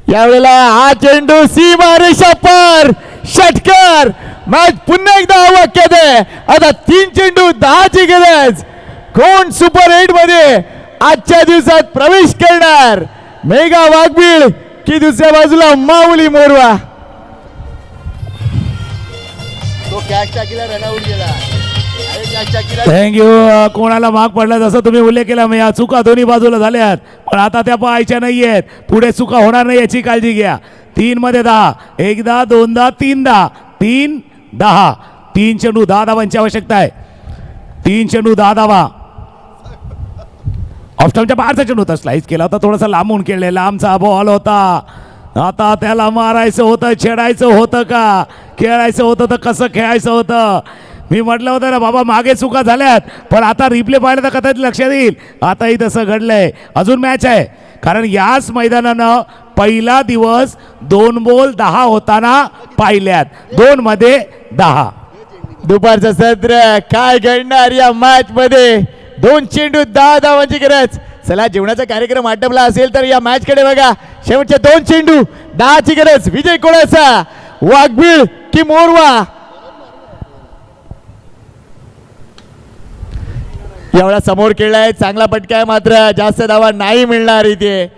यावेळेला हा चेंडू सीमा रेषा पार, षटकार. मॅच पुन्हा एकदा आवाक्यात आहे. आता 3 चेंडू 10ची गरज. कोण सुपर 8 मध्ये आजच्या दिवसात प्रवेश करणार, मेगा वाघबीळ की दुसऱ्या बाजूला माऊली मोरवा. तो कॅच टाकीला रनआउट गेला. अरे कॅच टाकीला थँक्यू. कोणाला माग पडला जसं तुम्ही उल्लेख केला, मी या चुका दोन्ही बाजूला झाल्यात, पण आता त्या पाहायच्या नाहीयेत. पुढे चुका होणार नाही याची काळजी घ्या. 3 मध्ये 10, एकदा दोनदा तीनदा, 3 10. 3 चेंडू 10 धावांची आवश्यकता आहे. 3 चेंडू 10 धावा. ऑफस्टॉपच्या बाहेरचा चेंडू होता, स्लाइस केला होता, थोडासा लांबून खेळले, लांबचा बॉल होता. आता त्याला मारायचं होतं, छेडायचं होतं का, खेळायचं होतं तर कसं खेळायचं होतं. मी म्हटलं होतं ना बाबा मागे चुका झाल्यात, पण आता रिप्ले पाहिलं तर कदाचित लक्षात येईल. आताही तसं घडलंय. अजून मॅच आहे, कारण याच मैदानानं पहिला दिवस 2 बॉल 10 होताना पाहिल्यात. 2 मध्ये 10. दुपारचं सत्र काय घडणार या मॅच मध्ये. 2 चेंडू 10 धावांची गरज. चला, जेवणाचा कार्यक्रम आटपला असेल तर या मॅच कडे बघा. शेवटचे 2 चेंडू 10ची गरज. विजय कोणाचा, वाघबीळ की मोरवा. एवढा समोर खेळलाय, चांगला फटका आहे, मात्र जास्त धावा नाही मिळणार इथे.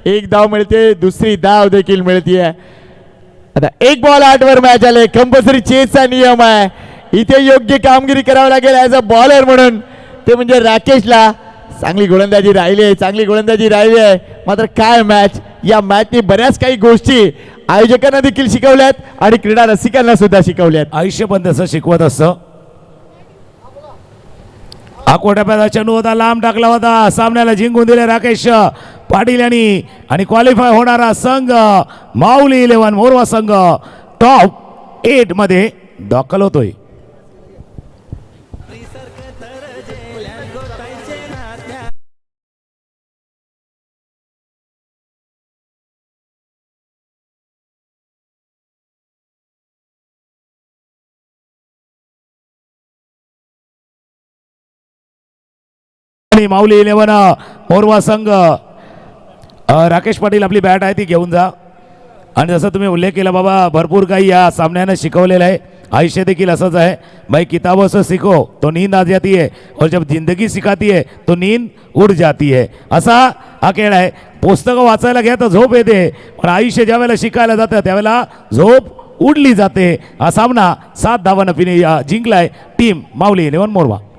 1 धाव मिळते, दुसरी धाव देखील मिळते. आता 1 बॉल 8 वर मॅच आले. कंपल्सरी चेसचा नियम आहे. इथे योग्य कामगिरी करावी लागेल ॲज अ बॉलर म्हणून, ते म्हणजे राकेशला. चांगली गोलंदाजी राहिली आहे, चांगली गोलंदाजी राहिली आहे. मात्र काय मॅच, या मॅचने बऱ्याच काही गोष्टी आयोजकांना देखील शिकवल्यात आणि क्रीडा रसिकांना सुद्धा शिकवल्यात. आयुष्य पण तसं शिकवत असतं. आकोट्याचा चेंडू होता, लांब टाकला होता, सामन्याला जिंकून दिले राकेश पाटील यांनी. आणि क्वालिफाय होणारा संघ माऊली 11 मोरवा संघ टॉप 8 मध्ये दाखल होतोय. आणि माऊली 11 मोरवा संघ. राकेश पाटील आपली बॅट आहे ती घेऊन जा. आणि जसं तुम्ही उल्लेख केला बाबा, भरपूर काही या सामन्यानं शिकवलेलं आहे. आयुष्य देखील असंच आहे भाई, किताबों से सीखो तो नींद आ जाती है, और जब जिंदगी सिखाती है तो नींद उड जाती है. असा हा खेळ आहे. पुस्तकं वाचायला घ्या तर झोप येते, पण आयुष्य ज्या वेळेला शिकायला जातं त्यावेळेला झोप उडली जाते. हा सामना 7 धावांनी जिंकलाय टीम माऊली 11 मोरवा.